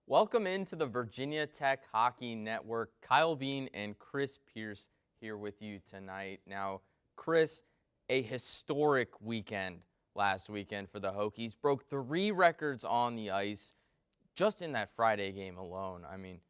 Welcome into the Virginia Tech Hockey Network. Kyle Bean and Chris Pierce here with you tonight. Now, Chris, a historic weekend last weekend for the Hokies. Broke 3 records on the ice just in that Friday game alone. I mean,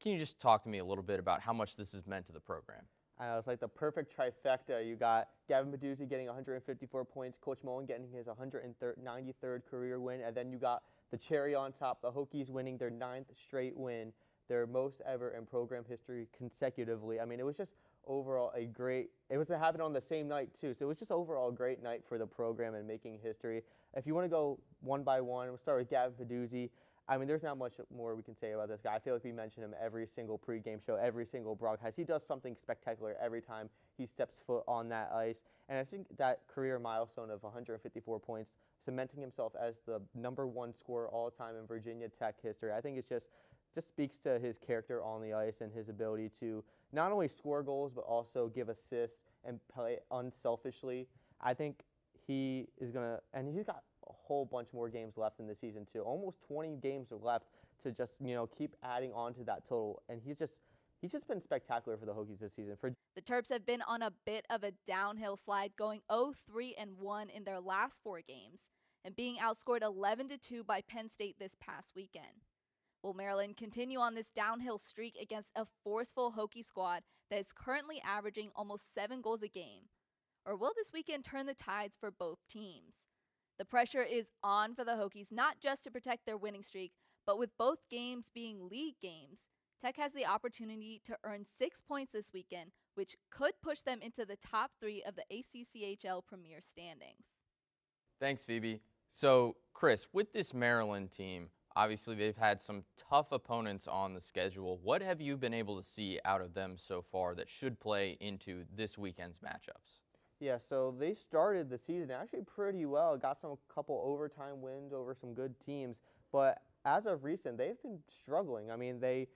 can you just talk to me a little bit about how much this has meant to the program? I know, it's like the perfect trifecta. You got Gavin Fantozzi getting 154 points, Coach Mullen getting his 193rd career win, and then you got the cherry on top, the Hokies winning their 9th straight win, their most ever in program history consecutively. I mean, it was just overall a great, it was to happen on the same night too, so it was just overall a great night for the program and making history. If you want to go one by one, we'll start with Gavin Fantozzi. I mean, there's not much more we can say about this guy. I feel like we mention him every single pregame show, every single broadcast. He does something spectacular every time he steps foot on that ice. And I think that career milestone of 154 points, cementing himself as the #1 scorer all time in Virginia Tech history, I think it's just speaks to his character on the ice and his ability to not only score goals but also give assists and play unselfishly. I think he is going to, and he's got a whole bunch more games left in the season too. Almost 20 games left to just, keep adding on to that total. And he's just been spectacular for the Hokies this season. The Terps have been on a bit of a downhill slide, going 0-3-1 in their last 4 games and being outscored 11-2 by Penn State this past weekend. Will Maryland continue on this downhill streak against a forceful Hokie squad that is currently averaging almost 7 goals a game? Or will this weekend turn the tides for both teams? The pressure is on for the Hokies, not just to protect their winning streak, but with both games being league games, Tech has the opportunity to earn 6 points this weekend, which could push them into the top 3 of the ACCHL Premier standings. Thanks, Phoebe. So, Chris, with this Maryland team, obviously they've had some tough opponents on the schedule. What have you been able to see out of them so far that should play into this weekend's matchups? Yeah, so they started the season actually pretty well. Got some couple overtime wins over some good teams, but as of recent, they've been struggling. I mean, they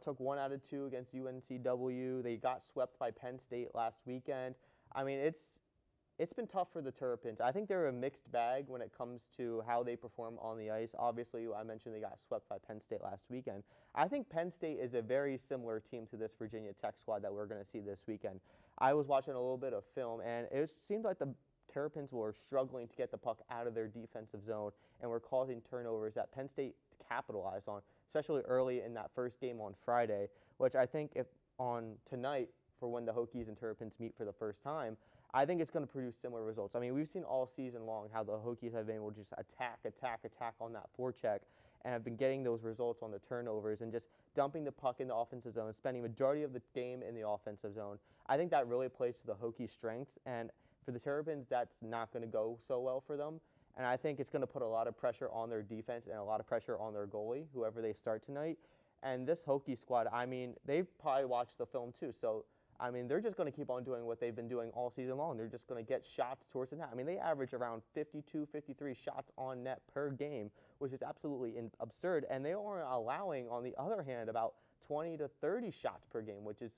took 1 out of 2 against UNCW. They got swept by Penn State last weekend. I mean, it's been tough for the Terrapins. I think they're a mixed bag when it comes to how they perform on the ice. Obviously, I mentioned they got swept by Penn State last weekend. I think Penn State is a very similar team to this Virginia Tech squad that we're going to see this weekend. I was watching a little bit of film, and it seemed like the Terrapins were struggling to get the puck out of their defensive zone and were causing turnovers that Penn State capitalized on, especially early in that first game on Friday, which I think if on tonight for when the Hokies and Terrapins meet for the first time, I think it's going to produce similar results. I mean, we've seen all season long how the Hokies have been able to just attack on that forecheck and have been getting those results on the turnovers and just dumping the puck in the offensive zone, spending majority of the game in the offensive zone. I think that really plays to the Hokies' strengths, and for the Terrapins, that's not going to go so well for them. And I think it's going to put a lot of pressure on their defense and a lot of pressure on their goalie, whoever they start tonight. And this Hokie squad, I mean, they've probably watched the film too, so I mean, they're just going to keep on doing what they've been doing all season long. They're just going to get shots towards the net. I mean, they average around 52, 53 shots on net per game, which is absolutely absurd. And they are allowing, on the other hand, about 20 to 30 shots per game, which is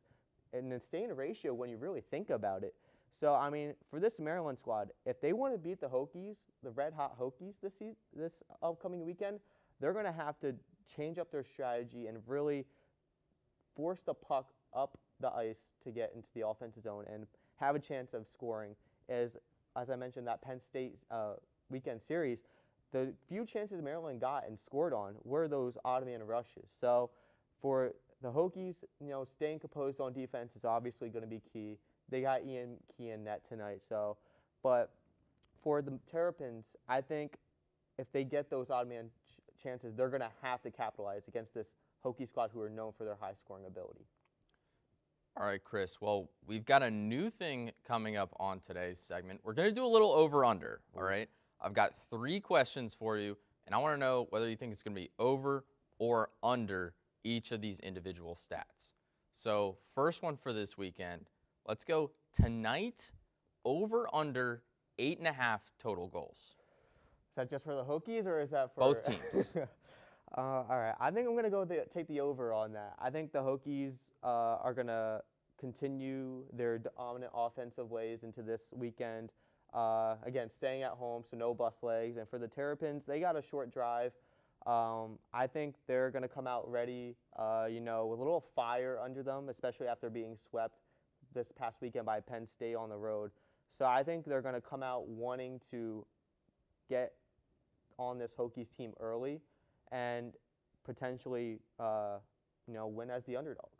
an insane ratio when you really think about it. So, I mean, for this Maryland squad, if they want to beat the Hokies, the red-hot Hokies this upcoming weekend, they're going to have to change up their strategy and really force the puck up the ice to get into the offensive zone and have a chance of scoring. As I mentioned, that Penn State weekend series, the few chances Maryland got and scored on were those odd man rushes. So for the Hokies, staying composed on defense is obviously going to be key. They got Ian Key in net tonight. So, but for the Terrapins, I think if they get those odd man chances, they're going to have to capitalize against this Hokie squad who are known for their high scoring ability. All right, Chris. Well, we've got a new thing coming up on today's segment. We're going to do a little over-under, all right? I've got 3 questions for you, and I want to know whether you think it's going to be over or under each of these individual stats. So, first one for this weekend, let's go tonight, over-under 8.5 total goals. Is that just for the Hokies or is that for both teams? All right, I think I'm going to take the over on that. I think the Hokies are going to continue their dominant offensive ways into this weekend. Again, staying at home, so no bus legs. And for the Terrapins, they got a short drive I think they're going to come out ready, with a little fire under them, especially after being swept this past weekend by Penn State on the road. So I think they're going to come out wanting to get on this Hokies team early and potentially, win as the underdogs.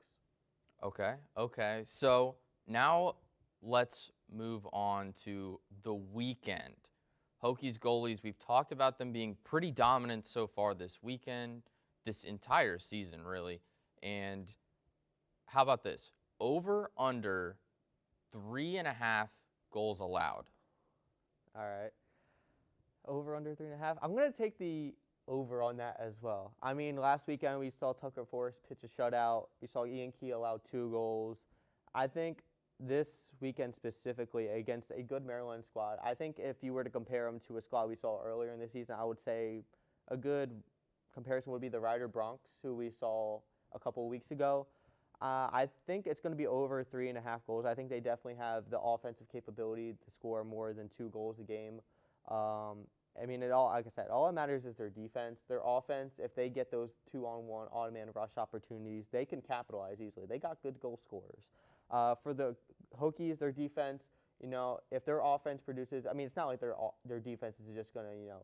Okay. So now let's move on to the weekend. Hokies goalies, we've talked about them being pretty dominant so far this weekend, this entire season, really. And how about this? Over, under 3.5 goals allowed. All right. Over, under 3.5. I'm going to take the over on that as well. I mean, last weekend we saw Tucker Forrest pitch a shutout. We saw Ian Key allow 2 goals. I think this weekend specifically against a good Maryland squad, I think if you were to compare them to a squad we saw earlier in the season, I would say a good comparison would be the Rider Bronx, who we saw a couple of weeks ago. I think it's going to be over 3.5 goals. I think they definitely have the offensive capability to score more than 2 goals a game. I mean, like I said, all that matters is their defense. Their offense, if they get those 2-on-1 automated rush opportunities, they can capitalize easily. They got good goal scorers. For the Hokies, their defense, if their offense produces, I mean, it's not like their defense is just going to,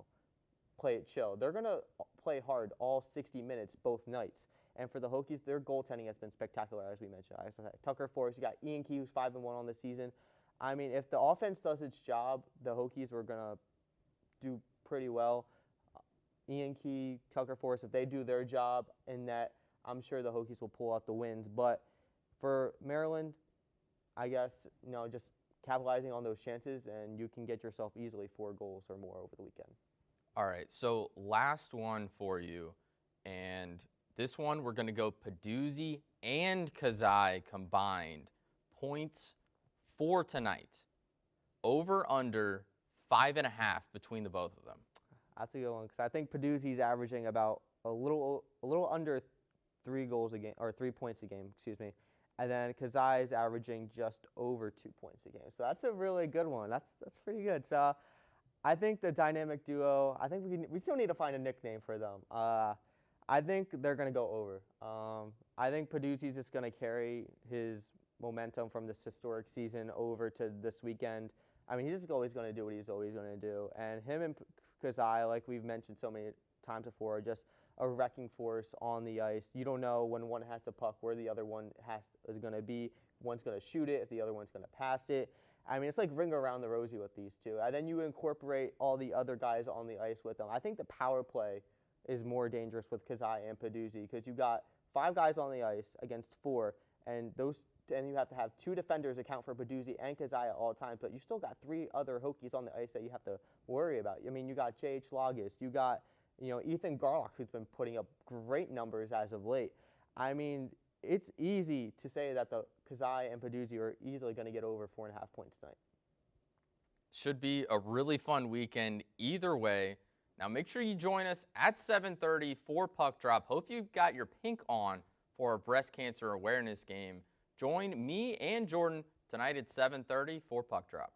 play it chill. They're going to play hard all 60 minutes both nights. And for the Hokies, their goaltending has been spectacular, as we mentioned. As I said, Tucker Forrest, you got Ian Key, who's 5-1 on the season. I mean, if the offense does its job, the Hokies were going to do pretty well. Ian Key, Tucker Forrest, if they do their job in that, I'm sure the Hokies will pull out the wins. But for Maryland, I guess, just capitalizing on those chances, and you can get yourself easily 4 goals or more over the weekend. All right, so last one for you, and this one we're going to go Peduzzi and Kazai combined. Points for tonight. Over, under 5.5 between the both of them. That's a good one because I think Peduzzi's averaging about a little under 3 goals a game, or 3 points a game, excuse me. And then Kazai's averaging just over 2 points a game. So that's a really good one. That's pretty good. So I think the dynamic duo, I think we still need to find a nickname for them. I think they're going to go over. I think Peduzzi's just going to carry his momentum from this historic season over to this weekend. I mean, he's just always going to do what he's always going to do. And him and Kazai, like we've mentioned so many times before, are just a wrecking force on the ice. You don't know when one has the puck where the other one is going to be. One's going to shoot it, if the other one's going to pass it. I mean, it's like ring around the rosy with these two. And then you incorporate all the other guys on the ice with them. I think the power play is more dangerous with Kazai and Peduzzi because you got 5 guys on the ice against 4, and you have to have 2 defenders account for Peduzzi and Kazai at all times, but you still got 3 other Hokies on the ice that you have to worry about. I mean, you got J.H. Lagus, you got Ethan Garlock, who's been putting up great numbers as of late. I mean, it's easy to say that the Kazai and Peduzzi are easily going to get over 4.5 points tonight. Should be a really fun weekend either way. Now make sure you join us at 7:30 for Puck Drop. Hope you've got your pink on for our breast cancer awareness game. Join me and Jordan tonight at 7:30 for Puck Drop.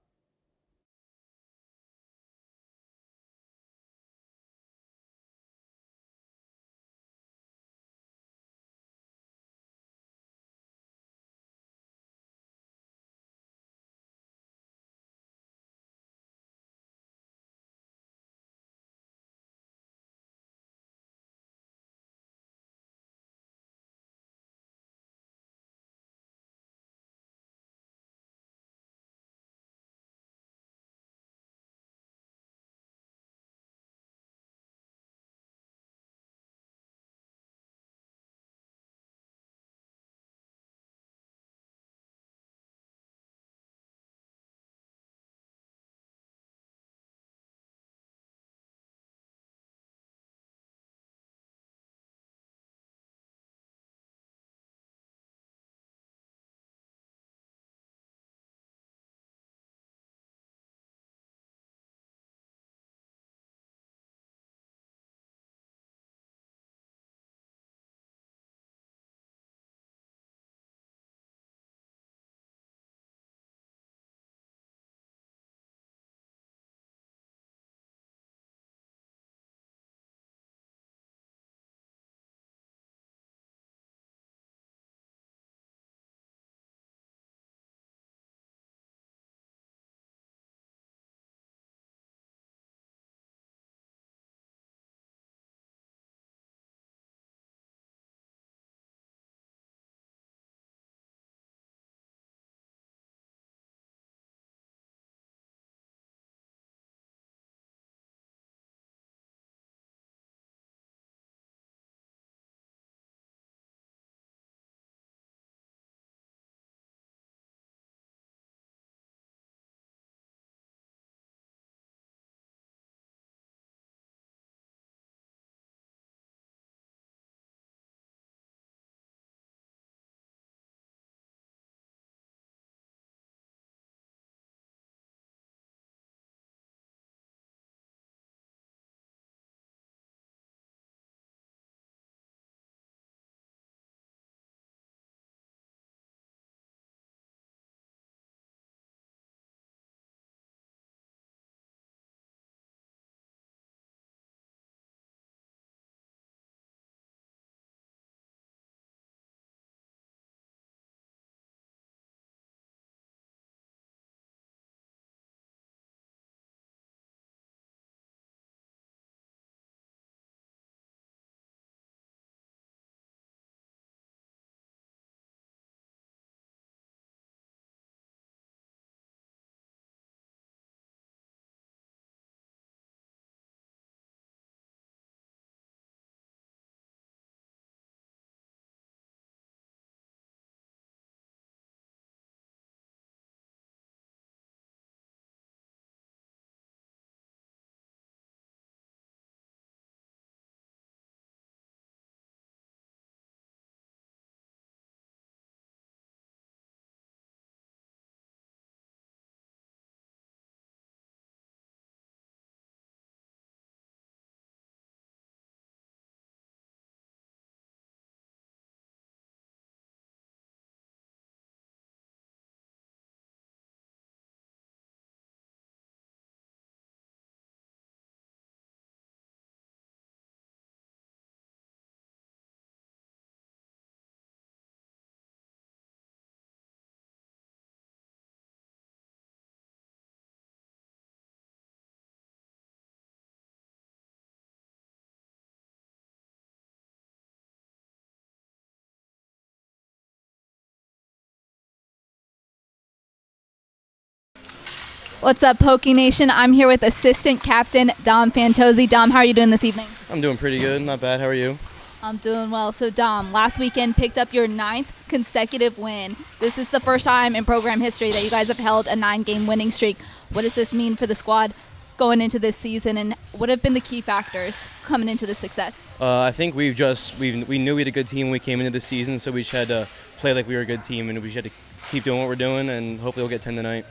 What's up, Hokie Nation? I'm here with assistant captain Dom Fantozzi. Dom, how are you doing this evening? I'm doing pretty good. Not bad. How are you? I'm doing well. So, Dom, last weekend picked up your 9th consecutive win. This is the first time in program history that you guys have held a 9-game winning streak. What does this mean for the squad going into this season, and what have been the key factors coming into this success? I think we knew we had a good team when we came into the season, so we just had to play like we were a good team, and we just had to keep doing what we're doing, and hopefully we'll get 10 tonight.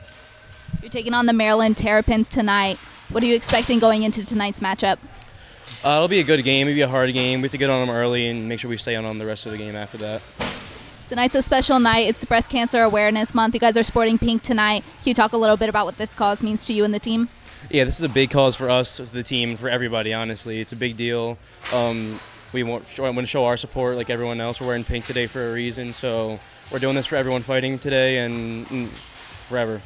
You're taking on the Maryland Terrapins tonight. What are you expecting going into tonight's matchup? It'll be a good game. It'll be a hard game. We have to get on them early and make sure we stay on them the rest of the game after that. Tonight's a special night. It's Breast Cancer Awareness Month. You guys are sporting pink tonight. Can you talk a little bit about what this cause means to you and the team? Yeah, this is a big cause for us, the team, for everybody, honestly. It's a big deal. We want to show our support like everyone else. We're wearing pink today for a reason, so we're doing this for everyone fighting today and forever.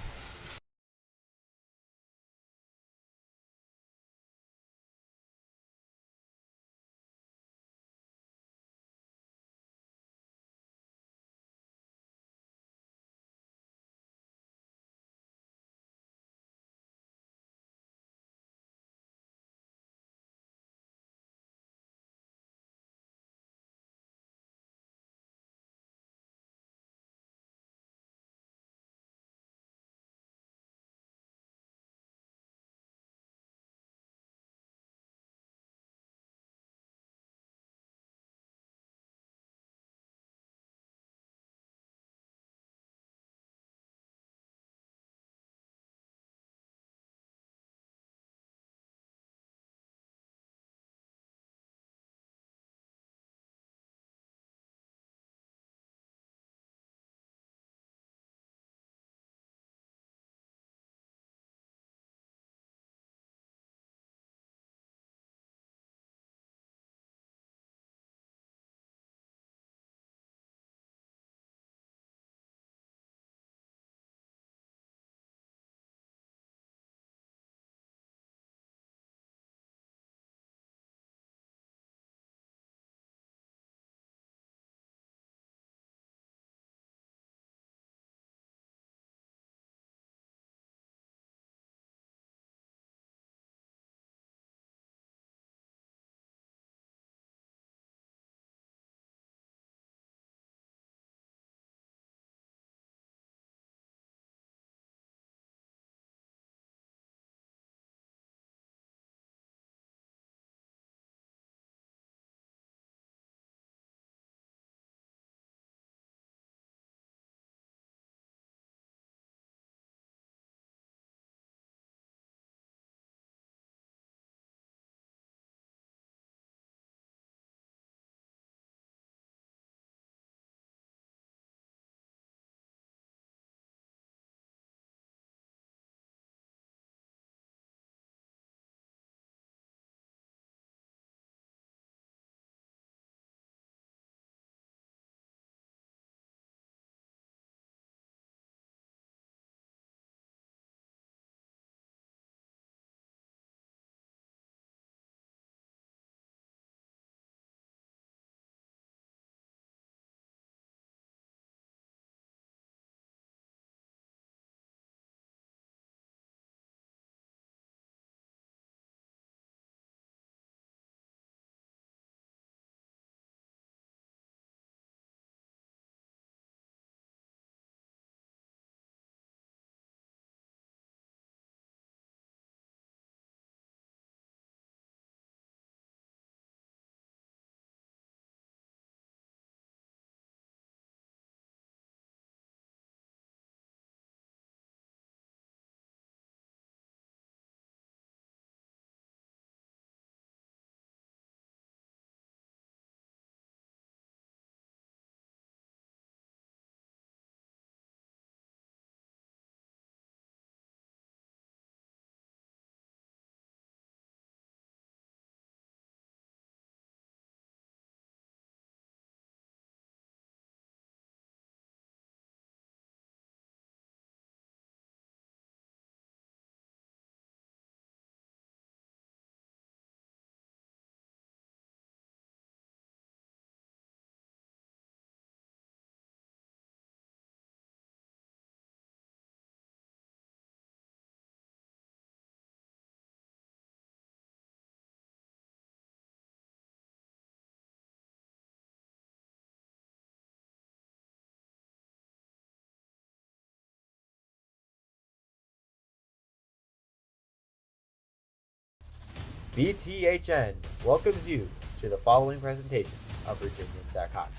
VTHN welcomes you to the following presentation of Virginia Tech Hockey.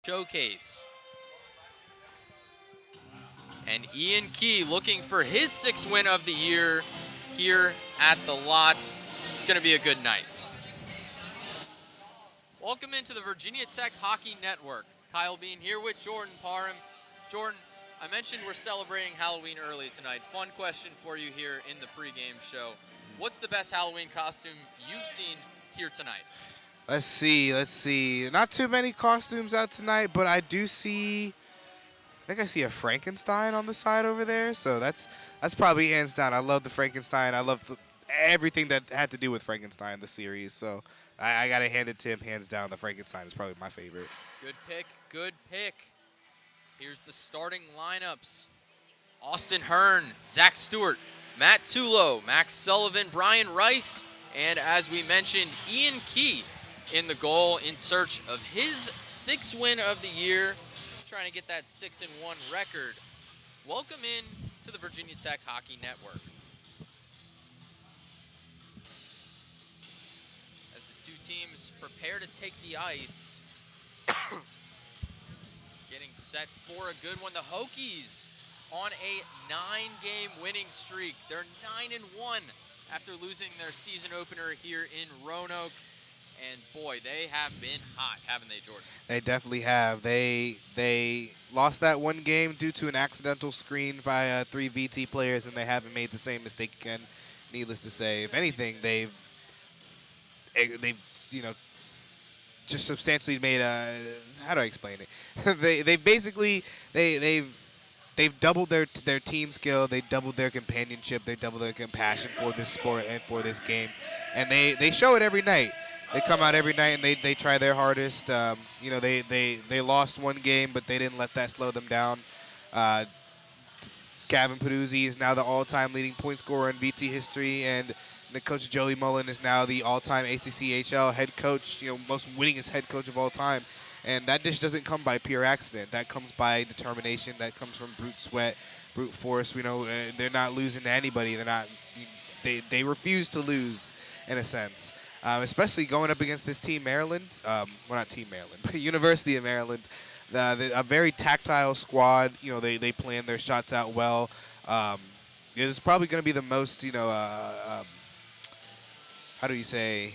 Showcase. And Ian Key looking for his 6th win of the year here at the lot. It's going to be a good night. Welcome into the Virginia Tech Hockey Network. Kyle Bean here with Jordan Parham. Jordan, I mentioned we're celebrating Halloween early tonight. Fun question for you here in the pregame show. What's the best Halloween costume you've seen here tonight? Let's see. Not too many costumes out tonight, but I do see, I think I see a Frankenstein on the side over there. So that's probably hands down. I love the Frankenstein. I love everything that had to do with Frankenstein, the series. So I got to hand it to him hands down. The Frankenstein is probably my favorite. Good pick, good pick. Here's the starting lineups. Austin Hearn, Zach Stewart, Matt Tulo, Max Sullivan, Brian Rice, and as we mentioned, Ian Key in the goal in search of his 6th win of the year, trying to get that 6-1 record. Welcome in to the Virginia Tech Hockey Network. As the two teams prepare to take the ice, getting set for a good one. The Hokies on a 9-game winning streak. They're 9-1 after losing their season opener here in Roanoke. And boy, they have been hot, haven't they, Jordan? They definitely have. They lost that one game due to an accidental screen by 3 VT players, and they haven't made the same mistake again. Needless to say, if anything, they've just substantially made a, how do I explain it? They've doubled their team skill. They doubled their companionship. They doubled their compassion for this sport and for this game, and they show it every night. They come out every night and they try their hardest. They lost one game, but they didn't let that slow them down. Gavin Peduzzi is now the all-time leading point scorer in VT history, and the coach Joey Mullen is now the all-time ACCHL head coach, most winningest head coach of all time. And that just doesn't come by pure accident. That comes by determination. That comes from brute sweat, brute force. They're not losing to anybody. They refuse to lose, in a sense. Especially going up against this team, Maryland. Well, not Team Maryland, but University of Maryland. A very tactile squad. They plan their shots out well. It's probably going to be the most, how do you say?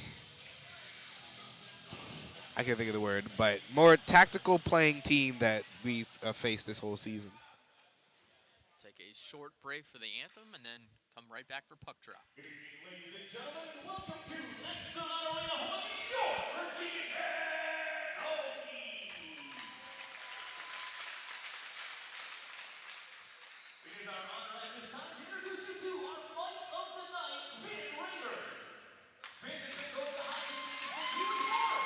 I can't think of the word, but more tactical playing team that we've faced this whole season. Take a short break for the anthem and then come right back for puck drop. Good evening, ladies and gentlemen. Welcome to Exxon Arena, Hawaii, your Virginia Tech Hokies. It is our honor at this time to introduce you to our fight of the night, Finn Raider. Finn has been going to hockey since he was born.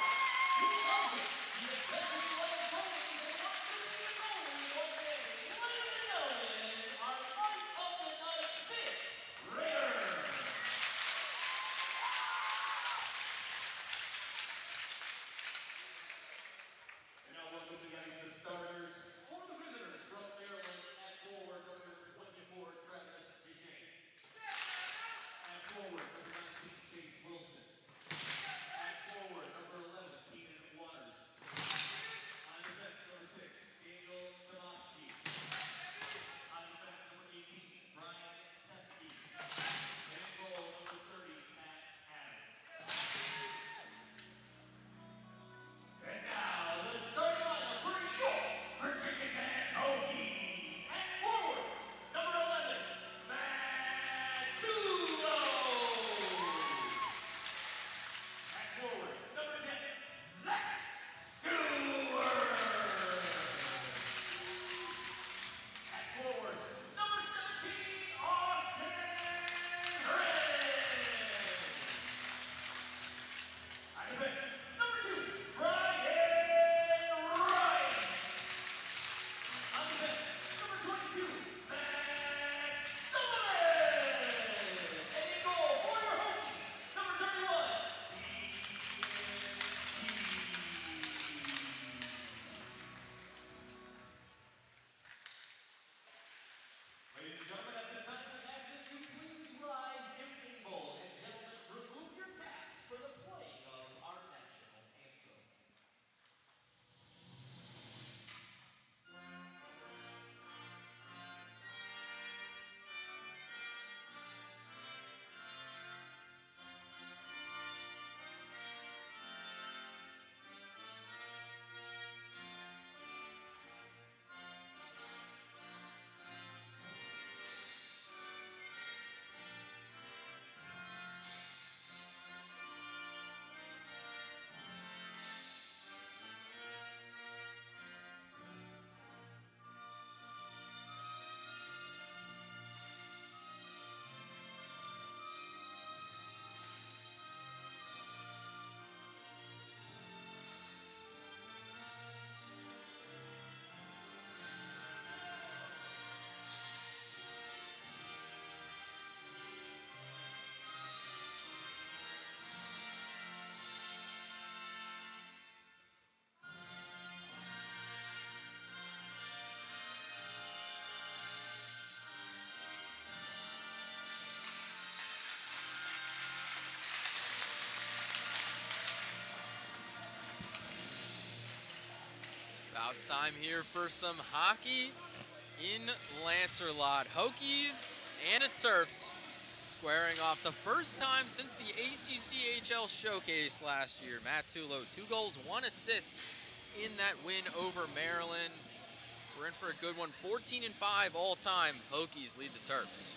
He loves it. He especially loves goalies and wants to be a goalie one day. Ladies and gentlemen, our fight of the night, Finn Raider. About time here for some hockey in Lancerlot. Hokies and the Terps squaring off the first time since the ACCHL showcase last year. Matt Tulo, 2 goals, 1 assist in that win over Maryland. We're in for a good one. 14-5 all time. Hokies lead the Terps.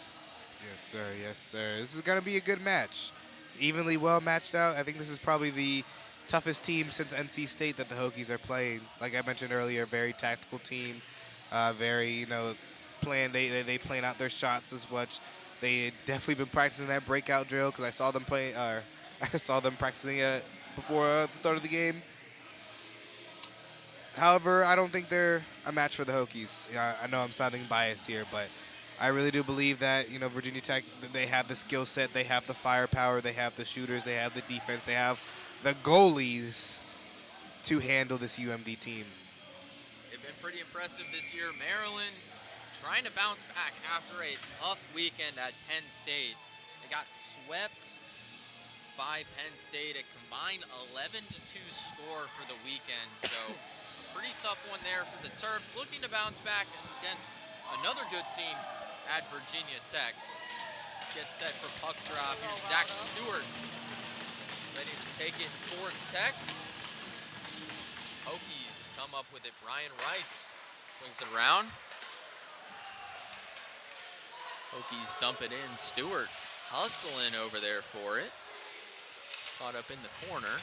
Yes, sir. Yes, sir. This is going to be a good match. Evenly well matched out. I think this is probably the toughest team since NC State that the Hokies are playing. Like I mentioned earlier, very tactical team. Very, playing. They playing out their shots as much. They definitely been practicing that breakout drill because I saw them play. I saw them practicing it before the start of the game. However, I don't think they're a match for the Hokies. I know I'm sounding biased here, but I really do believe that, Virginia Tech, they have the skill set, they have the firepower, they have the shooters, they have the defense, they have the goalies to handle this UMD team. They've been pretty impressive this year. Maryland trying to bounce back after a tough weekend at Penn State. They got swept by Penn State, a combined 11-2 score for the weekend. So pretty tough one there for the Terps, looking to bounce back against another good team at Virginia Tech. Let's get set for puck drop. Here's Zach Stewart, ready to take it for Tech. Hokies come up with it. Brian Rice swings it around. Hokies dump it in. Stewart hustling over there for it. Caught up in the corner.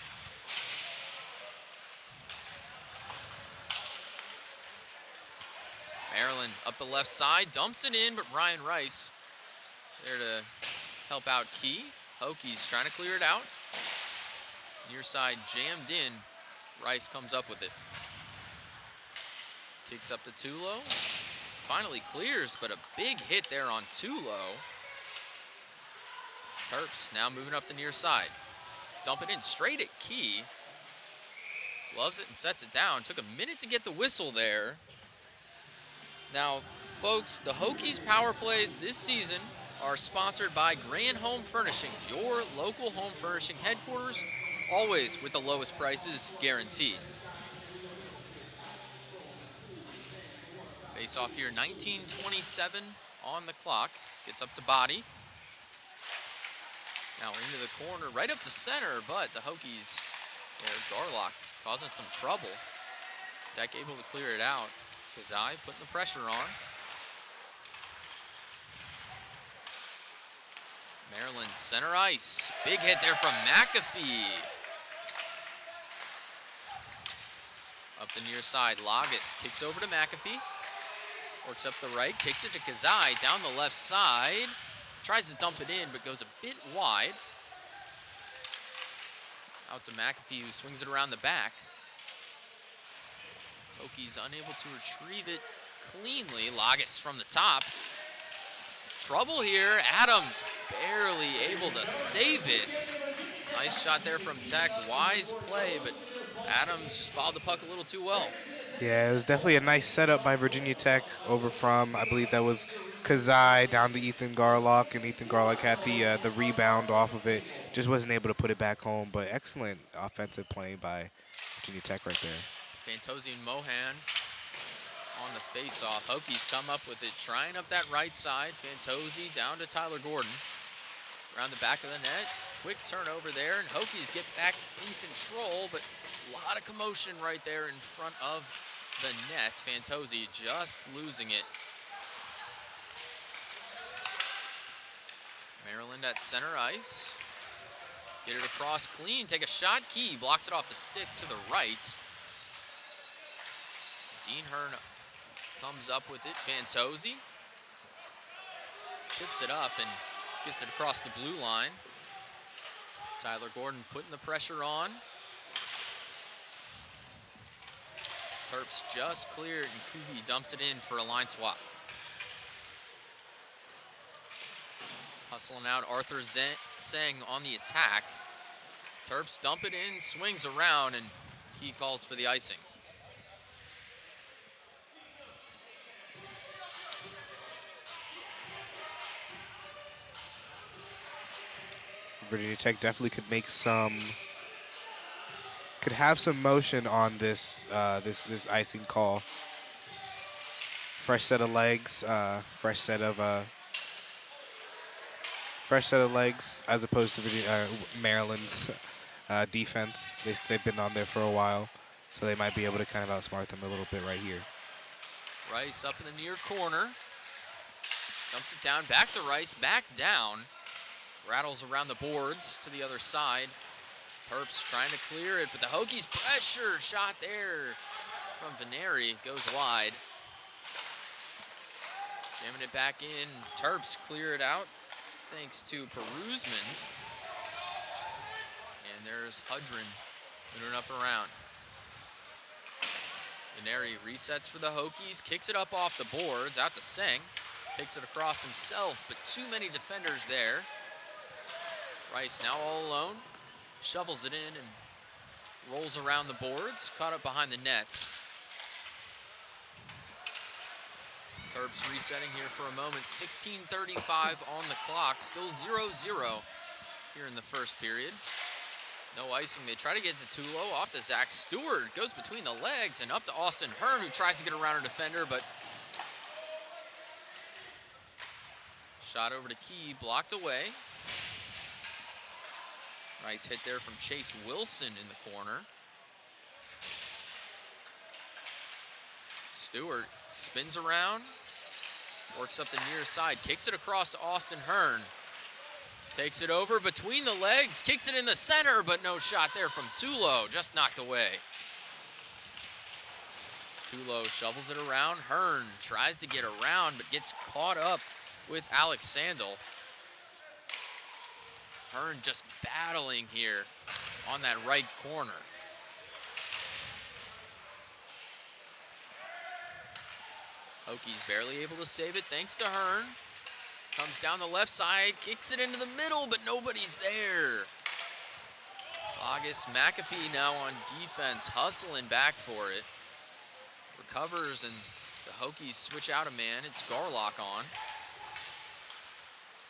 Maryland up the left side, dumps it in, but Brian Rice there to help out Key. Hokies trying to clear it out. Near side jammed in. Rice comes up with it. Kicks up to Tulo. Finally clears, but a big hit there on Tulo. Terps now moving up the near side. Dump it in straight at Key. Loves it and sets it down. Took a minute to get the whistle there. Now, folks, the Hokies power plays this season are sponsored by Grand Home Furnishings, your local home furnishing headquarters, always with the lowest prices guaranteed. Face off here, 19:27 on the clock. Gets up to body. Now into the corner, right up the center, but the Hokies, Garlock causing some trouble. Tech able to clear it out. Kazai putting the pressure on. Maryland center ice. Big hit there from McAfee. Up the near side, Lagus kicks over to McAfee. Works up the right, kicks it to Kazai down the left side. Tries to dump it in, but goes a bit wide. Out to McAfee, who swings it around the back. Hokies unable to retrieve it cleanly. Lagus from the top. Trouble here. Adams barely able to save it. Nice shot there from Tech. Wise play, but Adams just fouled the puck a little too well. Yeah, it was definitely a nice setup by Virginia Tech over from, I believe that was Kazai down to Ethan Garlock, and Ethan Garlock had the rebound off of it. Just wasn't able to put it back home, but excellent offensive play by Virginia Tech right there. Fantozzi and Mohan on the face-off. Hokies come up with it, trying up that right side. Fantozzi down to Tyler Gordon. Around the back of the net. Quick turnover there, and Hokies get back in control, but a lot of commotion right there in front of the net. Fantozzi just losing it. Maryland at center ice. Get it across clean, take a shot. Key blocks it off the stick to the right. Dean Hearn comes up with it. Fantozzi chips it up and gets it across the blue line. Tyler Gordon putting the pressure on. Terps just cleared, and Kubi dumps it in for a line swap. Hustling out Arthur Seng on the attack. Terps dump it in, swings around, and Key calls for the icing. Virginia Tech definitely could could have some motion on this this icing call. Fresh set of legs, fresh set of legs, as opposed to Maryland's defense. They've been on there for a while, so they might be able to kind of outsmart them a little bit right here. Rice up in the near corner. Dumps it down, back to Rice, back down. Rattles around the boards to the other side. Terps trying to clear it, but the Hokies pressure shot there from Veneri goes wide. Jamming it back in. Terps clear it out thanks to Perusman. And there's Hudrin moving up around. Veneri resets for the Hokies, kicks it up off the boards, out to Singh. Takes it across himself, but too many defenders there. Rice now all alone. Shovels it in and rolls around the boards, caught up behind the nets. Terps resetting here for a moment. 16:35 on the clock, still 0-0 here in the first period. No icing, they try to get to Tulo, off to Zach Stewart, goes between the legs and up to Austin Hearn, who tries to get around a defender, but shot over to Key, blocked away. Nice hit there from Chase Wilson in the corner. Stewart spins around, works up the near side, kicks it across to Austin Hearn. Takes it over between the legs, kicks it in the center, but no shot there from Tulo, just knocked away. Tulo shovels it around. Hearn tries to get around, but gets caught up with Alex Sandel. Hearn just battling here on that right corner. Hokies barely able to save it thanks to Hearn. Comes down the left side, kicks it into the middle, but nobody's there. August McAfee now on defense, hustling back for it. Recovers, and the Hokies switch out a man. It's Garlock on.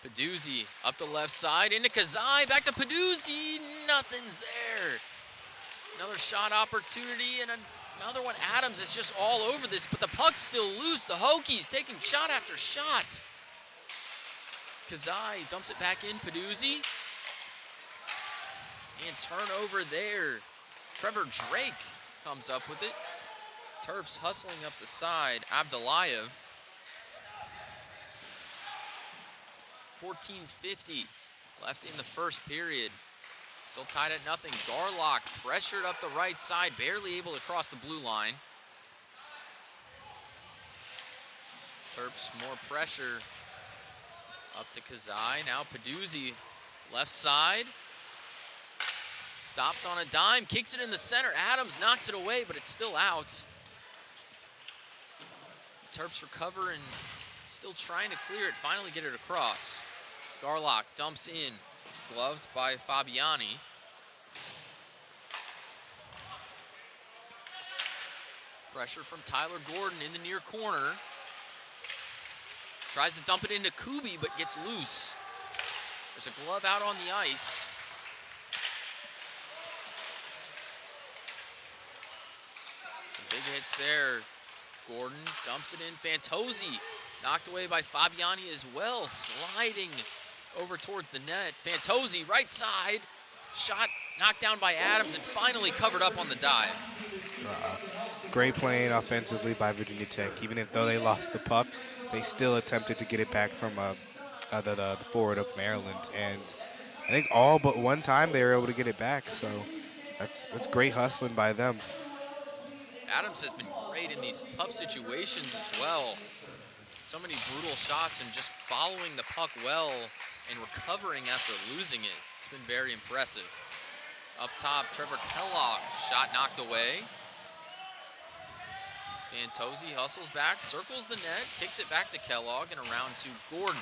Peduzzi up the left side, into Kazai, back to Peduzzi, nothing's there. Another shot opportunity, and another one. Adams is just all over this, but the puck's still loose. The Hokies taking shot after shot. Kazai dumps it back in, Peduzzi. And turnover there. Trevor Drake comes up with it. Terps hustling up the side, Abdullayev. 14:50 left in the first period. Still tied at nothing. Garlock pressured up the right side, barely able to cross the blue line. Terps more pressure. Up to Kazai, now Peduzzi, left side. Stops on a dime, kicks it in the center. Adams knocks it away, but it's still out. Terps recover and still trying to clear it, finally get it across. Garlock dumps in, gloved by Fabiani. Pressure from Tyler Gordon in the near corner. Tries to dump it into Kubi, but gets loose. There's a glove out on the ice. Some big hits there. Gordon dumps it in. Fantozzi knocked away by Fabiani as well, sliding over towards the net. Fantozzi, right side. Shot knocked down by Adams and finally covered up on the dive. Great playing offensively by Virginia Tech. Even though they lost the puck, they still attempted to get it back from the forward of Maryland. And I think all but one time they were able to get it back. So that's great hustling by them. Adams has been great in these tough situations as well. So many brutal shots and just following the puck well and recovering after losing it. It's been very impressive. Up top, Trevor Kellogg, shot knocked away. Fantozzi hustles back, circles the net, kicks it back to Kellogg and around to Gordon.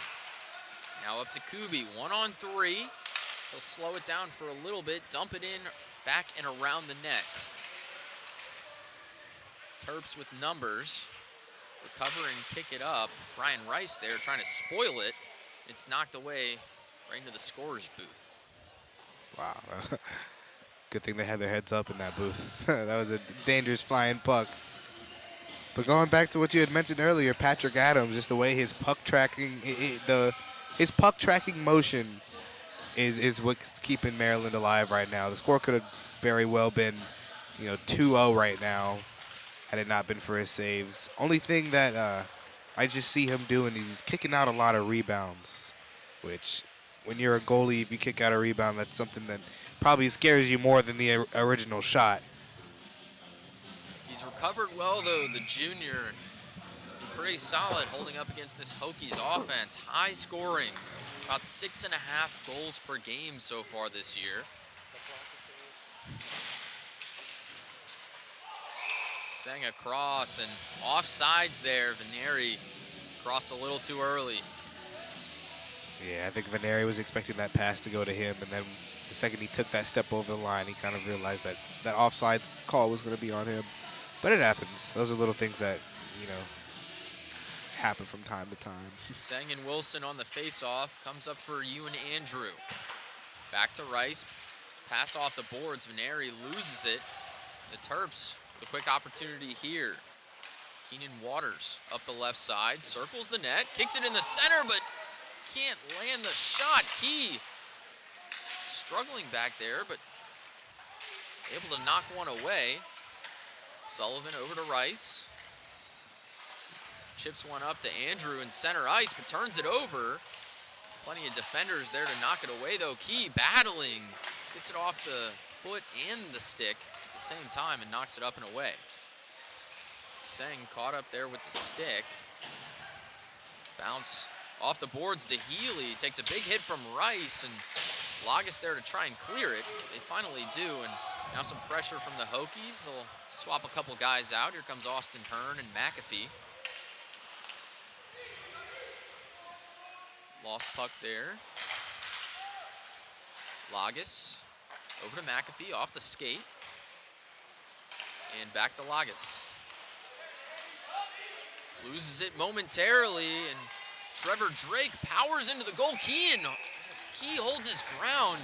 Now up to Kubi, 1-on-3. He'll slow it down for a little bit, dump it in, back and around the net. Terps with numbers, recover and kick it up. Brian Rice there trying to spoil it. It's knocked away right into the scorer's booth. Wow. Good thing they had their heads up in that booth. That was a dangerous flying puck. But going back to what you had mentioned earlier, Patrick Adams, just the way his puck tracking, his puck tracking motion is what's keeping Maryland alive right now. The score could have very well been, 2-0 right now had it not been for his saves. Only thing that I just see him doing is he's kicking out a lot of rebounds, which when you're a goalie, if you kick out a rebound, that's something that probably scares you more than the original shot. He's recovered well, though, the junior. Pretty solid holding up against this Hokies offense. High scoring, about 6.5 goals per game so far this year. Sang across and offsides there. Veneri crossed a little too early. Yeah, I think Veneri was expecting that pass to go to him, and then the second he took that step over the line, he kind of realized that that offsides call was going to be on him. But it happens. Those are little things that, happen from time to time. Sang and Wilson on the face-off. Comes up for Ewan Andrew. Back to Rice. Pass off the boards. Veneri loses it. The Terps with a quick opportunity here. Keenan Waters up the left side. Circles the net. Kicks it in the center, but can't land the shot. Key struggling back there, but able to knock one away. Sullivan over to Rice. Chips one up to Andrew in center ice, but turns it over. Plenty of defenders there to knock it away, though. Key battling. Gets it off the foot and the stick at the same time and knocks it up and away. Sang caught up there with the stick. Bounce off the boards to Healy. Takes a big hit from Rice, and Lagas there to try and clear it. They finally do, and now some pressure from the Hokies. They'll swap a couple guys out. Here comes Austin Hearn and McAfee. Lost puck there. Lagas over to McAfee off the skate. And back to Lagas. Loses it momentarily, and Trevor Drake powers into the goal. Key holds his ground.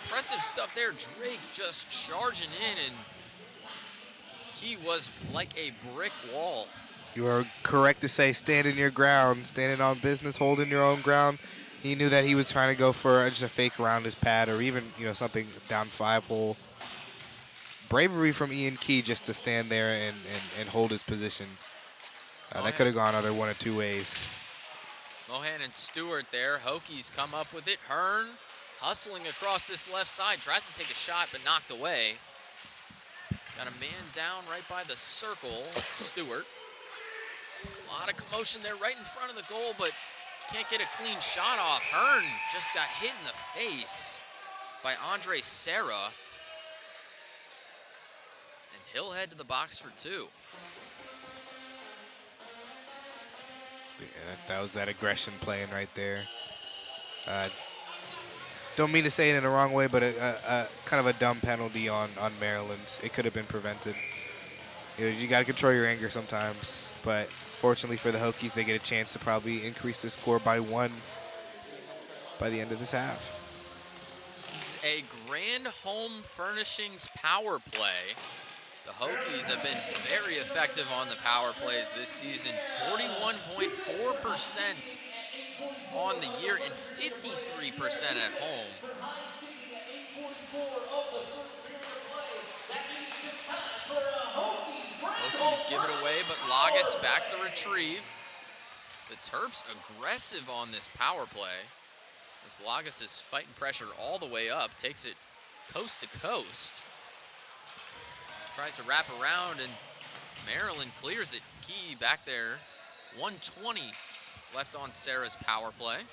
Impressive stuff there. Drake just charging in, and Key was like a brick wall. You are correct to say standing your ground, standing on business, holding your own ground. He knew that he was trying to go for just a fake around his pad, or even something down 5-hole. Bravery from Ian Key just to stand there and hold his position. That could have gone either one of two ways. Mohan and Stewart there. Hokies come up with it. Hearn hustling across this left side. Tries to take a shot, but knocked away. Got a man down right by the circle. It's Stewart. A lot of commotion there right in front of the goal, but can't get a clean shot off. Hearn just got hit in the face by Andre Serra. And he'll head to the box for two. Yeah, that was that aggression playing right there. Don't mean to say it in the wrong way, but a kind of a dumb penalty on Maryland. It could have been prevented. You got to control your anger sometimes, but fortunately for the Hokies, they get a chance to probably increase the score by 1 by the end of this half. This is a Grand Home Furnishings power play. The Hokies have been very effective on the power plays this season. 41.4% on the year and 53% at home. Hokies give it away, but Lagas back to retrieve. The Terps aggressive on this power play. As Lagas is fighting pressure all the way up, takes it coast to coast. Tries to wrap around, and Maryland clears it. Key back there. 1:20 left on Sarah's power play.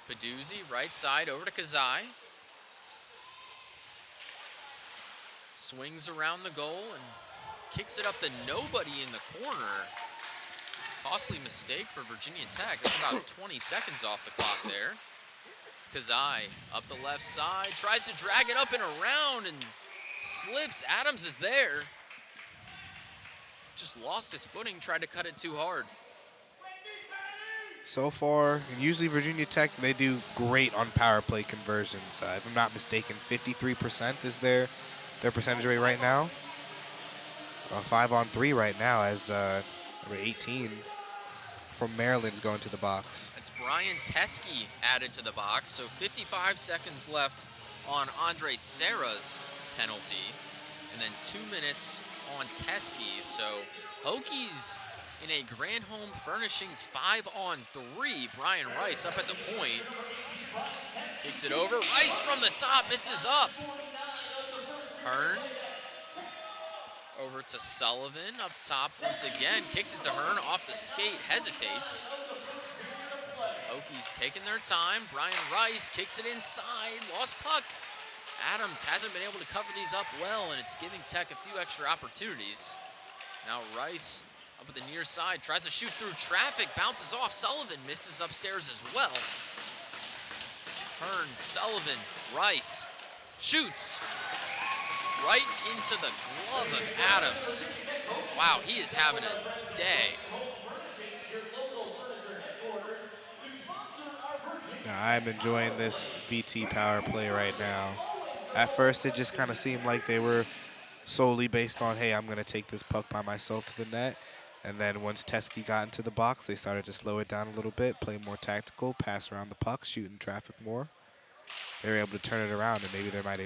Peduzzi, right side, over to Kazai. Swings around the goal and kicks it up to nobody in the corner. Costly mistake for Virginia Tech. That's about 20 seconds off the clock there. Kazai up the left side, tries to drag it up and around and slips. Adams is there. Just lost his footing, tried to cut it too hard. so far. And usually Virginia Tech, they do great on power play conversions. If I'm not mistaken, 53% is their percentage rate right now. 5-on-3 right now as number 18 from Maryland's going to the box. That's Brian Teskey added to the box, so 55 seconds left on Andre Serra's penalty, and then 2 minutes on Teskey. So Hokies in a Grand Home Furnishings 5-on-3. Brian Rice up at the point. Kicks it over. Rice from the top, misses up. Hearn over to Sullivan up top once again. Kicks it to Hearn off the skate, hesitates. Hokies taking their time. Brian Rice kicks it inside, lost puck. Adams hasn't been able to cover these up well, and it's giving Tech a few extra opportunities. Now Rice up at the near side, tries to shoot through traffic, bounces off. Sullivan misses upstairs as well. Hearn, Sullivan, Rice shoots right into the glove of Adams. Wow, he is having a day. Now, I'm enjoying this VT power play right now. At first, it just kind of seemed like they were solely based on, hey, I'm going to take this puck by myself to the net. And then once Teskey got into the box, they started to slow it down a little bit, play more tactical, pass around the puck, shoot in traffic more. They were able to turn it around, and maybe they might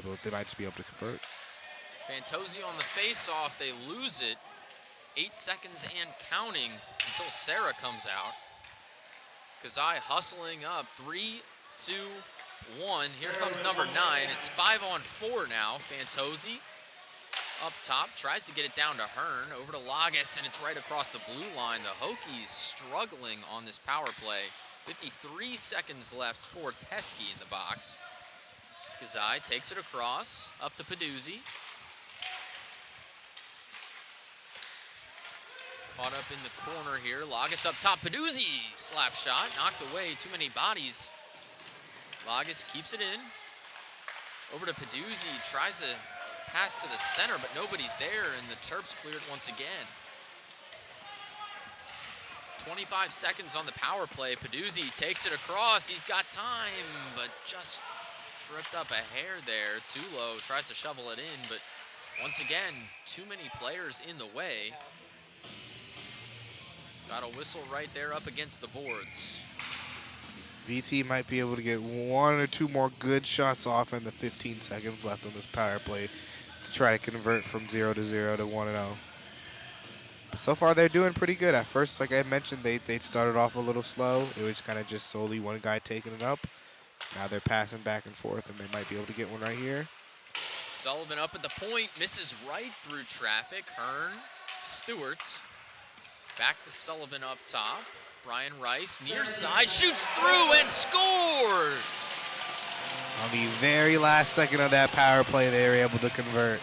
just be able to convert. Fantozzi on the face-off, they lose it. 8 seconds and counting until Serra comes out. Kazai hustling up, 3, 2, 1. Here comes number 9. It's 5-on-4 now. Fantozzi up top, tries to get it down to Hearn, over to Lagas, and it's right across the blue line. The Hokies struggling on this power play. 53 seconds left for Teskey in the box. Kazai takes it across, up to Peduzzi. Caught up in the corner here. Lagas up top. Peduzzi, slap shot, knocked away. Too many bodies. Lagas keeps it in. Over to Peduzzi, tries to pass to the center, but nobody's there, and the Terps cleared once again. 25 seconds on the power play. Peduzzi takes it across. He's got time, but just tripped up a hair there. Too low, tries to shovel it in, but once again, too many players in the way. Got a whistle right there up against the boards. VT might be able to get 1 or 2 more good shots off in the 15 seconds left on this power play to try to convert from 0-0 to 1-0. But so far, they're doing pretty good. At first, like I mentioned, they started off a little slow. It was kind of just solely one guy taking it up. Now they're passing back and forth, and they might be able to get one right here. Sullivan up at the point, misses right through traffic. Hearn, Stewart. Back to Sullivan up top. Brian Rice, near side, shoots through and scores! On the very last second of that power play, they were able to convert.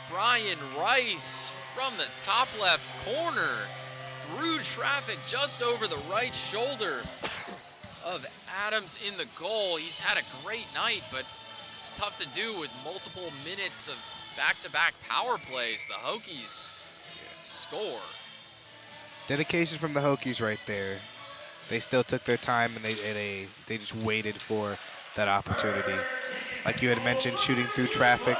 Brian Rice from the top left corner, through traffic just over the right shoulder of Adams in the goal. He's had a great night, but it's tough to do with multiple minutes of back-to-back power plays. The Hokies score. Dedication from the Hokies right there. They still took their time, and they just waited for that opportunity. Like you had mentioned, shooting through traffic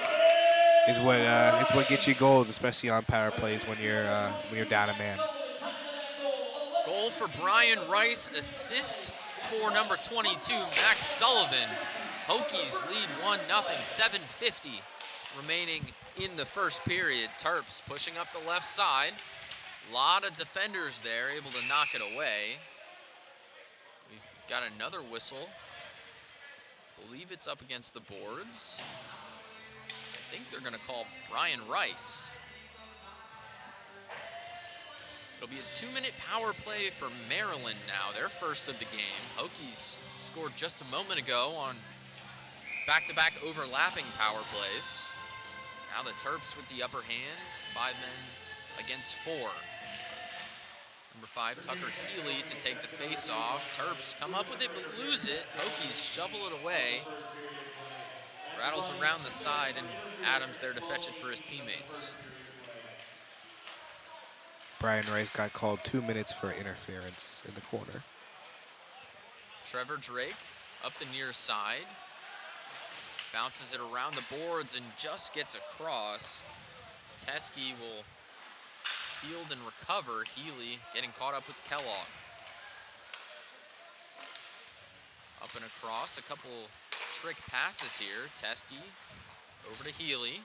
is what it's what gets you goals, especially on power plays when you're down a man. Goal for Brian Rice, assist for number 22, Max Sullivan. Hokies lead 1-0, 7:50 remaining in the first period. Terps pushing up the left side. A lot of defenders there, able to knock it away. We've got another whistle. Believe it's up against the boards. I think they're going to call Brian Rice. It'll be a 2-minute power play for Maryland now, their first of the game. Hokies scored just a moment ago on back-to-back overlapping power plays. Now the Terps with the upper hand, 5 men against 4. Number 5, Tucker Healy to take the face-off. Terps come up with it but lose it. Hokies shovel it away. Rattles around the side, and Adams there to fetch it for his teammates. Brian Rice got called 2 minutes for interference in the corner. Trevor Drake up the near side. Bounces it around the boards and just gets across. Teskey will field and recover. Healy getting caught up with Kellogg. Up and across, a couple trick passes here. Teskey over to Healy.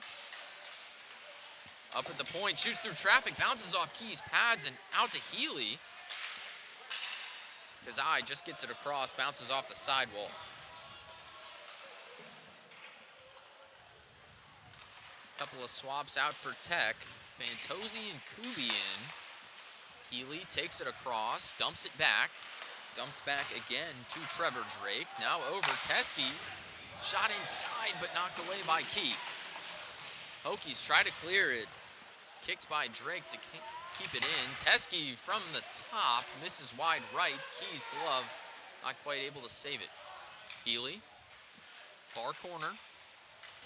Up at the point, shoots through traffic, bounces off Keys' pads and out to Healy. Kazai just gets it across, bounces off the sidewall. Couple of swaps out for Tech. Fantozzi and Kubi in. Healy takes it across, dumps it back. Dumped back again to Trevor Drake. Now over Teskey. Shot inside, but knocked away by Key. Hokies try to clear it. Kicked by Drake to keep it in. Teskey from the top, misses wide right. Key's glove, not quite able to save it. Healy, far corner,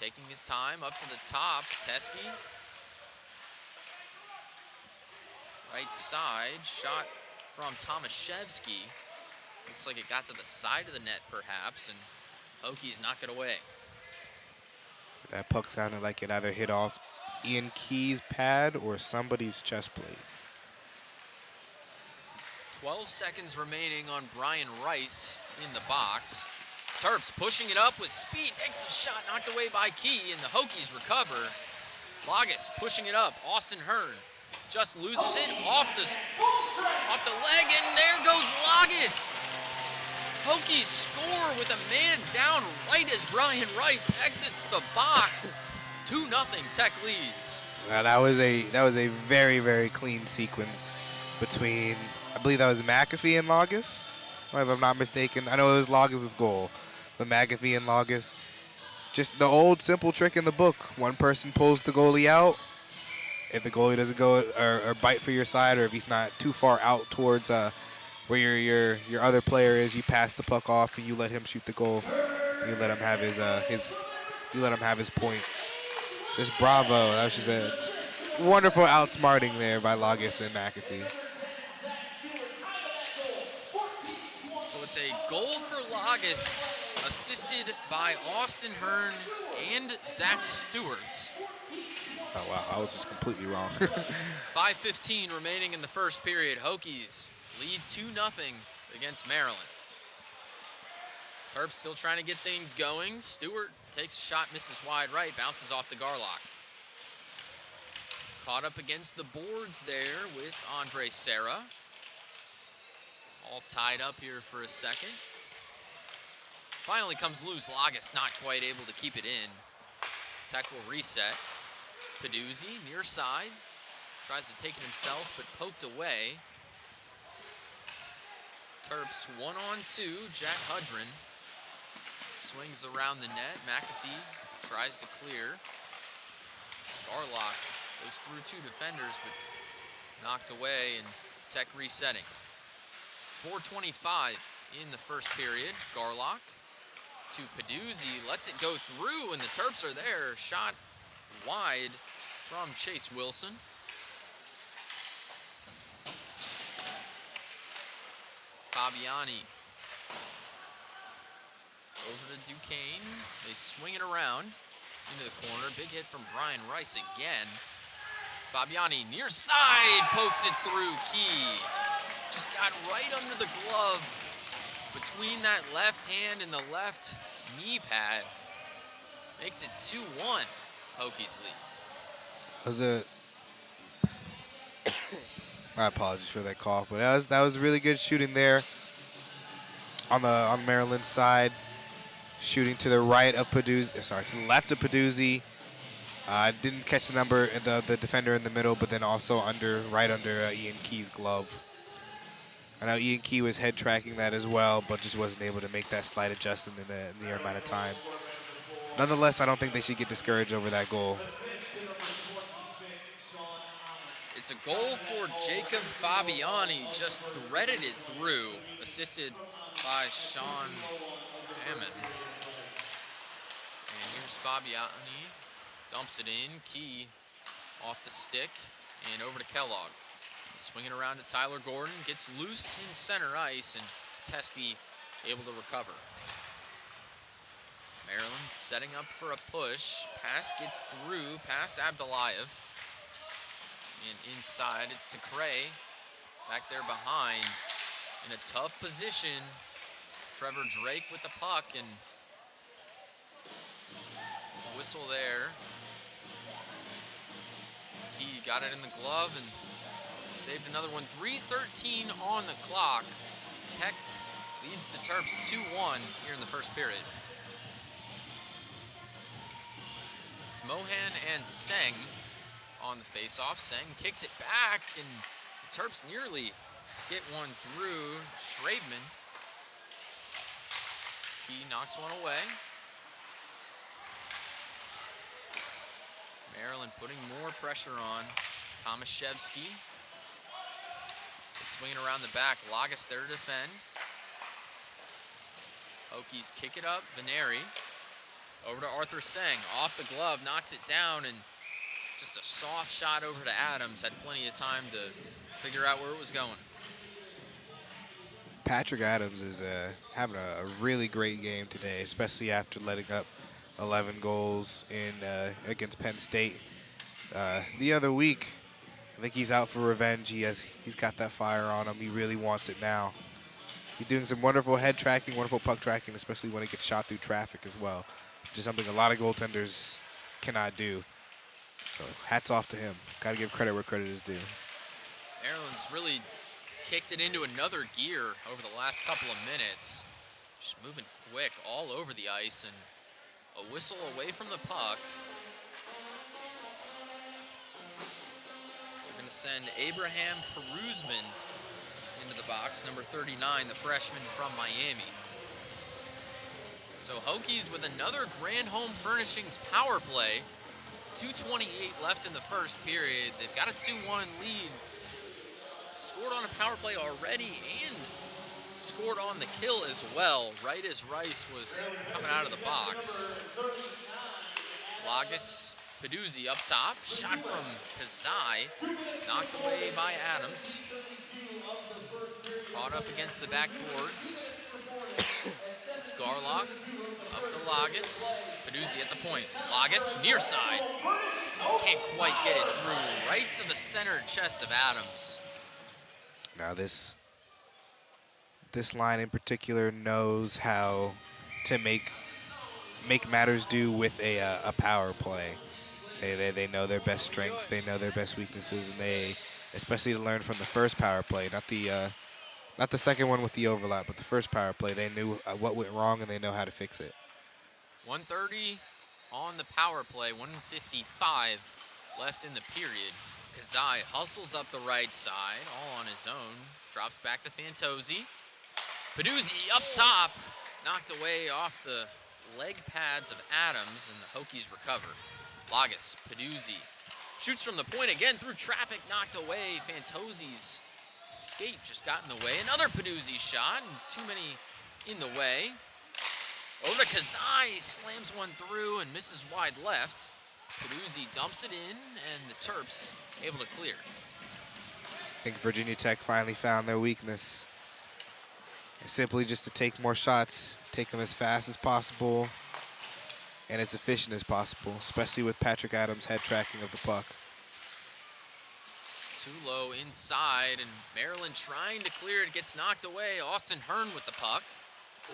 taking his time up to the top. Teskey, right side, shot from Tomaszewski. Looks like it got to the side of the net perhaps, and Hokies knock it away. That puck sounded like it either hit off Ian Key's pad or somebody's chest plate. 12 seconds remaining on Brian Rice in the box. Terps pushing it up with speed, takes the shot, knocked away by Key, and the Hokies recover. Lagus pushing it up, Austin Hearn just loses it off the leg, and there goes Lagus. Hokies score with a man down right as Brian Rice exits the box. 2-0 Tech leads. Now that was a very, very clean sequence between, I believe that was McAfee and Lagus, if I'm not mistaken. I know it was Lagus' goal, but McAfee and Lagus. Just the old simple trick in the book. One person pulls the goalie out. If the goalie doesn't go or bite for your side, or if he's not too far out towards where your other player is, you pass the puck off and you let him shoot the goal. You let him have his point. Just bravo. That was just a wonderful outsmarting there by Lagus and McAfee. So it's a goal for Lagus, assisted by Austin Hearn and Zach Stewart. Oh, wow. I was just completely wrong. 5:15 remaining in the first period. Hokies lead 2-0 against Maryland. Terps still trying to get things going. Stewart takes a shot, misses wide right, bounces off the Garlock. Caught up against the boards there with Andre Serra. All tied up here for a second. Finally comes loose. Lagus not quite able to keep it in. Tech will reset. Peduzzi near side. Tries to take it himself, but poked away. Terps 1-on-2. Jack Hudrin swings around the net. McAfee tries to clear. Garlock goes through two defenders, but knocked away, and Tech resetting. 4:25 in the first period. Garlock to Peduzzi, lets it go through, and the Terps are there. Shot wide from Chase Wilson. Fabiani over to Duquesne. They swing it around into the corner. Big hit from Brian Rice again. Fabiani near side, pokes it through. Key just got right under the glove between that left hand and the left knee pad. Makes it 2-1, Hokies lead. My apologies for that cough, but that was really good shooting there on Maryland's side. Shooting to the right of Peduzzi, to the left of Peduzzi. Didn't catch the number, the defender in the middle, but then also right under Ian Key's glove. I know Ian Key was head tracking that as well, but just wasn't able to make that slight adjustment in the amount of time. Nonetheless, I don't think they should get discouraged over that goal. It's a goal for Jacob Fabiani, just threaded it through, assisted by Sean Hammond. And here's Fabiani, dumps it in. Key off the stick and over to Kellogg. Swinging around to Tyler Gordon, gets loose in center ice, and Teske able to recover. Maryland setting up for a push. Pass gets through, past Abdullayev. And inside, it's to Cray. Back there behind, in a tough position. Trevor Drake with the puck, and whistle there. He got it in the glove and saved another one. 3:13 on the clock. Tech leads the Terps 2-1 here in the first period. It's Mohan and Seng on the faceoff. Seng kicks it back, and the Terps nearly get one through. Schrademan. He knocks one away. Maryland putting more pressure on Tomaszewski. Swinging around the back. Lagas there to defend. Hokies kick it up. Veneri over to Arthur Seng. Off the glove, knocks it down, and just a soft shot over to Adams. Had plenty of time to figure out where it was going. Patrick Adams is having a really great game today, especially after letting up 11 goals in against Penn State the other week. I think he's out for revenge. He's got that fire on him. He really wants it now. He's doing some wonderful head tracking, wonderful puck tracking, especially when he gets shot through traffic as well, which is something a lot of goaltenders cannot do. So hats off to him. Got to give credit where credit is due. Maryland's really kicked it into another gear over the last couple of minutes. Just moving quick all over the ice, and a whistle away from the puck. They're going to send Abraham Peruzman into the box, number 39, the freshman from Miami. So Hokies with another Grand Home Furnishings power play. 2:28 left in the first period. They've got a 2-1 lead. Scored on a power play already and scored on the kill as well, right as Rice was coming out of the box. Lagas, Peduzzi up top. Shot from Kazai. Knocked away by Adams. Caught up against the backboards. It's Garlock. Up to Lagas. Peduzzi at the point. Lagas, near side. Can't quite get it through. Right to the center chest of Adams. Now this line in particular knows how to make matters do with a power play. They know their best strengths, they know their best weaknesses, and they, especially to learn from the first power play, not the second one with the overlap, but the first power play, they knew what went wrong and they know how to fix it. 1:30 on the power play, 1:55 left in the period. Kazai hustles up the right side, all on his own. Drops back to Fantozzi. Peduzzi up top, knocked away off the leg pads of Adams, and the Hokies recover. Lagas, Peduzzi, shoots from the point again through traffic, knocked away. Fantozzi's skate just got in the way. Another Peduzzi shot, and too many in the way. Over to Kazai, slams one through and misses wide left. Peduzzi dumps it in, and the Terps able to clear. I think Virginia Tech finally found their weakness. It's simply just to take more shots, take them as fast as possible, and as efficient as possible, especially with Patrick Adams' head tracking of the puck. Too low inside, and Maryland trying to clear it, gets knocked away. Austin Hearn with the puck.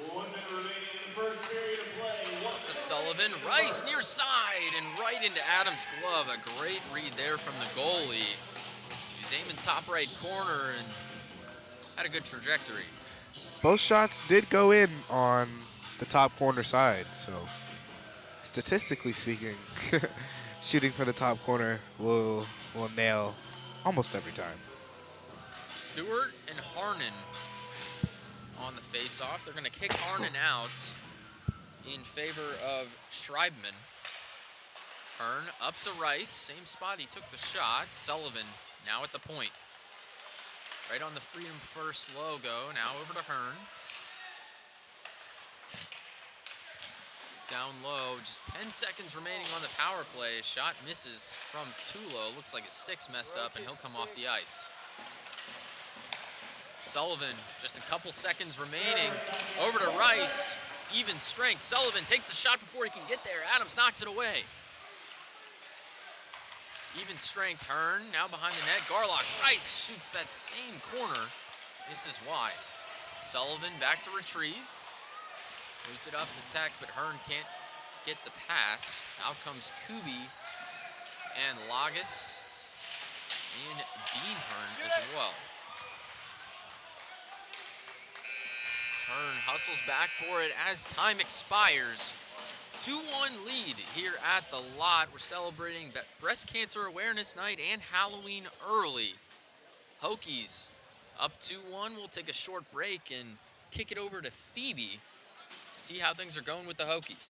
1 minute remaining in the first period of play. Up to Sullivan, Rice near side, and right into Adams' glove. A great read there from the goalie. He's aiming top right corner and had a good trajectory. Both shots did go in on the top corner side, so statistically speaking, shooting for the top corner will nail almost every time. Stewart and Harnan on the face-off. They're going to kick Harnan out in favor of Schreibman. Hearn up to Rice, same spot he took the shot. Sullivan now at the point. Right on the Freedom First logo, now over to Hearn. Down low, just 10 seconds remaining on the power play. Shot misses from Tulo. Looks like his stick's messed up and he'll come off the ice. Sullivan, just a couple seconds remaining. Over to Rice, even strength. Sullivan takes the shot before he can get there. Adams knocks it away. Even strength, Hearn now behind the net. Garlock, Rice shoots that same corner. This is why. Sullivan back to retrieve. Moves it up to Tech, but Hearn can't get the pass. Out comes Kubi and Lagas and Dean Hearn as well. Hearn hustles back for it as time expires. 2-1 lead here at the lot. We're celebrating Breast Cancer Awareness Night and Halloween early. Hokies up 2-1. We'll take a short break and kick it over to Phoebe to see how things are going with the Hokies.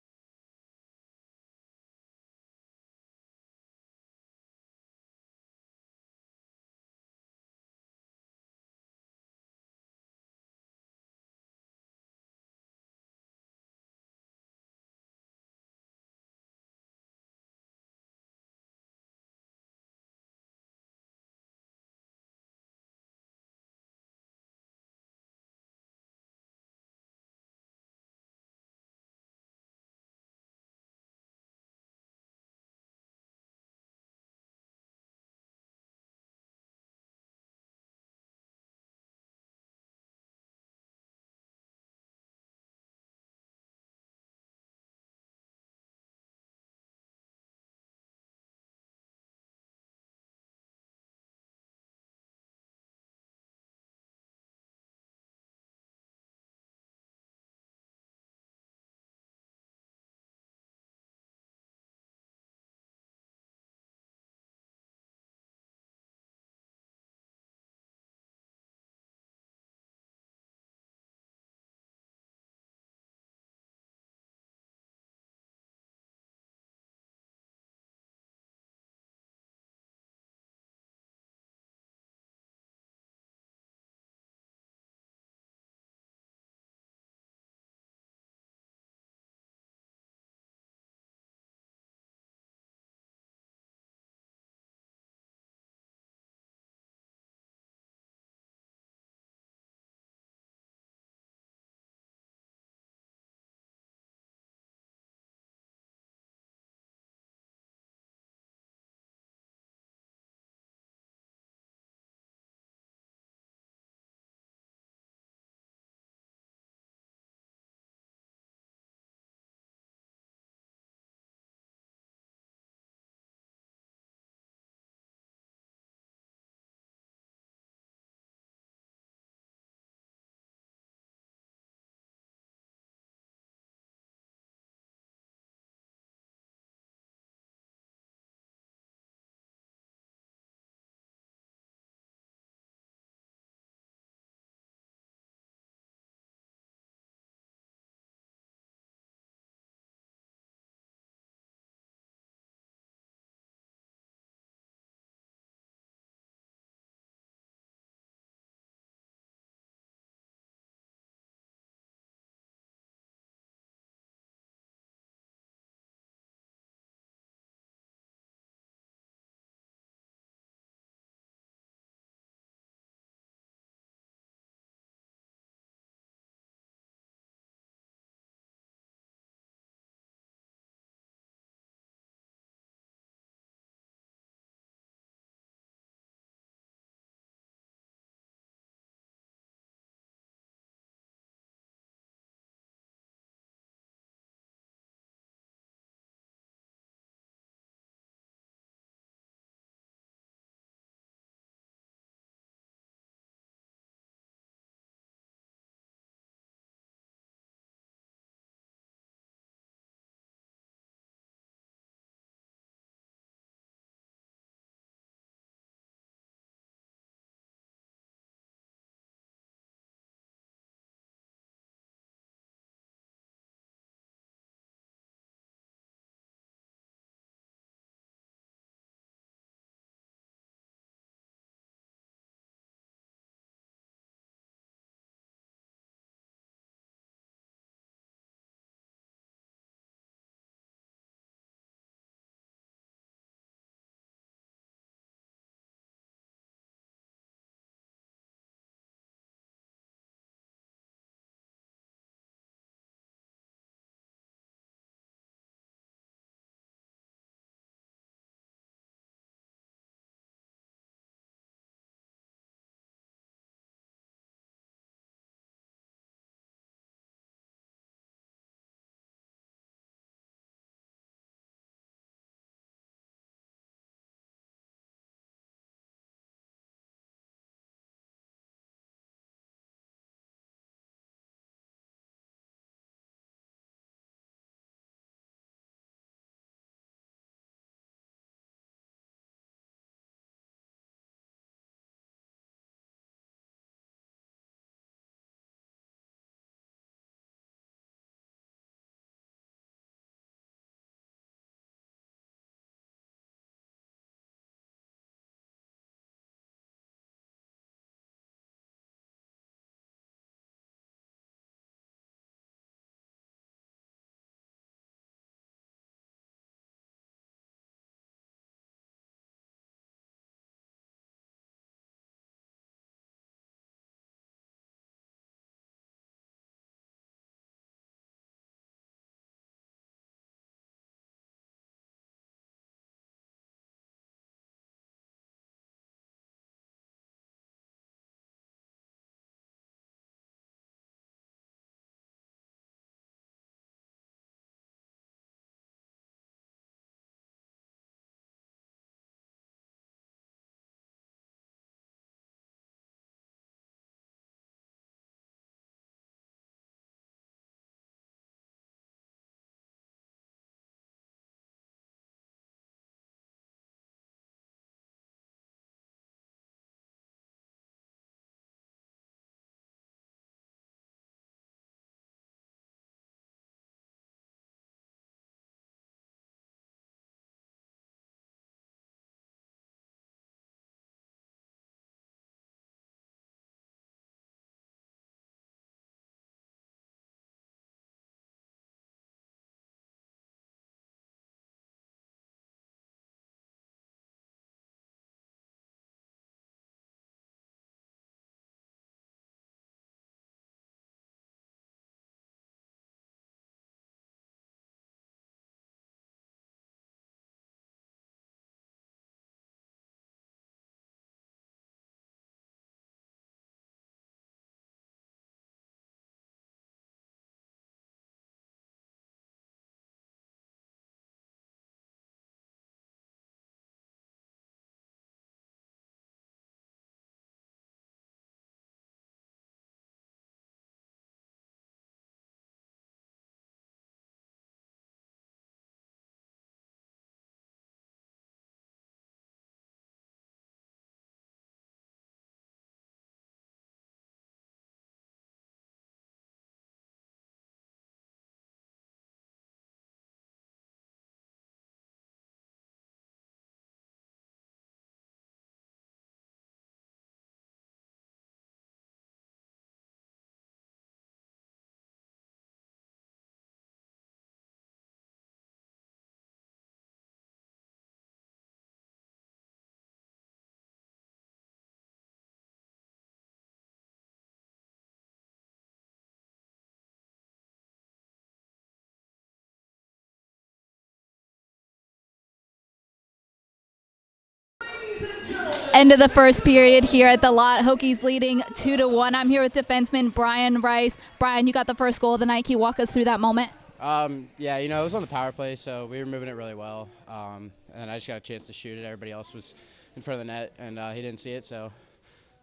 End of the first period here at the lot. Hokies leading 2-1. I'm here with defenseman Brian Rice. Brian, you got the first goal of the night. Can you walk us through that moment? Yeah, you know, it was on the power play, so we were moving it really well. And I just got a chance to shoot it. Everybody else was in front of the net, and he didn't see it, so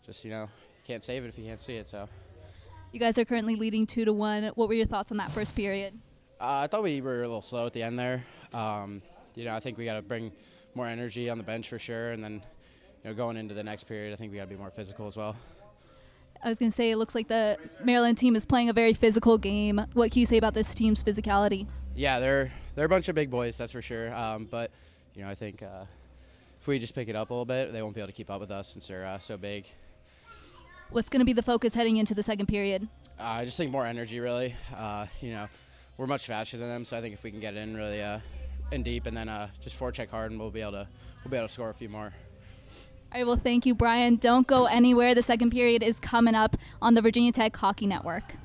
just, you know, can't save it if you can't see it. So You guys are currently leading 2-1. What were your thoughts on that first period? I thought we were a little slow at the end there. You know, I think we got to bring more energy on the bench for sure, and then, you know, going into the next period, I think we got to be more physical as well. I was going to say, it looks like the Maryland team is playing a very physical game. What can you say about this team's physicality? Yeah, they're a bunch of big boys, that's for sure. But, you know, I think if we just pick it up a little bit, they won't be able to keep up with us since they're so big. What's going to be the focus heading into the second period? I just think more energy, really. You know, we're much faster than them, so I think if we can get in really in deep and then just forecheck hard, and we'll be able to score a few more. All right, well, thank you, Brian. Don't go anywhere. The second period is coming up on the Virginia Tech Hockey Network.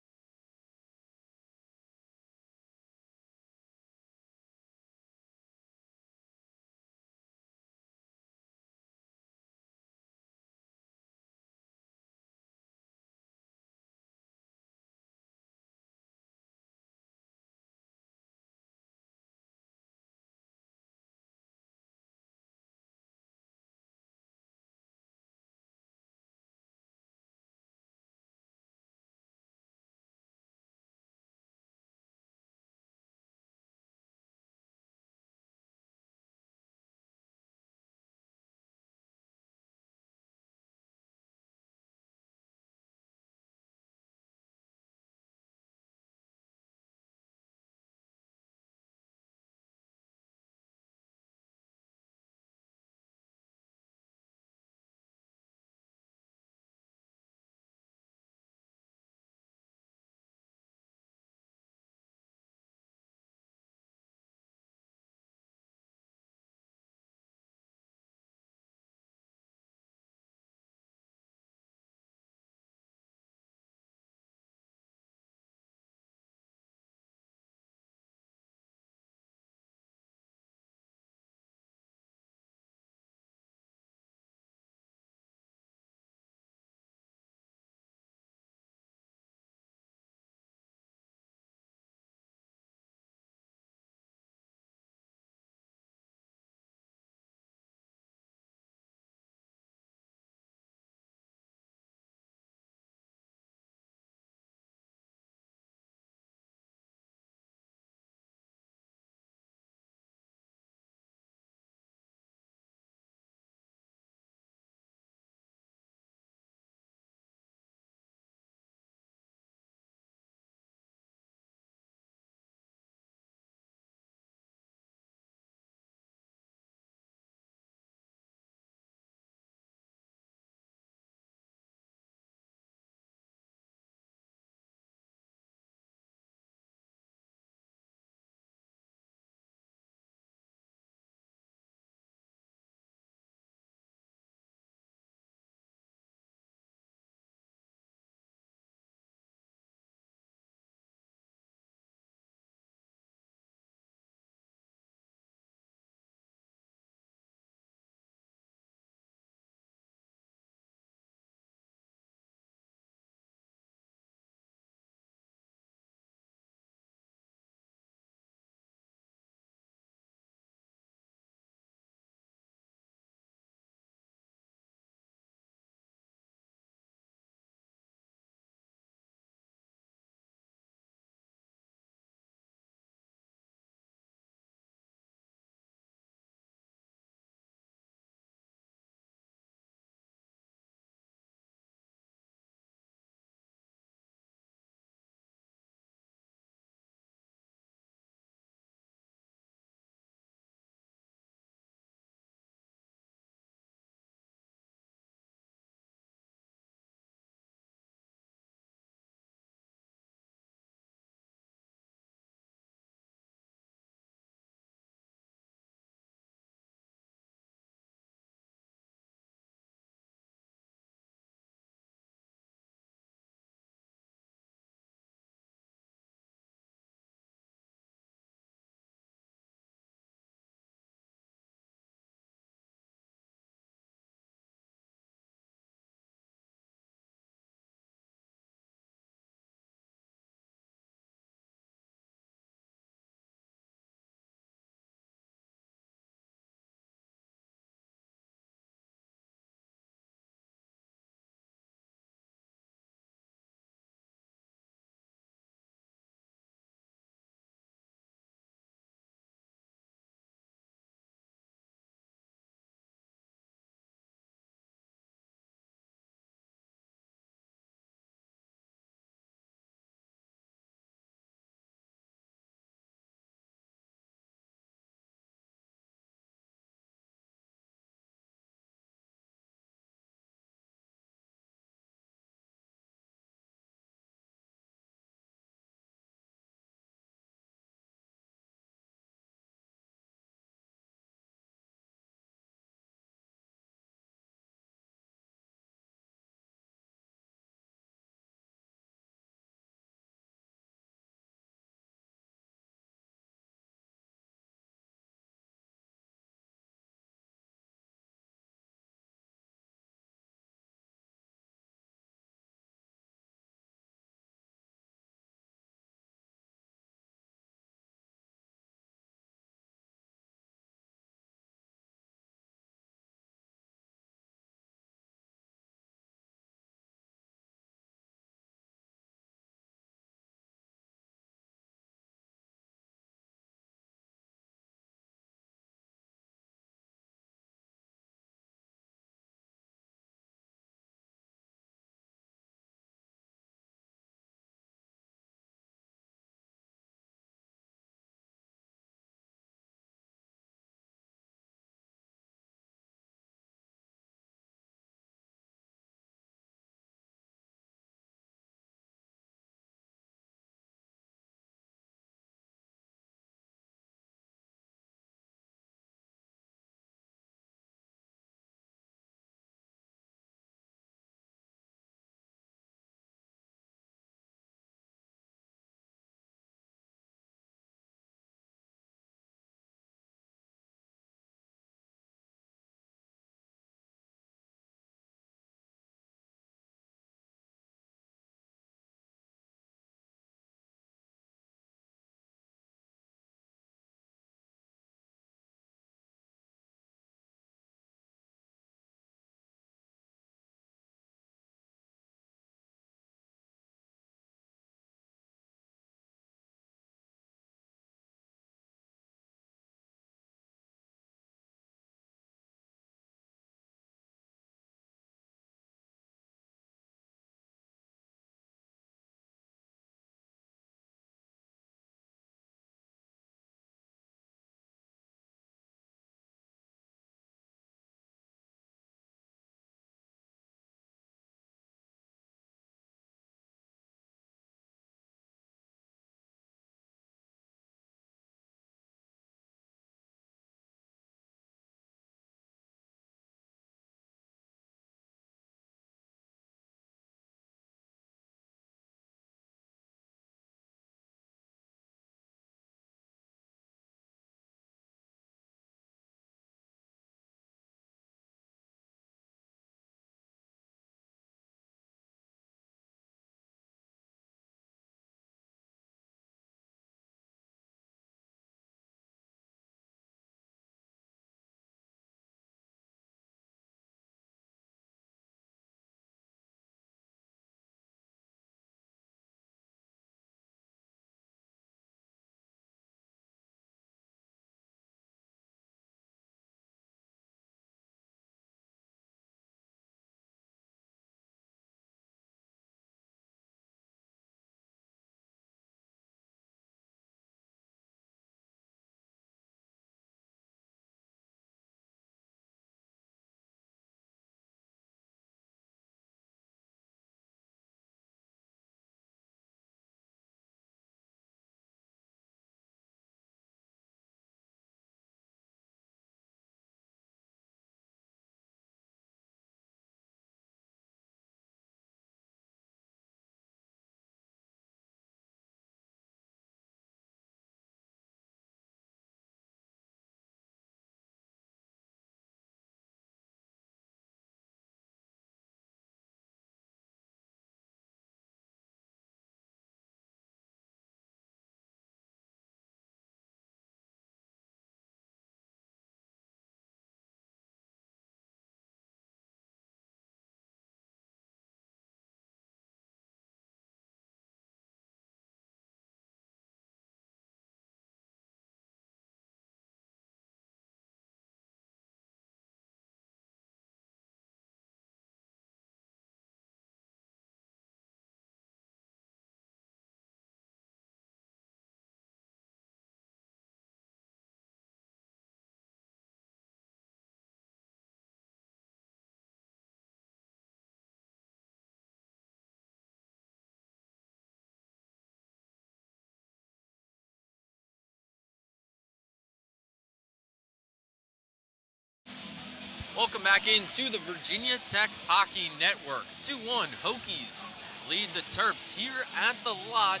Welcome back into the Virginia Tech Hockey Network. 2-1 Hokies lead the Terps here at the lot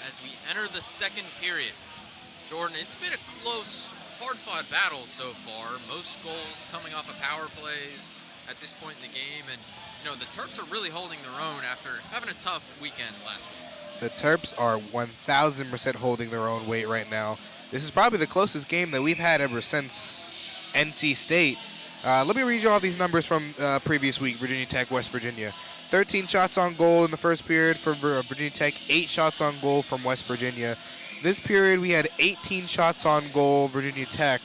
as we enter the second period. Jordan, it's been a close, hard-fought battle so far. Most goals coming off of power plays at this point in the game. And, you know, the Terps are really holding their own after having a tough weekend last week. The Terps are 1,000% holding their own weight right now. This is probably the closest game that we've had ever since NC State. Let me read you all these numbers from previous week, Virginia Tech, West Virginia. 13 shots on goal in the first period for Virginia Tech, 8 shots on goal from West Virginia. This period, we had 18 shots on goal, Virginia Tech,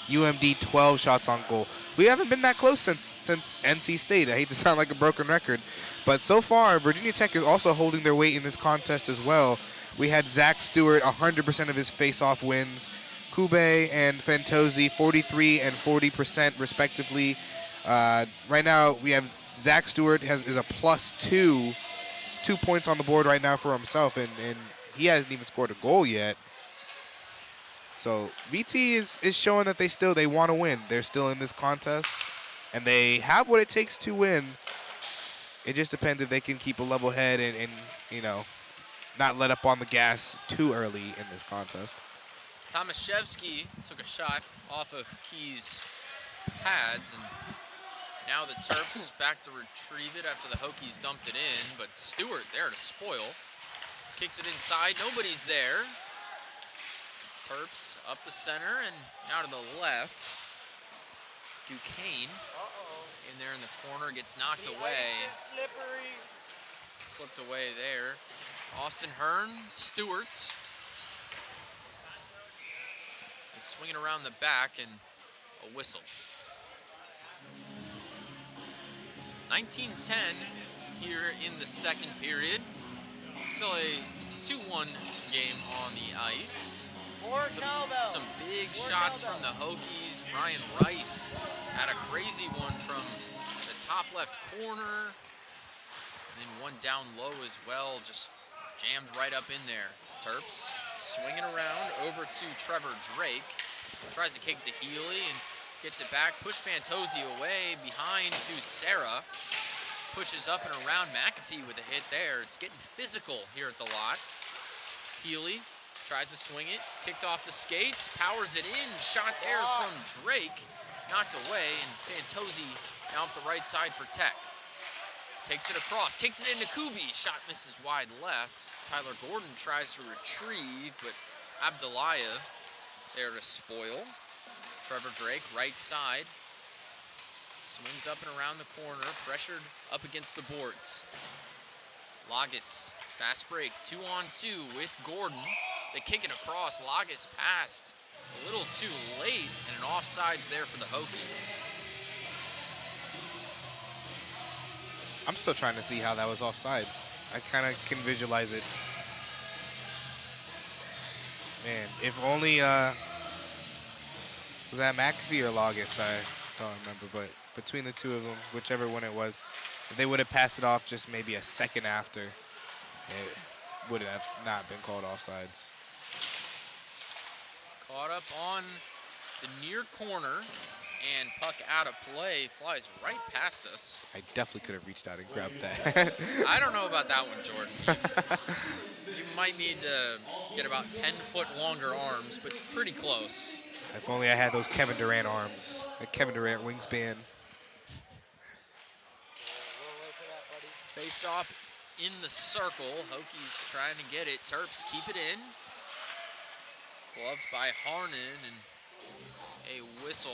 UMD 12 shots on goal. We haven't been that close since NC State. I hate to sound like a broken record, but so far, Virginia Tech is also holding their weight in this contest as well. We had Zach Stewart, 100% of his face-off wins. Kube and Fantozzi, 43 and 40% respectively. Right now, we have Zach Stewart is a +2, 2 points on the board right now for himself, and he hasn't even scored a goal yet. So VT is showing that they want to win. They're still in this contest, and they have what it takes to win. It just depends if they can keep a level head and you know, not let up on the gas too early in this contest. Tomaszewski took a shot off of Key's pads, and now the Terps back to retrieve it after the Hokies dumped it in, but Stewart there to spoil. Kicks it inside, nobody's there. Terps up the center and out of the left. Duquesne in there in the corner, gets knocked away. Slipped away there. Austin Hearn, Stewart's. He's swinging around the back and a whistle. 19-10 here in the second period. Still a 2-1 game on the ice. Some big shots from the Hokies. Brian Rice had a crazy one from the top left corner. And then one down low as well, just jammed right up in there. Terps swinging around over to Trevor Drake. Tries to kick to Healy and gets it back. Push Fantozzi away behind to Sarah. Pushes up and around McAfee with a hit there. It's getting physical here at the lot. Healy tries to swing it. Kicked off the skates. Powers it in. Shot there from Drake. Knocked away, and Fantozzi now up the right side for Tech. Takes it across, kicks it into Kubi. Shot misses wide left. Tyler Gordon tries to retrieve, but Abdullayev there to spoil. Trevor Drake, right side. Swings up and around the corner, pressured up against the boards. Lagas, fast break, 2-on-2 with Gordon. They kick it across. Lagas passed a little too late, and an offsides there for the Hokies. I'm still trying to see how that was offsides. I kind of can visualize it. Man, if only, was that McAfee or Lagas? I don't remember, but between the two of them, whichever one it was, if they would have passed it off just maybe a second after, it would have not been called offsides. Caught up on the near corner, and puck out of play, flies right past us. I definitely could have reached out and grabbed that. I don't know about that one, Jordan. You might need to get about 10-foot longer arms, but pretty close. If only I had those Kevin Durant arms, a Kevin Durant wingspan. Face off in the circle. Hokies trying to get it. Terps keep it in. Gloved by Harnan, and a whistle. A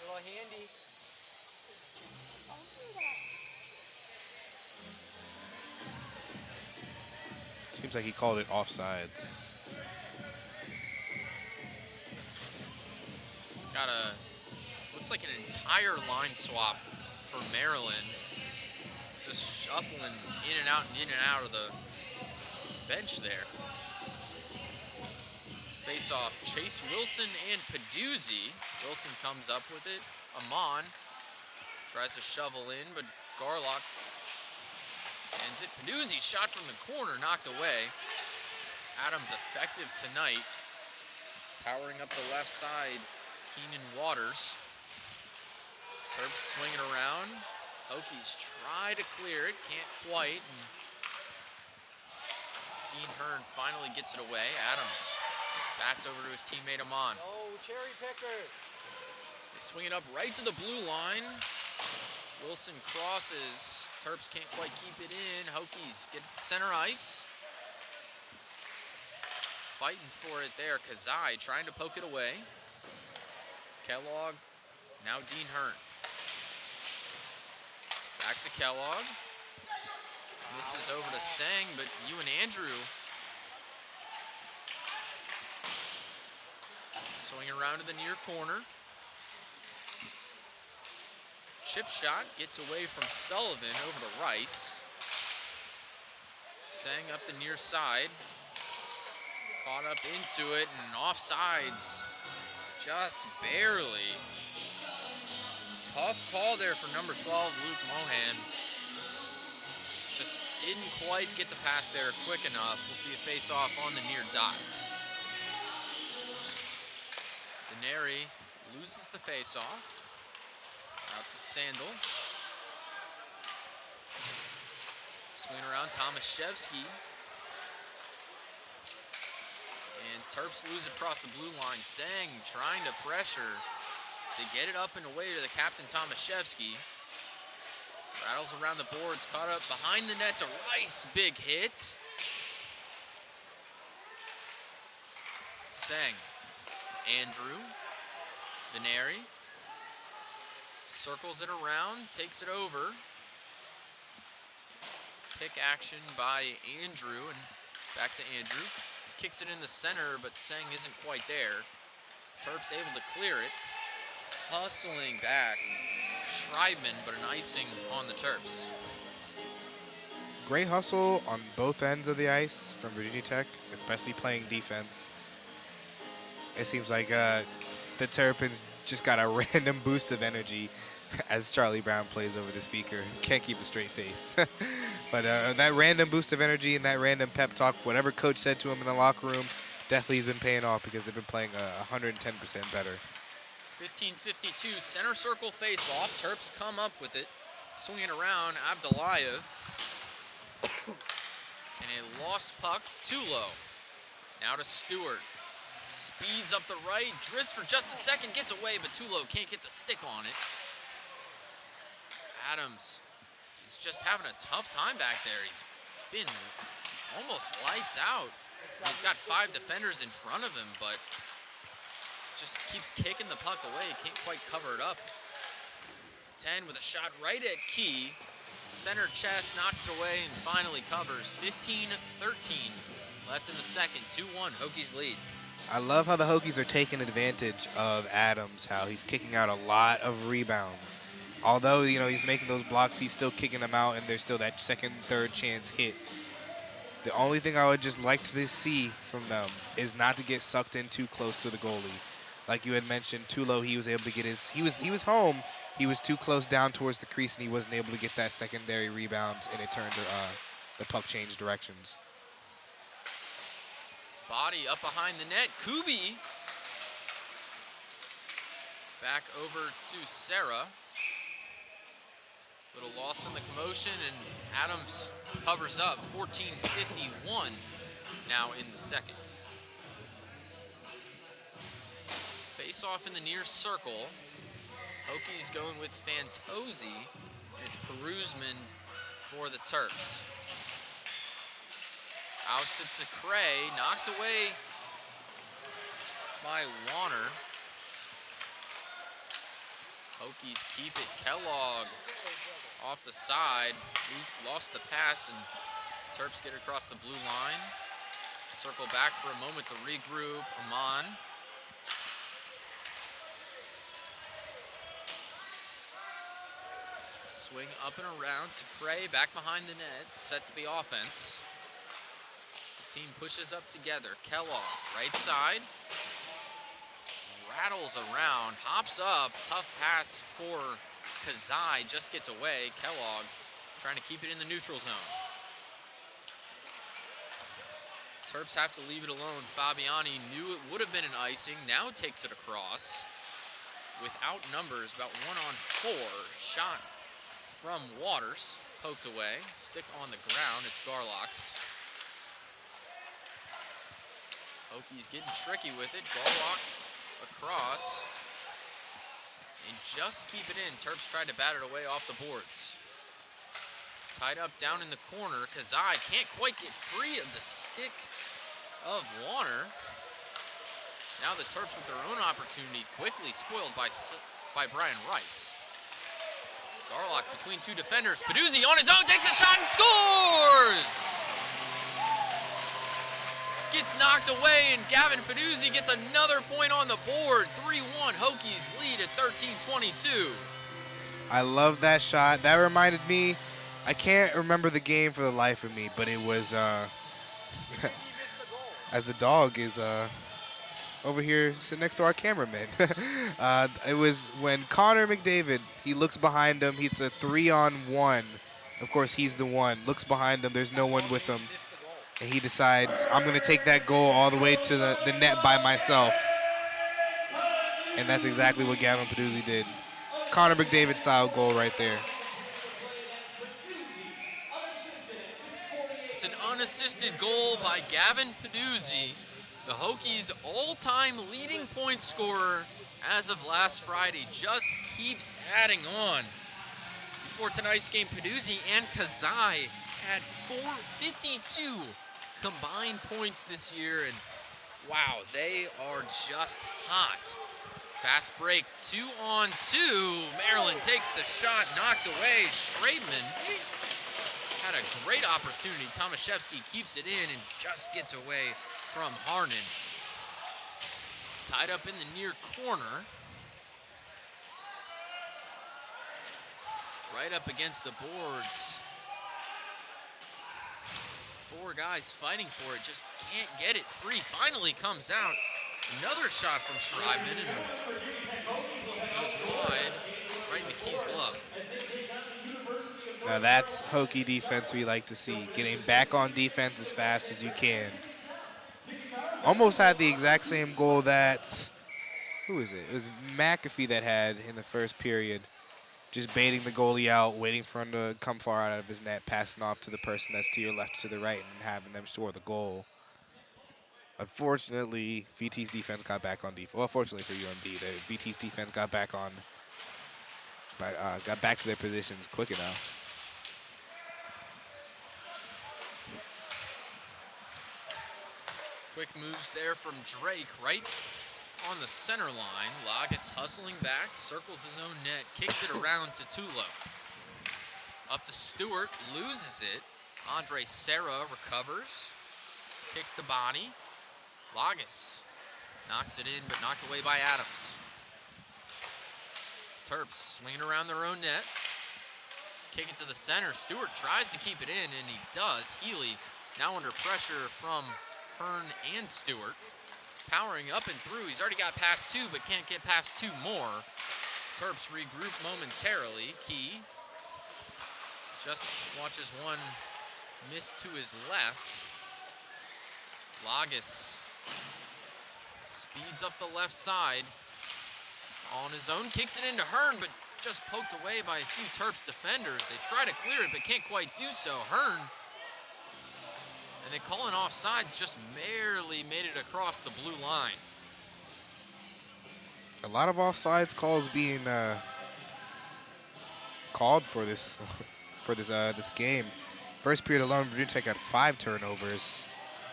little handy. Seems like he called it offsides. Got looks like an entire line swap for Maryland. Just shuffling in and out of the bench there. Face off, Chase Wilson and Peduzzi. Wilson comes up with it. Amon tries to shovel in, but Garlock ends it. Peduzzi shot from the corner, knocked away. Adams effective tonight. Powering up the left side, Keenan Waters. Terps swinging around. Hokies try to clear it, can't quite. And Dean Hearn finally gets it away. Adams bats over to his teammate Amon. Oh, cherry picker. They swing it up right to the blue line. Wilson crosses. Terps can't quite keep it in. Hokies get it to center ice. Fighting for it there. Kazai trying to poke it away. Kellogg, now Dean Hearn. Back to Kellogg. Misses over to Sang, but you and Andrew swinging around to the near corner. Chip shot gets away from Sullivan over to Rice. Sang up the near side. Caught up into it and offsides just barely. Tough call there for number 12, Luke Mohan. Just didn't quite get the pass there quick enough. We'll see a face-off on the near dot. Denary loses the face-off. Out to Sandel. Swinging around Tomaszewski. And Terps lose it across the blue line. Sang trying to pressure to get it up and away to the captain Tomaszewski. Rattles around the boards, caught up behind the net to Rice. Big hit. Sang. Andrew. Veneri. Circles it around, takes it over. Pick action by Andrew, and back to Andrew. Kicks it in the center, but Sang isn't quite there. Terps able to clear it. Hustling back. Schreibman, but an icing on the Terps. Great hustle on both ends of the ice from Virginia Tech, especially playing defense. It seems like the Terrapins just got a random boost of energy as Charlie Brown plays over the speaker. Can't keep a straight face. But that random boost of energy and that random pep talk, whatever coach said to him in the locker room, definitely has been paying off because they've been playing 110% better. 15:52, center circle face-off. Terps come up with it. Swinging around, Abdullayev. And a lost puck, Tulo. Now to Stewart. Speeds up the right, drifts for just a second, gets away, but Tulo can't get the stick on it. Adams is just having a tough time back there. He's been almost lights out. He's got 5 defenders in front of him, but just keeps kicking the puck away. Can't quite cover it up. 10 with a shot right at Key. Center chest, knocks it away, and finally covers. 15-13 left in the second. 2-1, Hokies lead. I love how the Hokies are taking advantage of Adams, how he's kicking out a lot of rebounds. Although, you know, he's making those blocks, he's still kicking them out, and there's still that second, third chance hit. The only thing I would just like to see from them is not to get sucked in too close to the goalie. Like you had mentioned, Tulo, he was able to get his, he was home. He was too close down towards the crease, and he wasn't able to get that secondary rebound, and it turned the puck changed directions. Body up behind the net. Kubi. Back over to Sarah. Little loss in the commotion, and Adams covers up. 14:51 now in the second. Face off in the near circle. Hokies going with Fantozzi, and it's Perusman for the Terps. Out to Cray, knocked away by Warner. Hokies keep it. Kellogg off the side. Lost the pass, and Terps get across the blue line. Circle back for a moment to regroup. Amon. Swing up and around to Cray, back behind the net, sets the offense. The team pushes up together. Kellogg, right side. Rattles around, hops up, tough pass for Kazai, just gets away. Kellogg trying to keep it in the neutral zone. Terps have to leave it alone. Fabiani knew it would have been an icing, now takes it across. without numbers, about 1-on-4. Shot from Waters, poked away. Stick on the ground, it's Garlock's. Hokies getting tricky with it. Garlock across. And just keep it in. Terps tried to bat it away off the boards. Tied up down in the corner. Kazai can't quite get free of the stick of Warner. Now the Terps with their own opportunity, quickly spoiled by Brian Rice. Garlock between two defenders. Peduzzi on his own, takes a shot and scores! Gets knocked away, and Gavin Peduzzi gets another point on the board. 3-1, Hokies lead at 13-22. I love that shot. That reminded me, I can't remember the game for the life of me, but it was, as the dog is over here sitting next to our cameraman. It was when Connor McDavid, he looks behind him, it's a 3-on-1. Of course, he's the one. Looks behind him, there's no one with him. And he decides, I'm going to take that goal all the way to the net by myself. And that's exactly what Gavin Peduzzi did. Connor McDavid style goal right there. It's an unassisted goal by Gavin Peduzzi, the Hokies' all-time leading point scorer as of last Friday. Just keeps adding on. Before tonight's game, Peduzzi and Kazai had 452 combined points this year, and wow, they are just hot. Fast break, 2-on-2. Maryland takes the shot, knocked away. Schrademan had a great opportunity. Tomaszewski keeps it in and just gets away from Harnan. Tied up in the near corner. Right up against the boards. Four guys fighting for it, just can't get it free. Finally comes out. Another shot from Schreiben and goes wide, right in the Key's glove. Now that's Hokie defense we like to see. Getting back on defense as fast as you can. Almost had the exact same goal that, who is it? It was McAfee that had in the first period. Just baiting the goalie out, waiting for him to come far out of his net, passing off to the person that's to your left, to the right, and having them score the goal. Unfortunately, VT's defense got back on defense. Well, fortunately for UMD, the VT's defense got back on, got back to their positions quick enough. Quick moves there from Drake, right on the center line. Lagas hustling back, circles his own net, kicks it around to Tulo. Up to Stewart, loses it. Andre Serra recovers, kicks the body. Lagas knocks it in, but knocked away by Adams. Terps swinging around their own net. Kick it to the center. Stewart tries to keep it in, and he does. Healy now under pressure from Hearn and Stewart. Powering up and through. He's already got past two, but can't get past two more. Terps regroup momentarily. Key just watches one miss to his left. Lagas speeds up the left side. On his own, kicks it into Hearn, but just poked away by a few Terps defenders. They try to clear it, but can't quite do so. Hearn, and they call an offsides, just barely made it across the blue line. A lot of offsides calls being called for this this game. First period alone, Virginia Tech had 5 turnovers.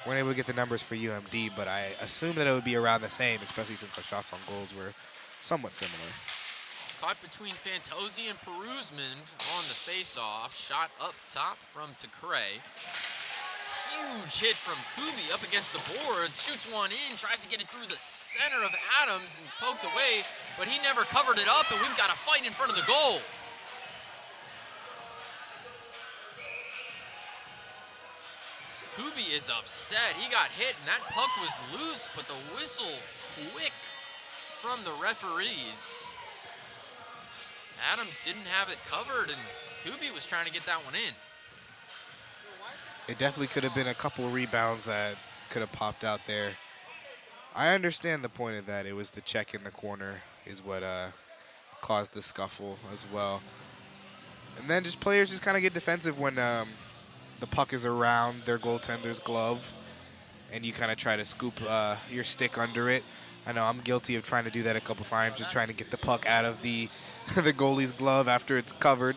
Weren't able to get the numbers for UMD, but I assume that it would be around the same, especially since our shots on goals were somewhat similar. Caught between Fantozzi and Perusman on the face-off. Shot up top from Tecray. Huge hit from Kubi up against the boards. Shoots one in, tries to get it through the center of Adams and poked away, but he never covered it up, and we've got a fight in front of the goal. Kubi is upset. He got hit, and that puck was loose, but the whistle quick from the referees. Adams didn't have it covered, and Kubi was trying to get that one in. It definitely could have been a couple rebounds that could have popped out there. I understand the point of that. It was the check in the corner is what caused the scuffle as well. And then just players just kind of get defensive when the puck is around their goaltender's glove and you kind of try to scoop your stick under it. I know I'm guilty of trying to do that a couple times, just trying to get the puck out of the the goalie's glove after it's covered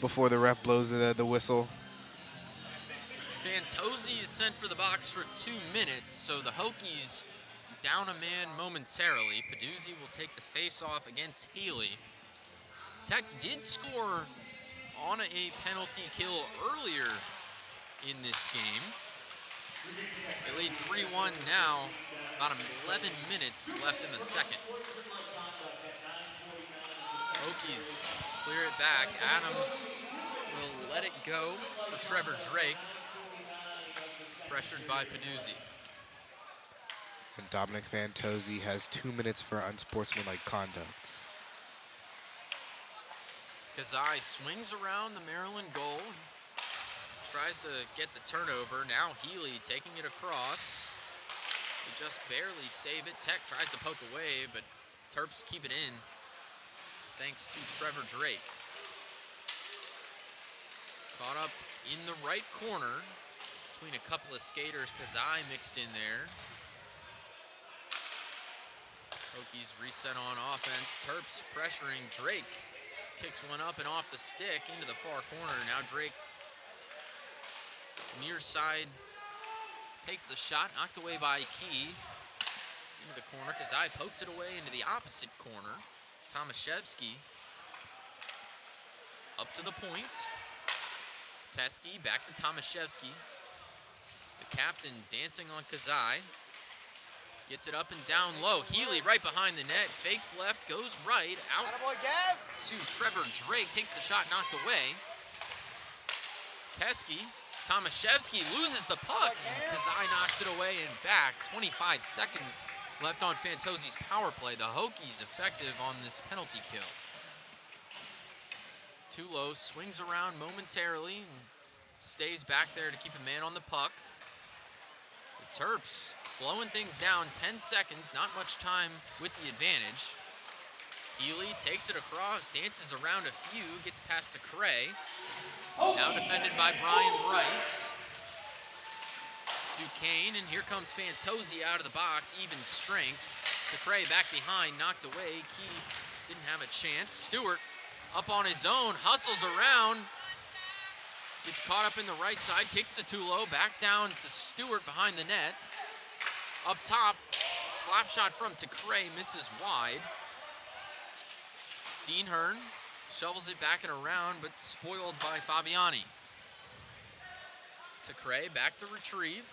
before the ref blows the whistle. Fantozzi is sent for the box for 2 minutes, so the Hokies down a man momentarily. Peduzzi will take the face-off against Healy. Tech did score on a penalty kill earlier in this game. They lead 3-1 now, about 11 minutes left in the second. Hokies clear it back. Adams will let it go for Trevor Drake. Pressured by Peduzzi. And Dominic Fantozzi has 2 minutes for unsportsmanlike conduct. Kazai swings around the Maryland goal. Tries to get the turnover. Now Healy taking it across. They just barely save it. Tech tries to poke away, but Terps keep it in thanks to Trevor Drake. Caught up in the right corner between a couple of skaters. Kazai mixed in there. Hokies reset on offense. Terps pressuring Drake. Kicks one up and off the stick into the far corner. Now Drake near side takes the shot, knocked away by Key. Into the corner. Kazai pokes it away into the opposite corner. Tomaszewski up to the point. Teske back to Tomaszewski. The captain dancing on Kazai. Gets it up and down low. Healy right behind the net. Fakes left, goes right. Out to Trevor Drake. Takes the shot, knocked away. Teske. Tomaszewski loses the puck, and Kazai knocks it away and back. 25 seconds left on Fantozzi's power play. The Hokies effective on this penalty kill. Tulo swings around momentarily and stays back there to keep a man on the puck. The Terps slowing things down, 10 seconds, not much time with the advantage. Healy takes it across, dances around a few, gets past to Cray. Now defended by Brian Rice. Duquesne, and here comes Fantozzi out of the box, even strength. To Cray back behind, knocked away. Key didn't have a chance. Stewart up on his own, hustles around. Gets caught up in the right side, kicks to Tulo, back down to Stewart behind the net. Up top, slap shot from Tecray, misses wide. Dean Hearn shovels it back and around, but spoiled by Fabiani. Tecray back to retrieve.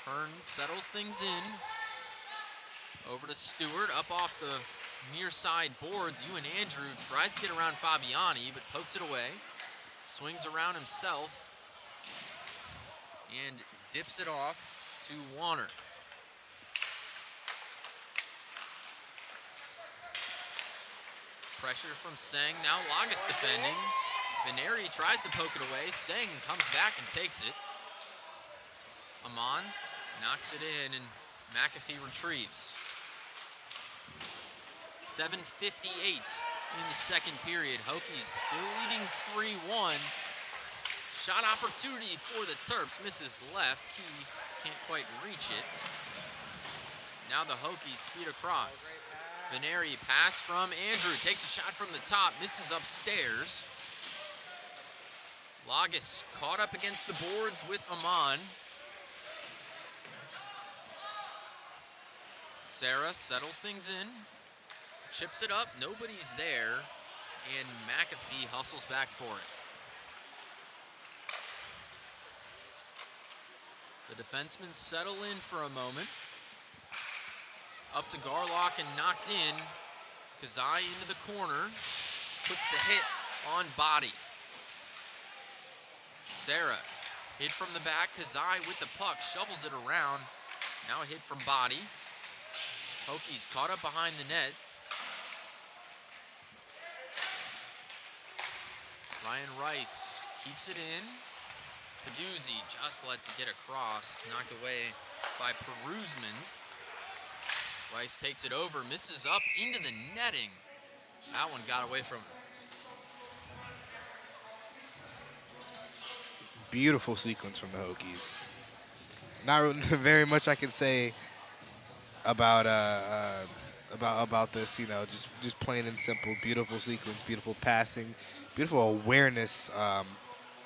Hearn settles things in. Over to Stewart, up off the near side boards. Ewan Andrew tries to get around Fabiani, but pokes it away. Swings around himself and dips it off to Warner. Pressure from Seng. Now Lagas defending. Veneri tries to poke it away. Seng comes back and takes it. Amon knocks it in, and McAfee retrieves. 7:58 in the second period. Hokies still leading 3-1. Shot opportunity for the Terps. Misses left. Key can't quite reach it. Now the Hokies speed across. Veneri pass from Andrew. Takes a shot from the top. Misses upstairs. Lagas caught up against the boards with Amon. Sarah settles things in. Chips it up, nobody's there, and McAfee hustles back for it. The defensemen settle in for a moment. Up to Garlock and knocked in. Kazai into the corner, puts the hit on body. Sarah hit from the back, Kazai with the puck, shovels it around. Now a hit from body. Hokies caught up behind the net. Ryan Rice keeps it in. Peduzzi just lets it get across, knocked away by Perusman. Rice takes it over, misses up into the netting. That one got away from him. Beautiful sequence from the Hokies. Not very much I can say about this, you know, just plain and simple. Beautiful sequence, beautiful passing, beautiful awareness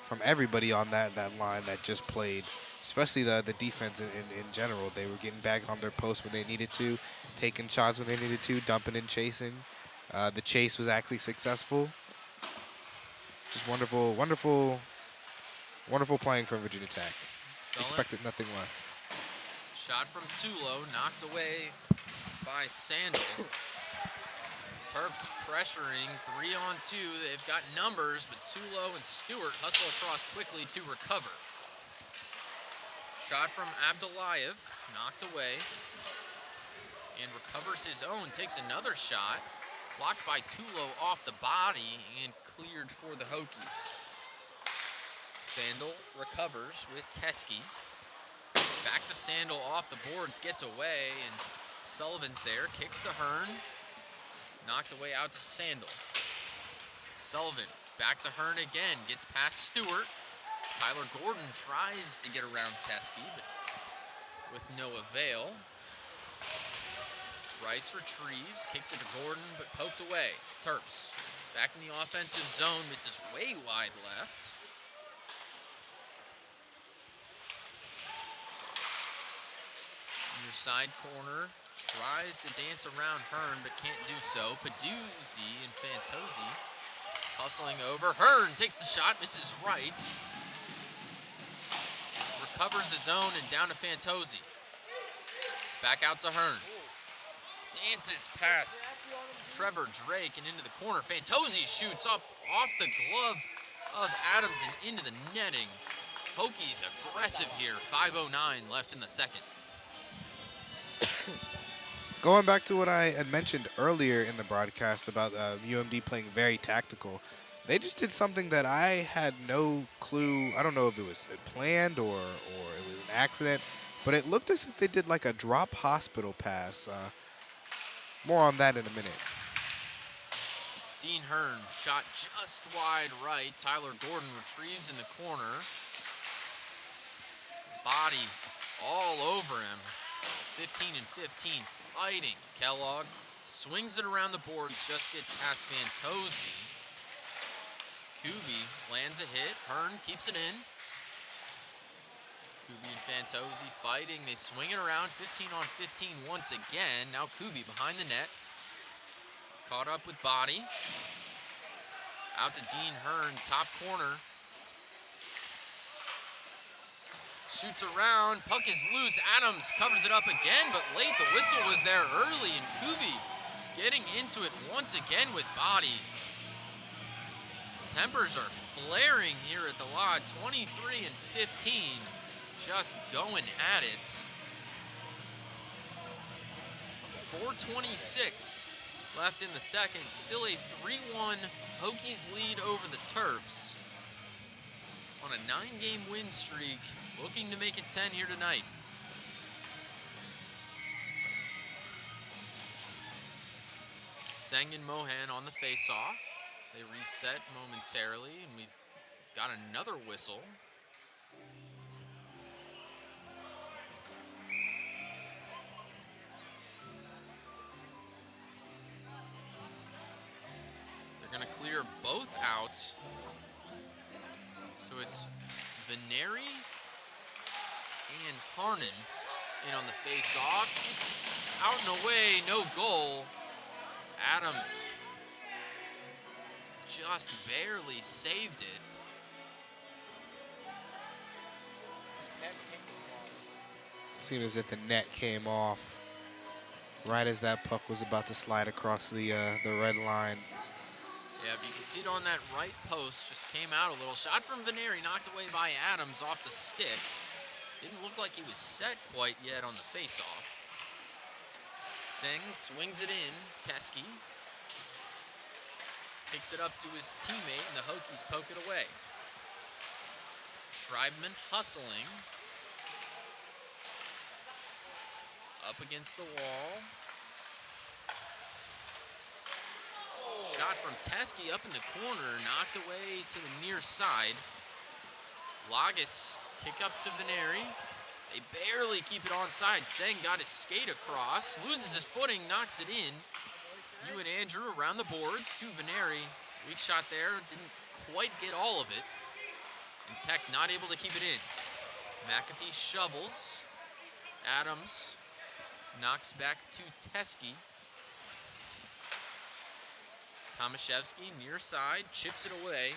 from everybody on that line that just played, especially the defense in general. They were getting back on their post when they needed to, taking shots when they needed to, dumping and chasing. The chase was actually successful. Just wonderful, wonderful, wonderful playing from Virginia Tech. Expected nothing less. Shot from Tulo, knocked away by Sandel. Terps pressuring 3-on-2. They've got numbers, but Tulo and Stewart hustle across quickly to recover. Shot from Abdullayev, knocked away, and recovers his own. Takes another shot, blocked by Tulo off the body, and cleared for the Hokies. Sandel recovers with Teskey. Back to Sandel off the boards, gets away, and Sullivan's there, kicks to Hearn. Knocked away out to Sandel. Sullivan back to Hearn again, gets past Stewart. Tyler Gordon tries to get around Teskey, but with no avail. Rice retrieves, kicks it to Gordon, but poked away. Terps back in the offensive zone, misses way wide left. Near side corner, tries to dance around Hearn, but can't do so. Peduzzi and Fantozzi hustling over. Hearn takes the shot, misses right. Recovers his own and down to Fantozzi. Back out to Hearn. Dances past Trevor Drake and into the corner. Fantozzi shoots up off the glove of Adams and into the netting. Hokies aggressive here. 5:09 left in the second. Going back to what I had mentioned earlier in the broadcast about UMD playing very tactical, they just did something that I had no clue. I don't know if it was planned or it was an accident, but it looked as if they did like a drop hospital pass. More on that in a minute. Dean Hearn shot just wide right. Tyler Gordon retrieves in the corner. Body all over him. 15 and 15 fighting. Kellogg swings it around the boards, just gets past Fantozzi. Kubi lands a hit. Hearn keeps it in. Kubi and Fantozzi fighting. They swing it around. 15 on 15 once again. Now Kubi behind the net. Caught up with Body. Out to Dean Hearn, top corner. Shoots around, puck is loose. Adams covers it up again, but late. The whistle was there early, and Kubi getting into it once again with Body. Tempers are flaring here at the lot. 23 and 15, just going at it. 4:26 left in the second. Still a 3-1 Hokies lead over the Terps on a 9-game win streak. Looking to make it 10 here tonight. Seng and Mohan on the face-off. They reset momentarily, and we've got another whistle. They're going to clear both outs. So it's Veneri and Harnan in on the face-off. It's out and away, no goal. Adams just barely saved it. Seemed as if the net came off right as that puck was about to slide across the red line. Yeah, you can see it on that right post. Just came out a little. Shot from Veneri, knocked away by Adams off the stick. Didn't look like he was set quite yet on the face-off. Seng swings it in. Teskey picks it up to his teammate, and the Hokies poke it away. Schreibman hustling. Up against the wall. Shot from Teskey up in the corner, knocked away to the near side. Lagas kick up to Veneri. They barely keep it onside. Seng got his skate across, loses his footing, knocks it in. You and Andrew around the boards to Veneri. Weak shot there, didn't quite get all of it. And Tech not able to keep it in. McAfee shovels. Adams knocks back to Teskey. Tomaszewski near side, chips it away.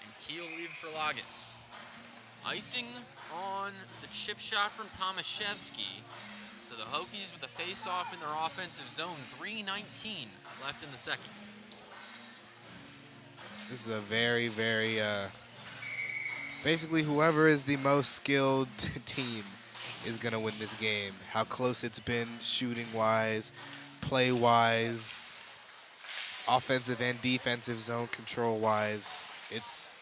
And Keel leaves for Lagas. Icing on the chip shot from Tomaszewski. So the Hokies with the face-off in their offensive zone, 3:19 left in the second. This is a very, very, basically whoever is the most skilled team is going to win this game. How close it's been shooting-wise, play-wise, offensive and defensive zone control-wise. It's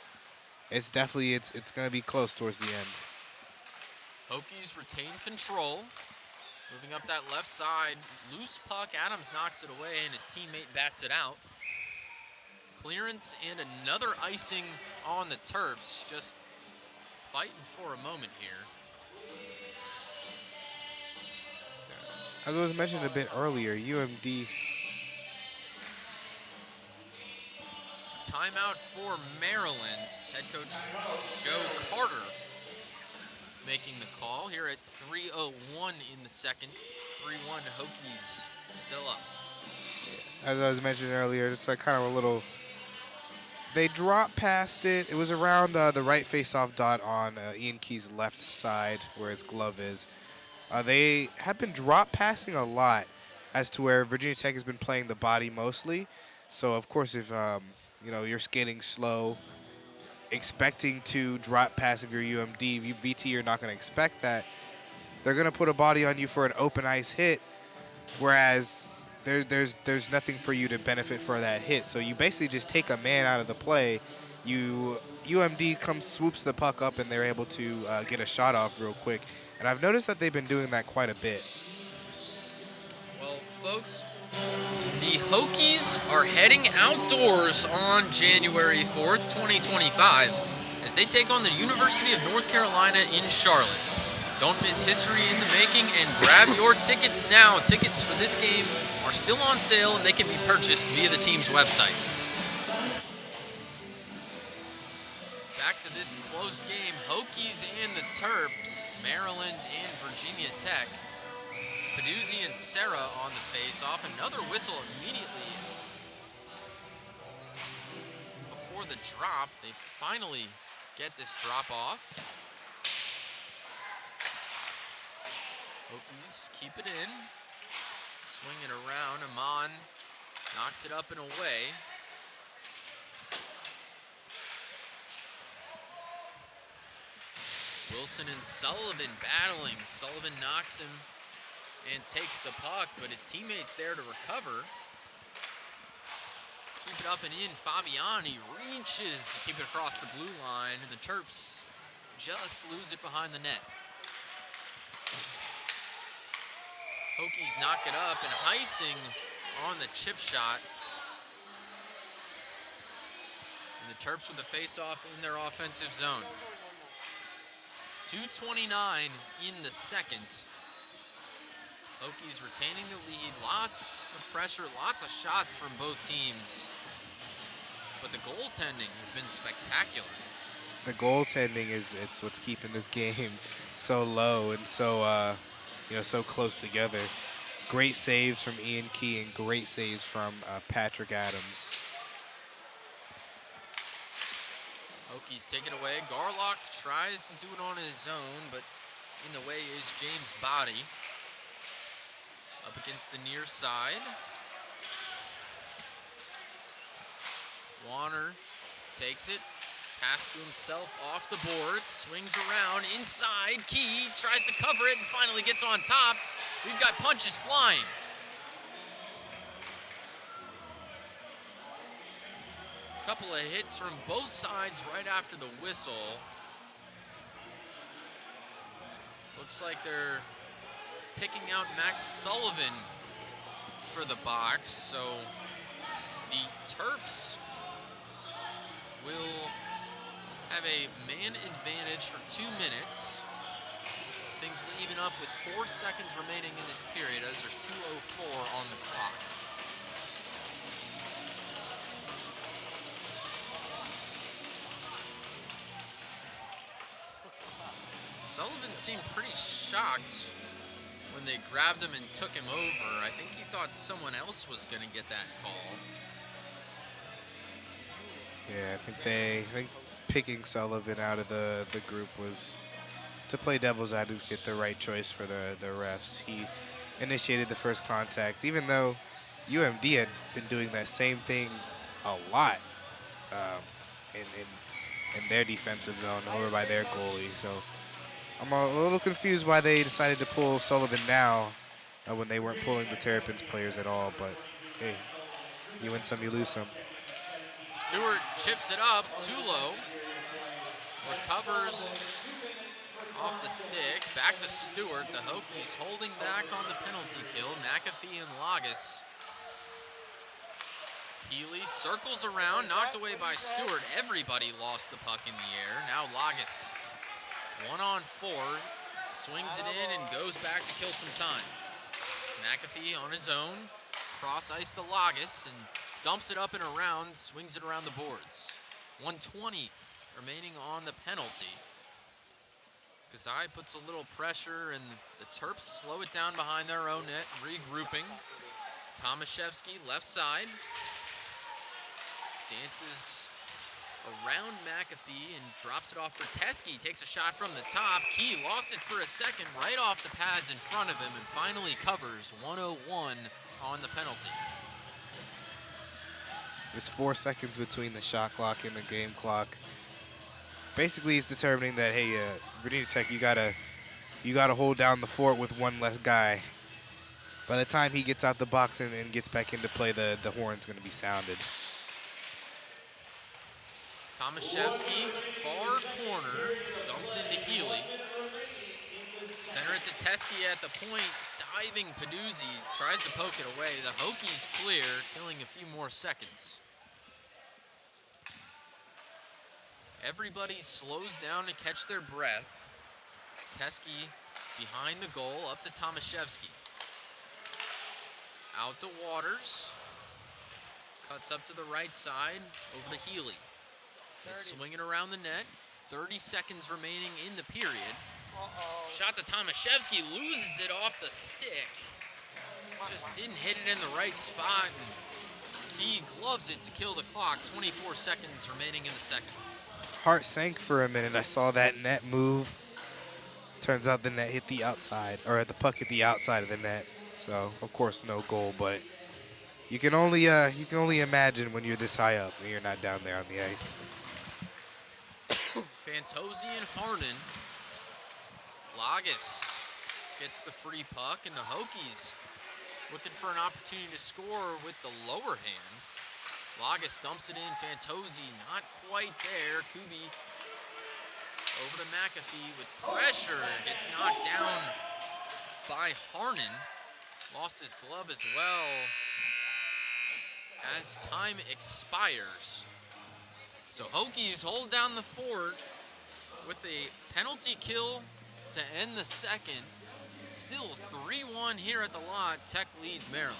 definitely, it's going to be close towards the end. Hokies retain control. Moving up that left side, loose puck. Adams knocks it away, and his teammate bats it out. Clearance and another icing on the Terps. Just fighting for a moment here. As was mentioned a bit earlier, UMD. It's a timeout for Maryland. Head coach Joe Carter making the call here at 3:01 in the second. 3-1 Hokies still up. As I was mentioning earlier, it's like kind of a little, they dropped past it. It was around the right face-off dot on Ian Key's left side where his glove is. They have been drop passing a lot as to where Virginia Tech has been playing the body mostly. So, of course, if you're skating slow, expecting to drop pass if you're UMD, VT, you're not going to expect that. They're going to put a body on you for an open ice hit, whereas there's nothing for you to benefit for that hit. So you basically just take a man out of the play. UMD comes, swoops the puck up, and they're able to get a shot off real quick. And I've noticed that they've been doing that quite a bit. Well, folks, the Hokies are heading outdoors on January 4th, 2025, as they take on the University of North Carolina in Charlotte. Don't miss history in the making and grab your tickets now. Tickets for this game are still on sale and they can be purchased via the team's website. Back to this close game, Hokies and the Terps, Maryland and Virginia Tech. It's Peduzzi and Serra on the face-off. Another whistle immediately before the drop. They finally get this drop off. Hokies keep it in. Swing it around. Amon knocks it up and away. Wilson and Sullivan battling. Sullivan knocks him and takes the puck, but his teammate's there to recover. Keep it up and in. Fabiani reaches to keep it across the blue line, and the Terps just lose it behind the net. Hokies knock it up, and Heising on the chip shot. And the Terps with the face-off in their offensive zone. 2:29 in the second. Hokies retaining the lead. Lots of pressure, lots of shots from both teams. But the goaltending has been spectacular. The goaltending it's what's keeping this game so low and so so close together. Great saves from Ian Key and great saves from Patrick Adams. Hokies take it away. Garlock tries to do it on his own, but in the way is James Body. Up against the near side. Warner takes it. Pass to himself off the boards. Swings around inside. Key tries to cover it and finally gets on top. We've got punches flying. Couple of hits from both sides right after the whistle. Looks like they're picking out Max Sullivan for the box. So the Terps will have a man advantage for 2 minutes. Things will even up with 4 seconds remaining in this period as there's 2:04 on the clock. Sullivan seemed pretty shocked when they grabbed him and took him over. I think he thought someone else was going to get that call. Yeah, I think picking Sullivan out of the group was, to play devil's advocate, the right choice for the refs. He initiated the first contact, even though UMD had been doing that same thing a lot in their defensive zone over by their goalie. So I'm a little confused why they decided to pull Sullivan now when they weren't pulling the Terrapins players at all. But hey, you win some, you lose some. Stewart chips it up too low. Recovers off the stick. Back to Stewart. The Hokies holding back on the penalty kill. McAfee and Lagas. Healy circles around, knocked away by Stewart. Everybody lost the puck in the air. Now Lagas, 1-on-4, swings it in and goes back to kill some time. McAfee on his own, cross ice to Lagas and dumps it up and around, swings it around the boards. 1:20 remaining on the penalty. Kazai puts a little pressure and the Terps slow it down behind their own net, regrouping. Tomaszewski left side. Dances around McAfee and drops it off for Teskey. Takes a shot from the top. Key lost it for a second right off the pads in front of him and finally covers. 1:01 on the penalty. There's 4 seconds between the shot clock and the game clock. Basically, he's determining that, hey, Virginia Tech, you gotta hold down the fort with one less guy. By the time he gets out the box and gets back into play, the horn's gonna be sounded. Tomaszewski, far corner, dumps into Healy. Center it to Teskey at the point, diving Peduzzi, tries to poke it away. The Hokies clear, killing a few more seconds. Everybody slows down to catch their breath. Teskey behind the goal, up to Tomaszewski. Out to Waters. Cuts up to the right side, over to Healy. They swing it around the net. 30 seconds remaining in the period. Shot to Tomaszewski, loses it off the stick. Just didn't hit it in the right spot. And Key gloves it to kill the clock. 24 seconds remaining in the second. Heart sank for a minute. I saw that net move. Turns out the net hit the outside, or the puck hit the outside of the net. So of course no goal, but you can only imagine when you're this high up and you're not down there on the ice. Fantozzi and Harnan. Lagas gets the free puck, and the Hokies looking for an opportunity to score with the lower hand. Lagas dumps it in. Fantozzi not quite there. Kubi over to McAfee with pressure. Gets knocked down by Harnan. Lost his glove as well as time expires. So Hokies hold down the fort with a penalty kill to end the second. Still 3-1 here at the lot. Tech leads Maryland.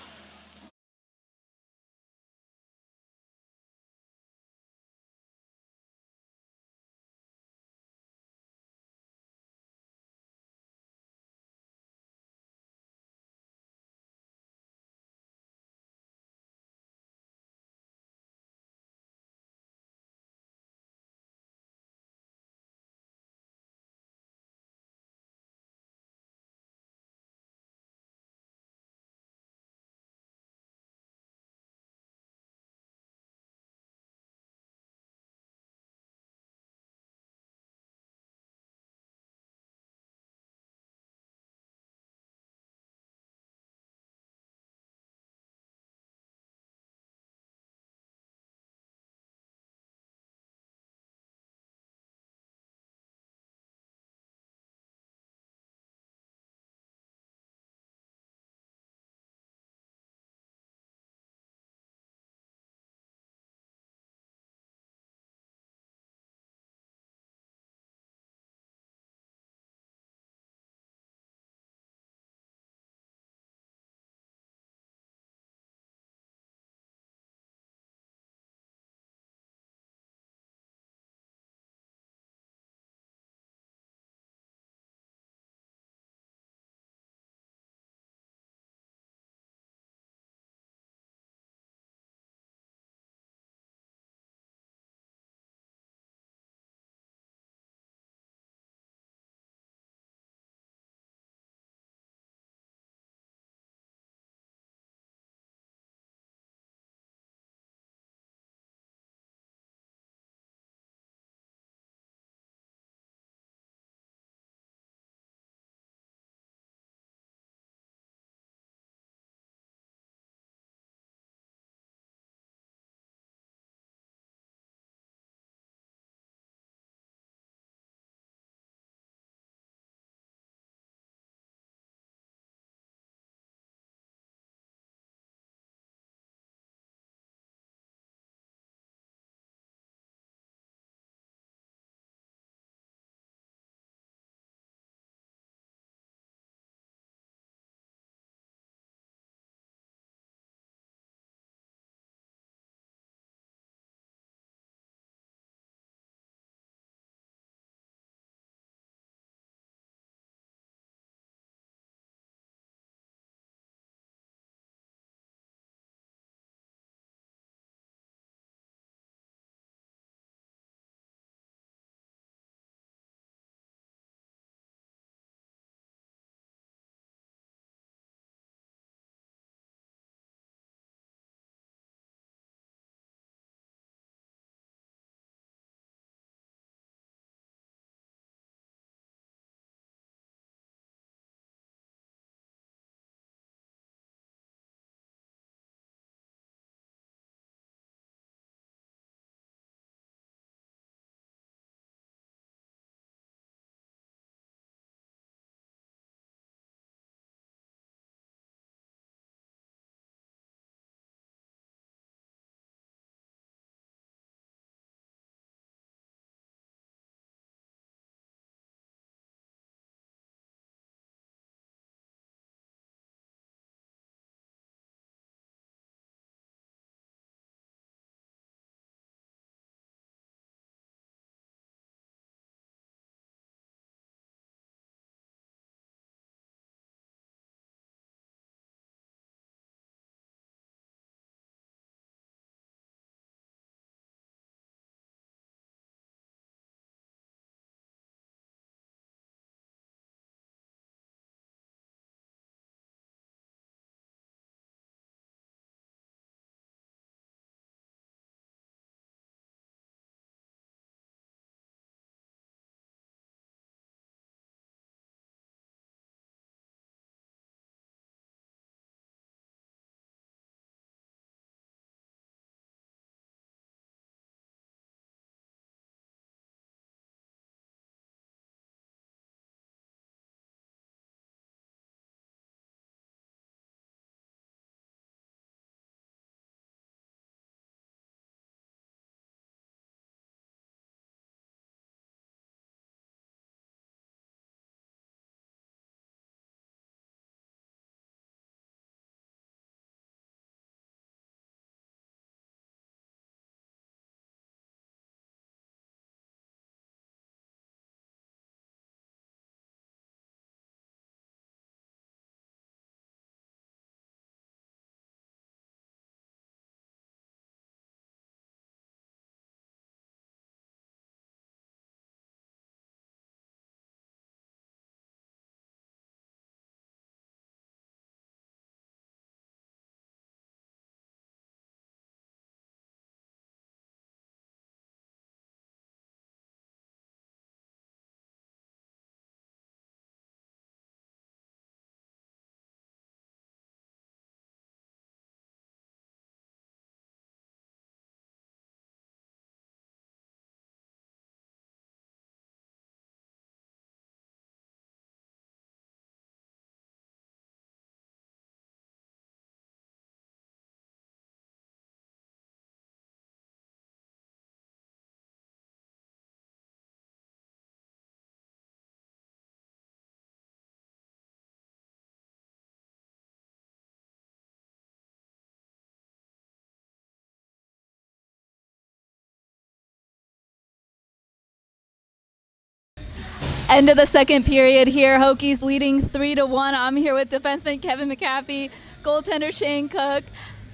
End of the second period here. Hokies leading 3-1. I'm here with defenseman Kevin McAfee, goaltender Shane Cook,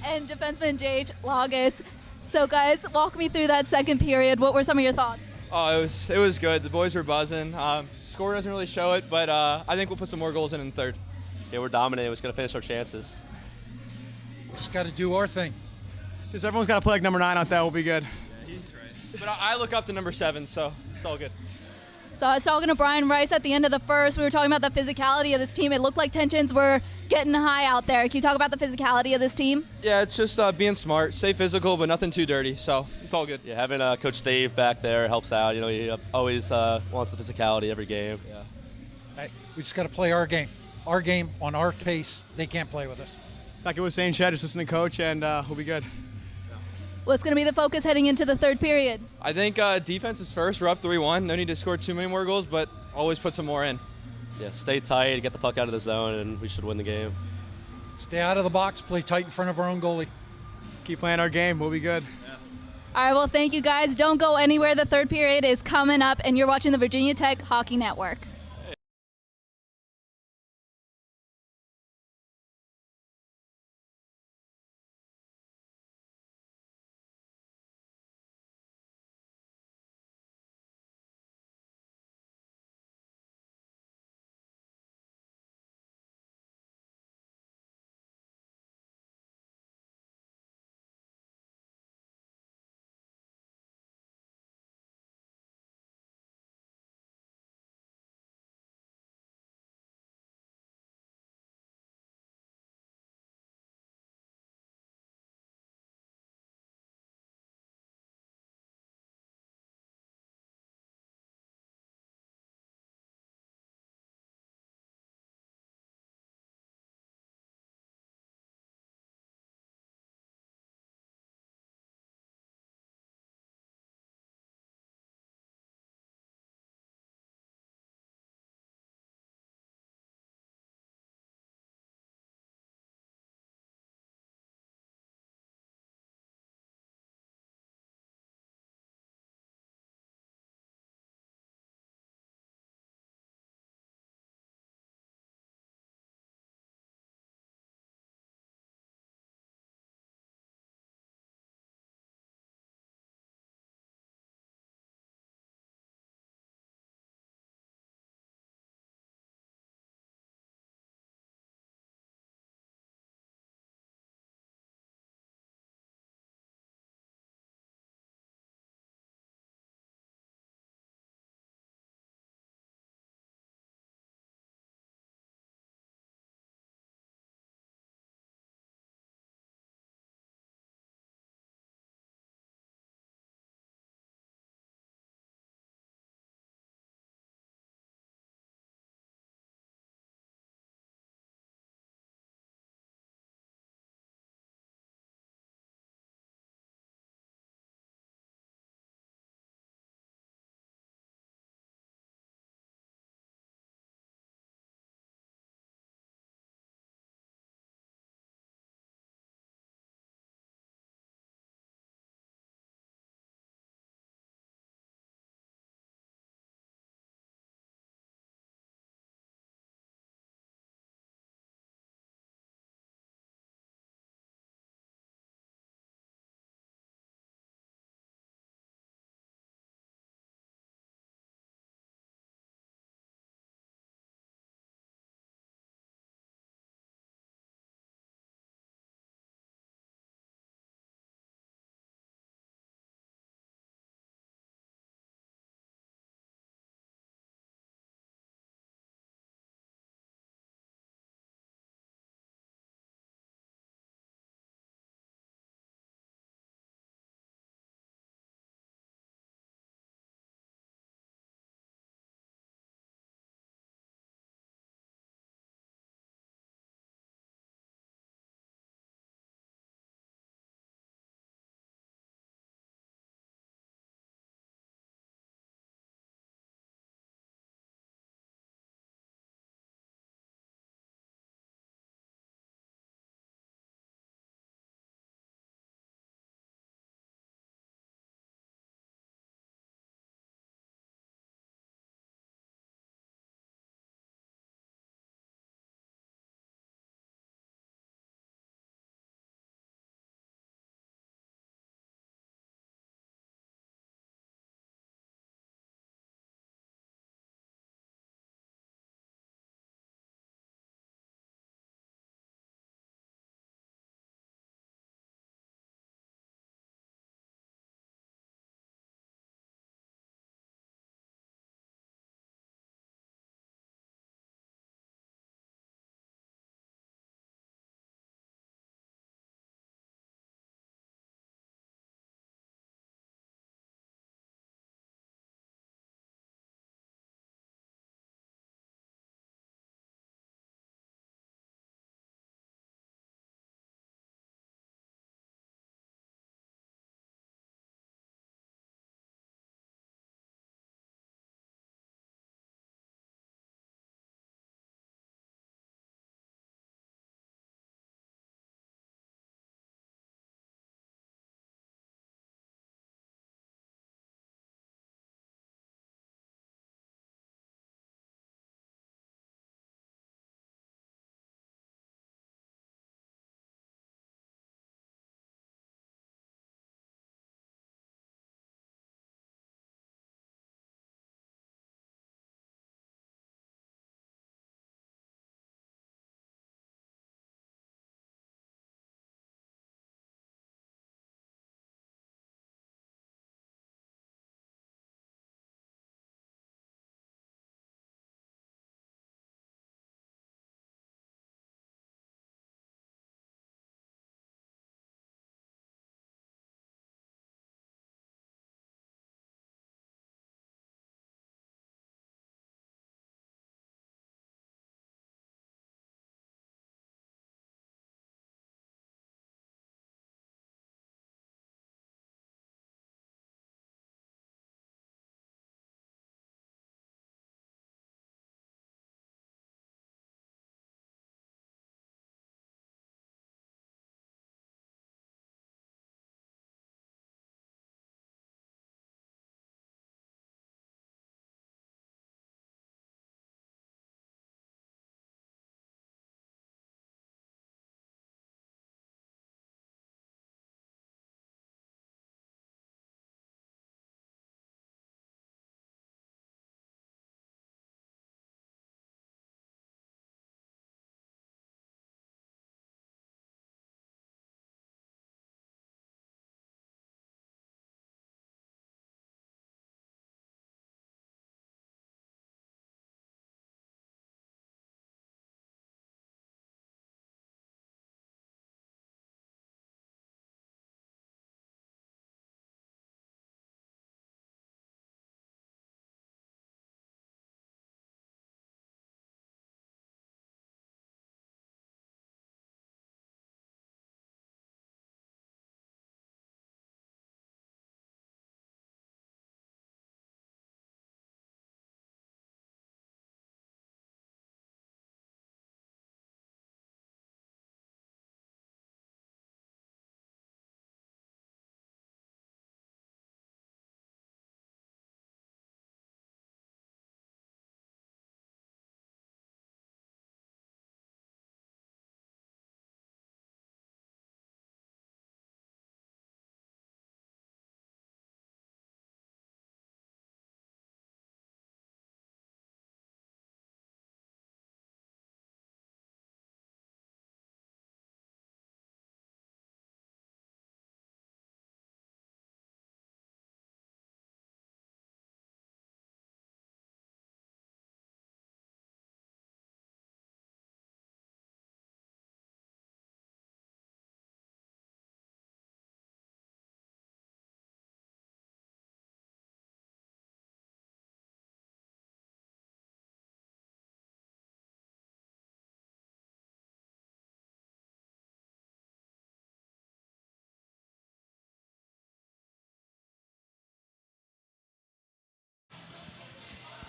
and defenseman J.H. Lagus. So, guys, walk me through that second period. What were some of your thoughts? Oh, it was good. The boys were buzzing. Score doesn't really show it, but I think we'll put some more goals in third. Yeah, we're dominating. We're just going to finish our chances. We just got to do our thing. Just everyone's got to play like number 9 out there. We'll be good. Yeah, he's right. But I look up to number 7, so it's all good. So I was talking to Brian Rice at the end of the first. We were talking about the physicality of this team. It looked like tensions were getting high out there. Can you talk about the physicality of this team? Yeah, it's just being smart, stay physical, but nothing too dirty, so it's all good. Yeah, having Coach Dave back there helps out. You know, he always wants the physicality every game. Yeah. We just got to play our game. Our game on our pace. They can't play with us. It's like it was saying, Chad, assistant coach, and we'll be good. What's going to be the focus heading into the third period? I think defense is first. We're up 3-1. No need to score too many more goals, but always put some more in. Yeah, stay tight, get the puck out of the zone, and we should win the game. Stay out of the box, play tight in front of our own goalie. Keep playing our game. We'll be good. Yeah. All right, well, thank you, guys. Don't go anywhere. The third period is coming up, and you're watching the Virginia Tech Hockey Network.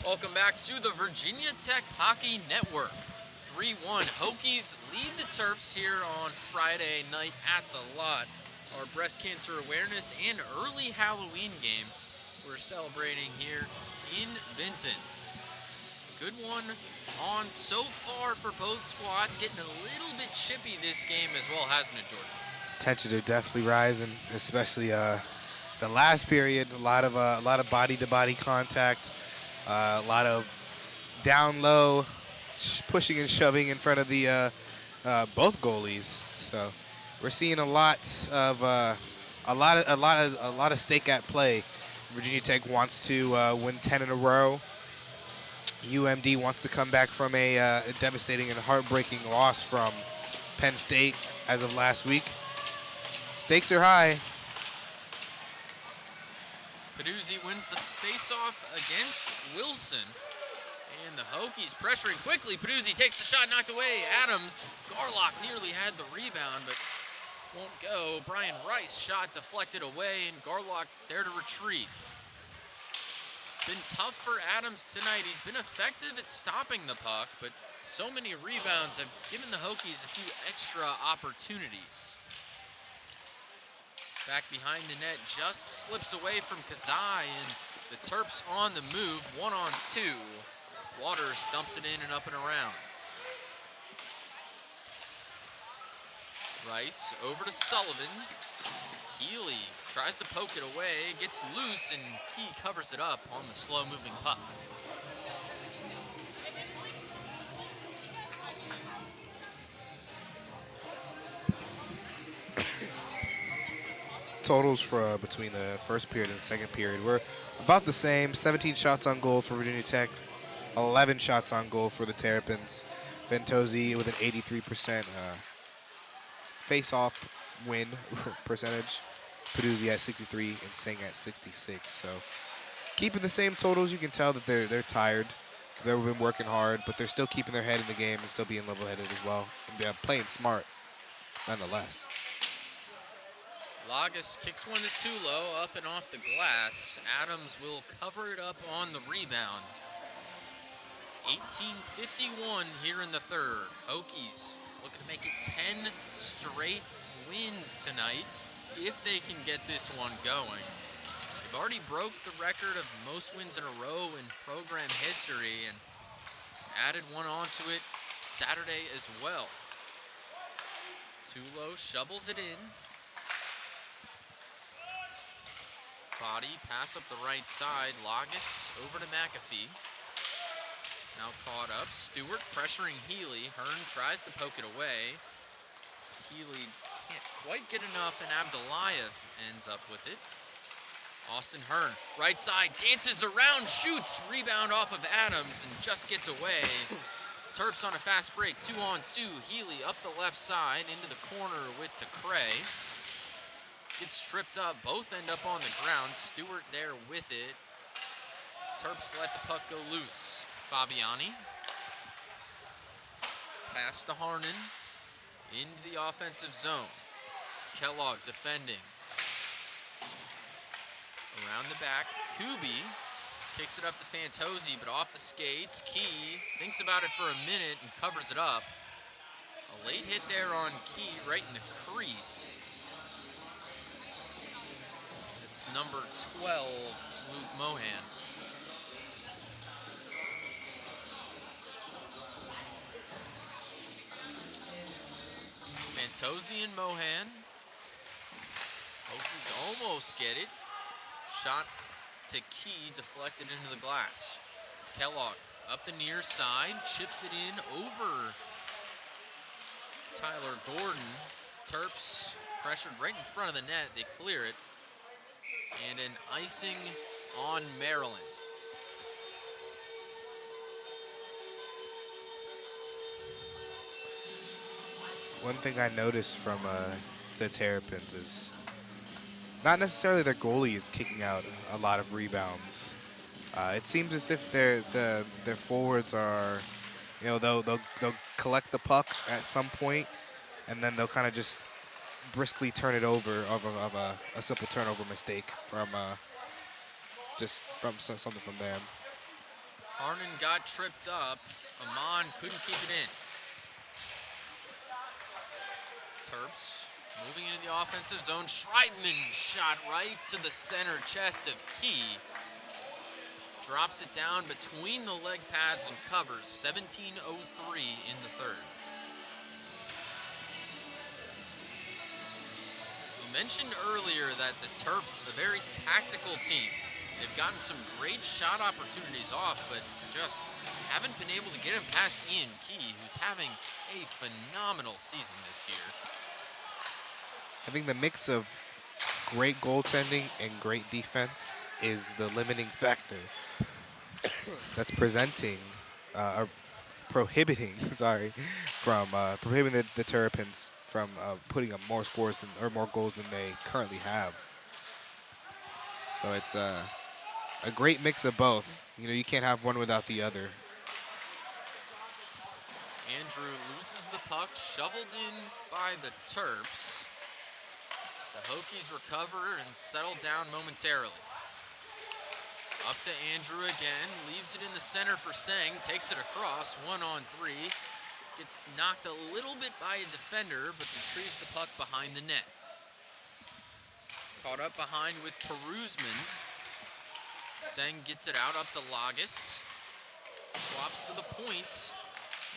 Welcome back to the Virginia Tech Hockey Network. 3-1 Hokies lead the Terps here on Friday night at the lot. Our breast cancer awareness and early Halloween game we're celebrating here in Vinton. Good one on so far for both squads. Getting a little bit chippy this game as well, hasn't it, Jordan? Tensions are definitely rising, especially the last period. A lot of body-to-body contact, a lot of down low, pushing and shoving in front of the both goalies. So we're seeing a lot of stake at play. Virginia Tech wants to win 10 in a row. UMD wants to come back from a devastating and heartbreaking loss from Penn State as of last week. Stakes are high. Peduzzi wins the faceoff against Wilson. And the Hokies pressuring quickly. Peduzzi takes the shot, knocked away. Adams, Garlock nearly had the rebound, but won't go. Brian Rice shot deflected away, and Garlock there to retrieve. It's been tough for Adams tonight. He's been effective at stopping the puck, but so many rebounds have given the Hokies a few extra opportunities. Back behind the net, just slips away from Kazai, and the Terps on the move, 1-on-2. Waters dumps it in and up and around. Rice over to Sullivan. Healy tries to poke it away, gets loose, and Key covers it up on the slow-moving puck. Totals for between the first period and the second period were about the same. 17 shots on goal for Virginia Tech, 11 shots on goal for the Terrapins. Fantozzi with an 83% face-off win percentage. Peduzzi at 63 and Singh at 66. So keeping the same totals. You can tell that they're tired. They've been working hard, but they're still keeping their head in the game and still being level-headed as well. And playing smart, nonetheless. Lagas kicks one to Tulo, up and off the glass. Adams will cover it up on the rebound. 18:51 here in the third. Hokies looking to make it 10 straight wins tonight if they can get this one going. They've already broke the record of most wins in a row in program history and added one onto it Saturday as well. Tulo shovels it in. Body, pass up the right side. Lagas over to McAfee. Now caught up. Stewart pressuring Healy. Hearn tries to poke it away. Healy can't quite get enough, and Abdullayev ends up with it. Austin Hearn, right side, dances around, shoots. Rebound off of Adams and just gets away. Terps on a fast break, 2-on-2. Healy up the left side into the corner with Tecray. Gets tripped up, both end up on the ground. Stewart there with it. Terps let the puck go loose. Fabiani. Pass to Harnan. Into the offensive zone. Kellogg defending. Around the back, Kubi kicks it up to Fantozzi, but off the skates. Key thinks about it for a minute and covers it up. A late hit there on Key right in the crease. It's number 12, Luke Mohan. Fantozzi and Mohan. Hokies almost get it. Shot to Key, deflected into the glass. Kellogg up the near side, chips it in over Tyler Gordon. Terps pressured right in front of the net. They clear it. And an icing on Maryland. One thing I noticed from the Terrapins is not necessarily their goalie is kicking out a lot of rebounds. It seems as if their forwards are, they'll collect the puck at some point, and then they'll kind of just briskly turn it over of a simple turnover mistake from something from them. Harnan got tripped up. Amon couldn't keep it in. Terps moving into the offensive zone. Schreidman shot right to the center chest of Key. Drops it down between the leg pads and covers. 17:03 in the third. We mentioned earlier that the Terps, a very tactical team. They've gotten some great shot opportunities off, but just haven't been able to get him past Ian Key, who's having a phenomenal season this year. I think the mix of great goaltending and great defense is the limiting factor that's prohibiting the Terrapins from putting up more scores or more goals than they currently have. So it's a great mix of both. You know, you can't have one without the other. Andrew loses the puck, shoveled in by the Terps. The Hokies recover and settle down momentarily. Up to Andrew again, leaves it in the center for Seng, takes it across, 1-on-3. Gets knocked a little bit by a defender, but retrieves the puck behind the net. Caught up behind with Perusman. Seng gets it out up to Lagas. Swaps to the points,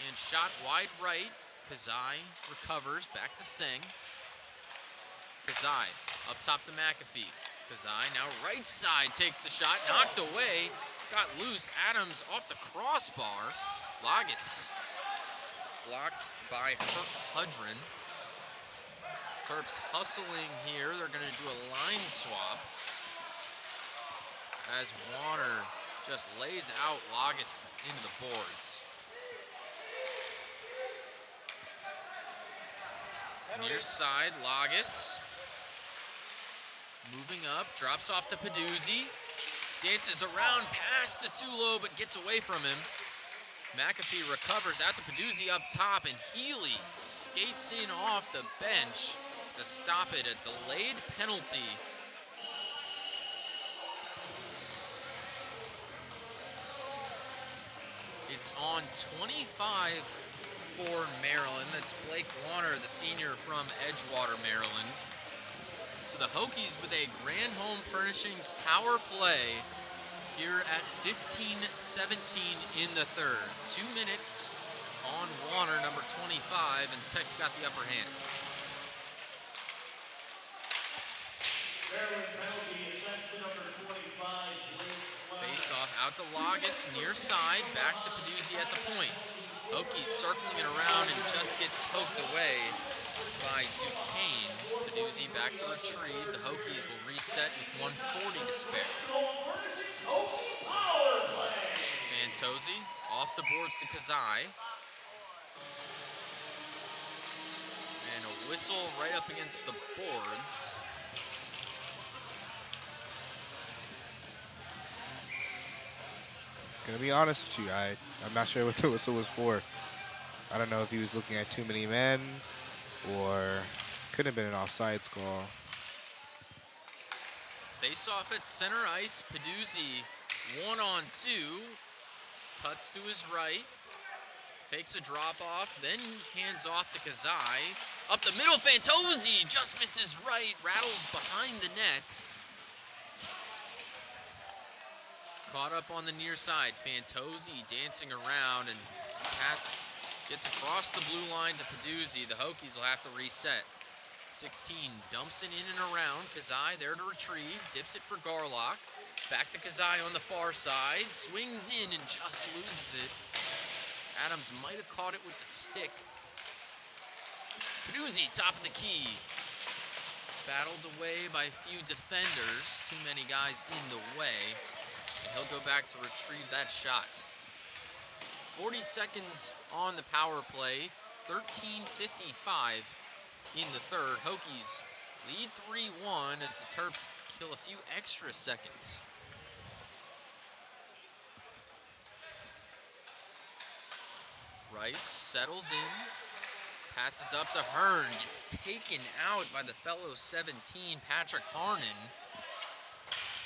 and shot wide right. Kazai recovers, back to Seng. Kazai up top to McAfee. Kazai now right side takes the shot, knocked away, got loose. Adams off the crossbar. Lagas blocked by Hudrin. Terps hustling here. They're going to do a line swap as Warner just lays out Lagas into the boards. Near side, Lagas. Moving up, drops off to Peduzzi. Dances around past to Tulo, but gets away from him. McAfee recovers out to Peduzzi up top, and Healy skates in off the bench to stop it. A delayed penalty. It's on 25 for Maryland. That's Blake Warner, the senior from Edgewater, Maryland. So the Hokies with a Grand Home Furnishings power play here at 15-17 in the third. 2 minutes on Warner, number 25, and Tech's got the upper hand. Face-off out to Lagas, near side, back to Peduzzi at the point. Hokies circling it around and just gets poked away by Duquesne. Peduzzi back to retrieve. The Hokies will reset with 1:40 to spare. Fantozzi off the boards to Kazai. And a whistle right up against the boards. Gonna be honest with you, I'm not sure what the whistle was for. I don't know if he was looking at too many men or could have been an offsides call. Face off at center ice. Peduzzi 1-on-2. Cuts to his right. Fakes a drop off, then hands off to Kazai. Up the middle, Fantozzi just misses right. Rattles behind the net. Caught up on the near side. Fantozzi dancing around, and pass gets across the blue line to Peduzzi. The Hokies will have to reset. 16 dumps it in and around. Kazai there to retrieve. Dips it for Garlock. Back to Kazai on the far side. Swings in and just loses it. Adams might have caught it with the stick. Peduzzi, top of the key. Battled away by a few defenders. Too many guys in the way. And he'll go back to retrieve that shot. 40 seconds on the power play. 13:55 in the third. Hokies lead 3-1 as the Terps kill a few extra seconds. Rice settles in. Passes up to Hearn. Gets taken out by the fellow 17, Patrick Harnan.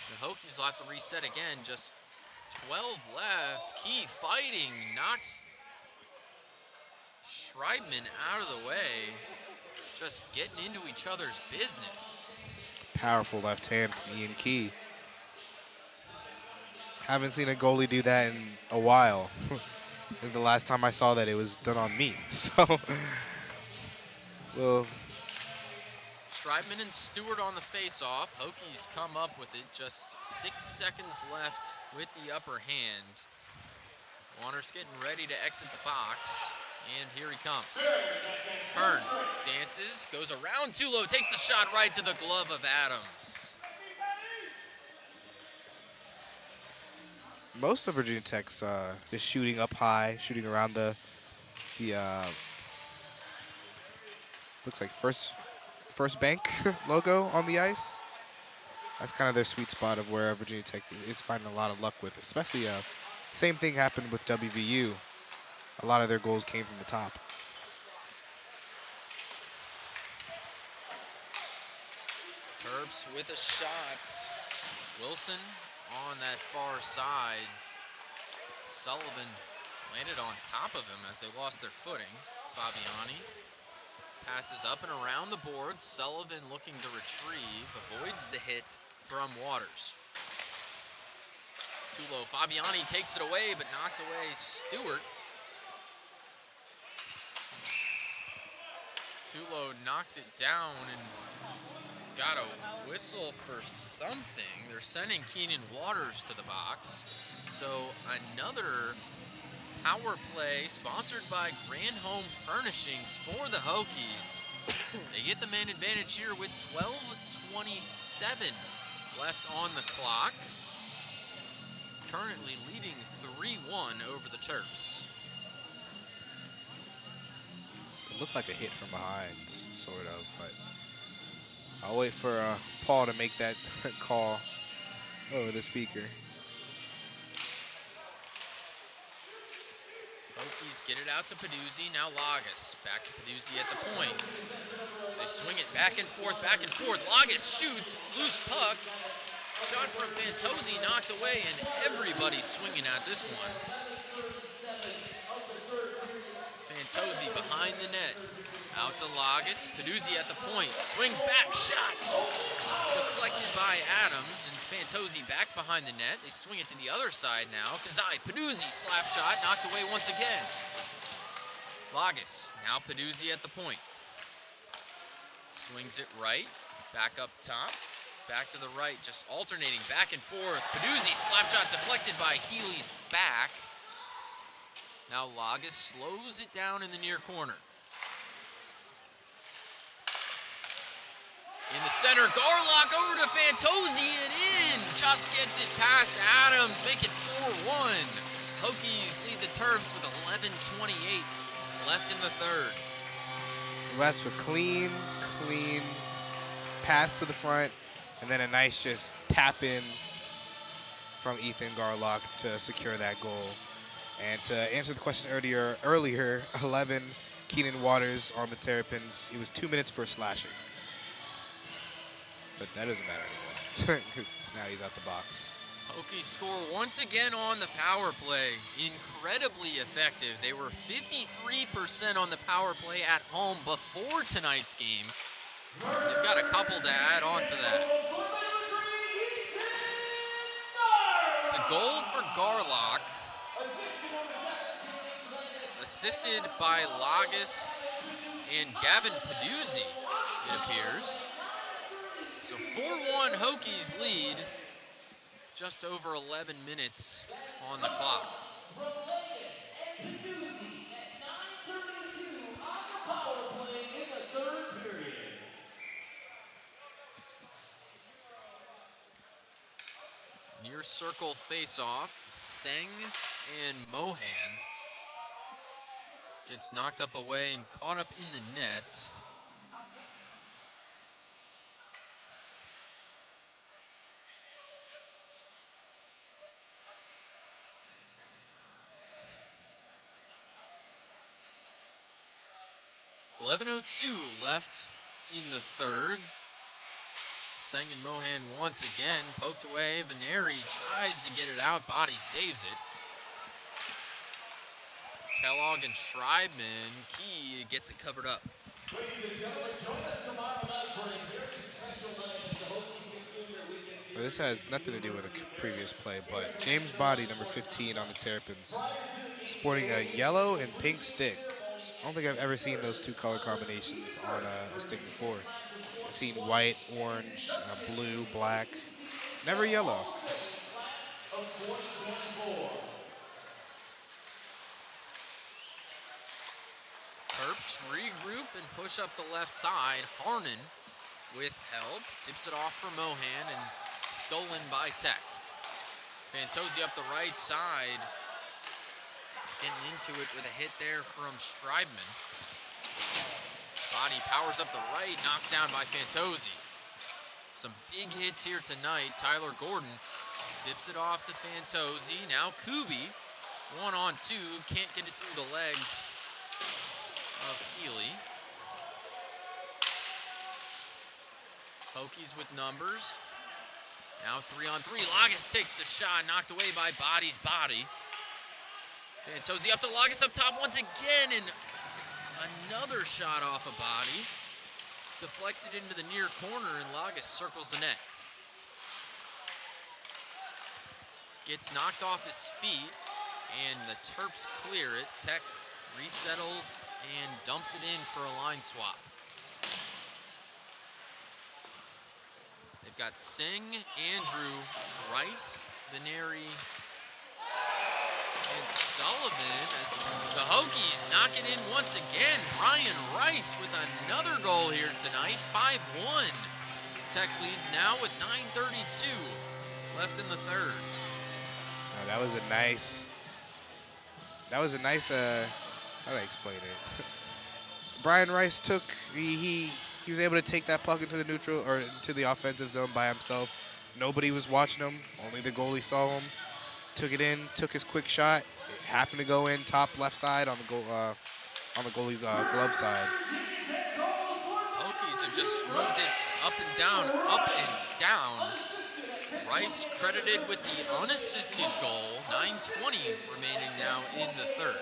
The Hokies will have to reset again, just 12 left. Key fighting, knocks Schreibman out of the way. Just getting into each other's business. Powerful left hand from Ian Key. Haven't seen a goalie do that in a while. I think the last time I saw that, it was done on me. So, well, Schreibman and Stewart on the face-off. Hokies come up with it. Just 6 seconds left with the upper hand. Warner's getting ready to exit the box, and here he comes. Hearn dances, goes around Tulo, takes the shot right to the glove of Adams. most of Virginia Tech's just shooting up high, shooting around the looks like first bank logo on the ice. That's kind of their sweet spot of where Virginia Tech is finding a lot of luck with, especially same thing happened with WVU. A lot of their goals came from the top. Terps with a shot. Wilson on that far side. Sullivan landed on top of him as they lost their footing. Fabiani passes up and around the board. Sullivan looking to retrieve, avoids the hit from Waters. Too low. Fabiani takes it away, but knocked away Stewart. Tulo knocked it down and got a whistle for something. They're sending Keenan Waters to the box. So another power play sponsored by Grand Home Furnishings for the Hokies. They get the man advantage here with 12:27 left on the clock. Currently leading 3-1 over the Terps. It looked like a hit from behind, sort of, but I'll wait for Paul to make that call over the speaker. Hokies get it out to Peduzzi, now Lagas. Back to Peduzzi at the point. They swing it back and forth, back and forth. Lagas shoots, loose puck. Shot from Fantozzi, knocked away, and everybody's swinging at this one. Fantozzi behind the net. Out to Lagas, Peduzzi at the point. Swings back, shot. Deflected by Adams, and Fantozzi back behind the net. They swing it to the other side now. Kazai, Peduzzi, slap shot, knocked away once again. Lagas, now Peduzzi at the point. Swings it right, back up top. Back to the right, just alternating back and forth. Peduzzi, slap shot deflected by Healy's back. Now Lagas slows it down in the near corner. In the center, Garlock over to Fantozzi and in. Just gets it past Adams, make it 4-1. Hokies lead the Terps with 11:28 left in the third. That's with clean pass to the front, and then a nice just tap in from Ethan Garlock to secure that goal. And to answer the question earlier, 11 Keenan Waters on the Terrapins. It was 2 minutes for slashing. But that doesn't matter anymore, because now he's out the box. Hokies score once again on the power play. Incredibly effective. They were 53% on the power play at home before tonight's game. They've got a couple to add on to that. It's a goal for Garlock. Assisted by Lagas and Gavin Peduzzi, it appears. So 4-1 Hokies lead, just over 11 minutes on the clock. Near circle face-off, Seng and Mohan. Gets knocked up away and caught up in the net. .11:02 left in the third. Sengen Mohan once again, poked away. Veneri tries to get it out, body saves it. Kellogg and Schreibman, Key gets it covered up. Ladies and gentlemen, join us tomorrow night for a very special night as the Hokies conclude their weekend series. Well, this has nothing to do with the previous play, but James Body, number 15 on the Terrapins, sporting a yellow and pink stick. I don't think I've ever seen those two color combinations on a stick before. I've seen white, orange, blue, black, never yellow. Terps regroup and push up the left side. Harnan with help, tips it off for Mohan and stolen by Tech. Fantozzi up the right side, getting into it with a hit there from Schreibman. Body powers up the right, knocked down by Fantozzi. Some big hits here tonight. Tyler Gordon dips it off to Fantozzi. Now Kubi, 1-on-2, can't get it through the legs of Healy. Hokies with numbers. Now 3-on-3. Lagas takes the shot, knocked away by Body's body. Fantozzi up to Lagas up top once again, and another shot off a Body. Deflected into the near corner, and Lagas circles the net. Gets knocked off his feet, and the Terps clear it. Tech resettles and dumps it in for a line swap. They've got Singh, Andrew, Rice, Veneri, and Sullivan as the Hokies knock it in once again. Brian Rice with another goal here tonight, 5-1. Tech leads now with 9:32 left in the third. Oh, that was a nice, how do I explain it? Brian Rice took, he was able to take that puck into the neutral or into the offensive zone by himself. Nobody was watching him, only the goalie saw him. Took it in, took his quick shot. It happened to go in top left side on the goalie's glove side. Hokies have just moved it up and down, up and down. Rice credited with the unassisted goal. 9:20 remaining now in the third.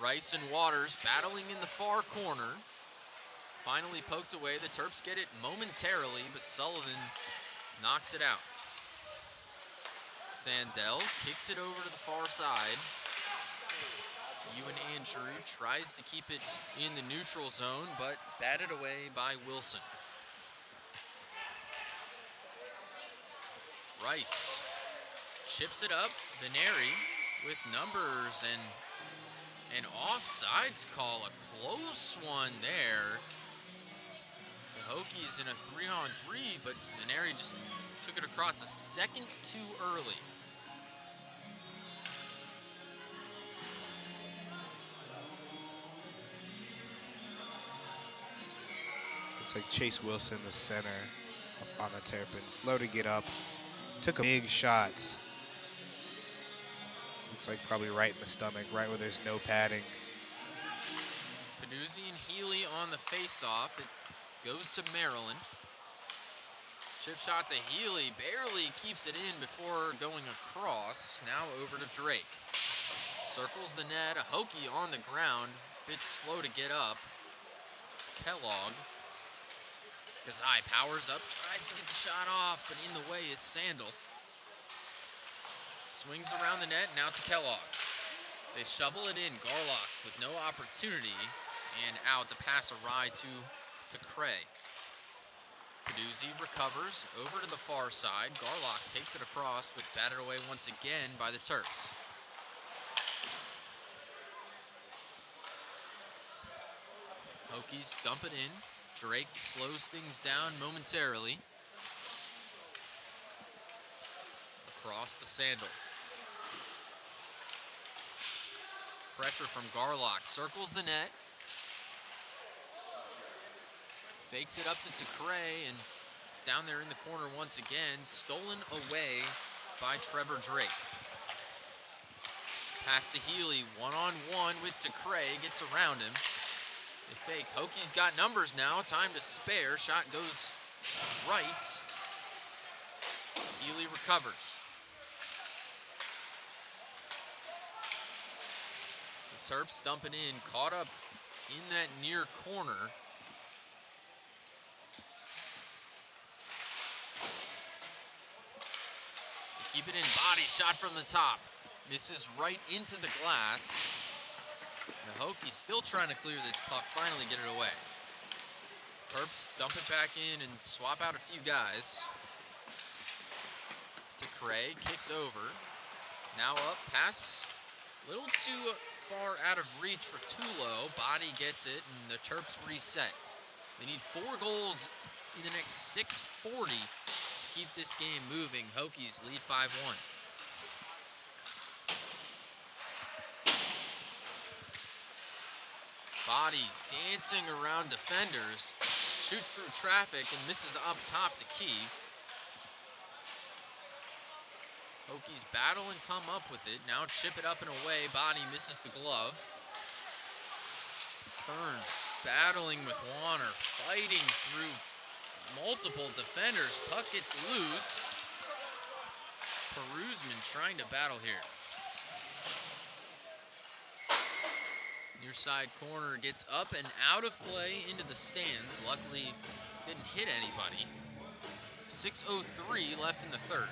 Rice and Waters battling in the far corner. Finally poked away. The Terps get it momentarily, but Sullivan knocks it out. Sandell kicks it over to the far side. Ewan Andrew tries to keep it in the neutral zone, but batted away by Wilson. Rice chips it up. Veneri with numbers and an offsides call, a close one there. The Hokies in a 3-on-3, but Veneri just took it across a second too early. It's like Chase Wilson, the center on the Terrapins, slow to get up. Took a big shot. Looks like probably right in the stomach, right where there's no padding. Panuzzi and Healy on the face-off. It goes to Maryland. Chip shot to Healy, barely keeps it in before going across. Now over to Drake. Circles the net, a Hokie on the ground. Bit slow to get up. It's Kellogg. Kazai powers up, tries to get the shot off, but in the way is Sandel. Swings around the net, now to Kellogg. They shovel it in, Garlock with no opportunity, and out. The pass awry to Cray. Peduzzi recovers over to the far side. Garlock takes it across, but batted away once again by the Terps. Hokies dump it in. Drake slows things down momentarily. Across to Sandel. Pressure from Garlock, circles the net. Fakes it up to Tecray, and it's down there in the corner once again. Stolen away by Trevor Drake. Pass to Healy, one-on-one with Tecray, gets around him. They fake. Hokies got numbers now. Time to spare. Shot goes right. Healy recovers. The Terps dumping in, caught up in that near corner. They keep it in. Body shot from the top. Misses right into the glass. The Hokies still trying to clear this puck, finally get it away. Terps dump it back in and swap out a few guys. To Cray, kicks over. Now up, pass a little too far out of reach for Tulo. Body gets it, and the Terps reset. They need 4 goals in the next 6:40 to keep this game moving. Hokies lead 5-1. Body dancing around defenders, shoots through traffic and misses up top to Key. Hokies battle and come up with it. Now chip it up and away. Body misses the glove. Hearn battling with Warner, fighting through multiple defenders. Puck gets loose. Perusman trying to battle here. Near side corner gets up and out of play into the stands. Luckily, didn't hit anybody. 6:03 left in the third.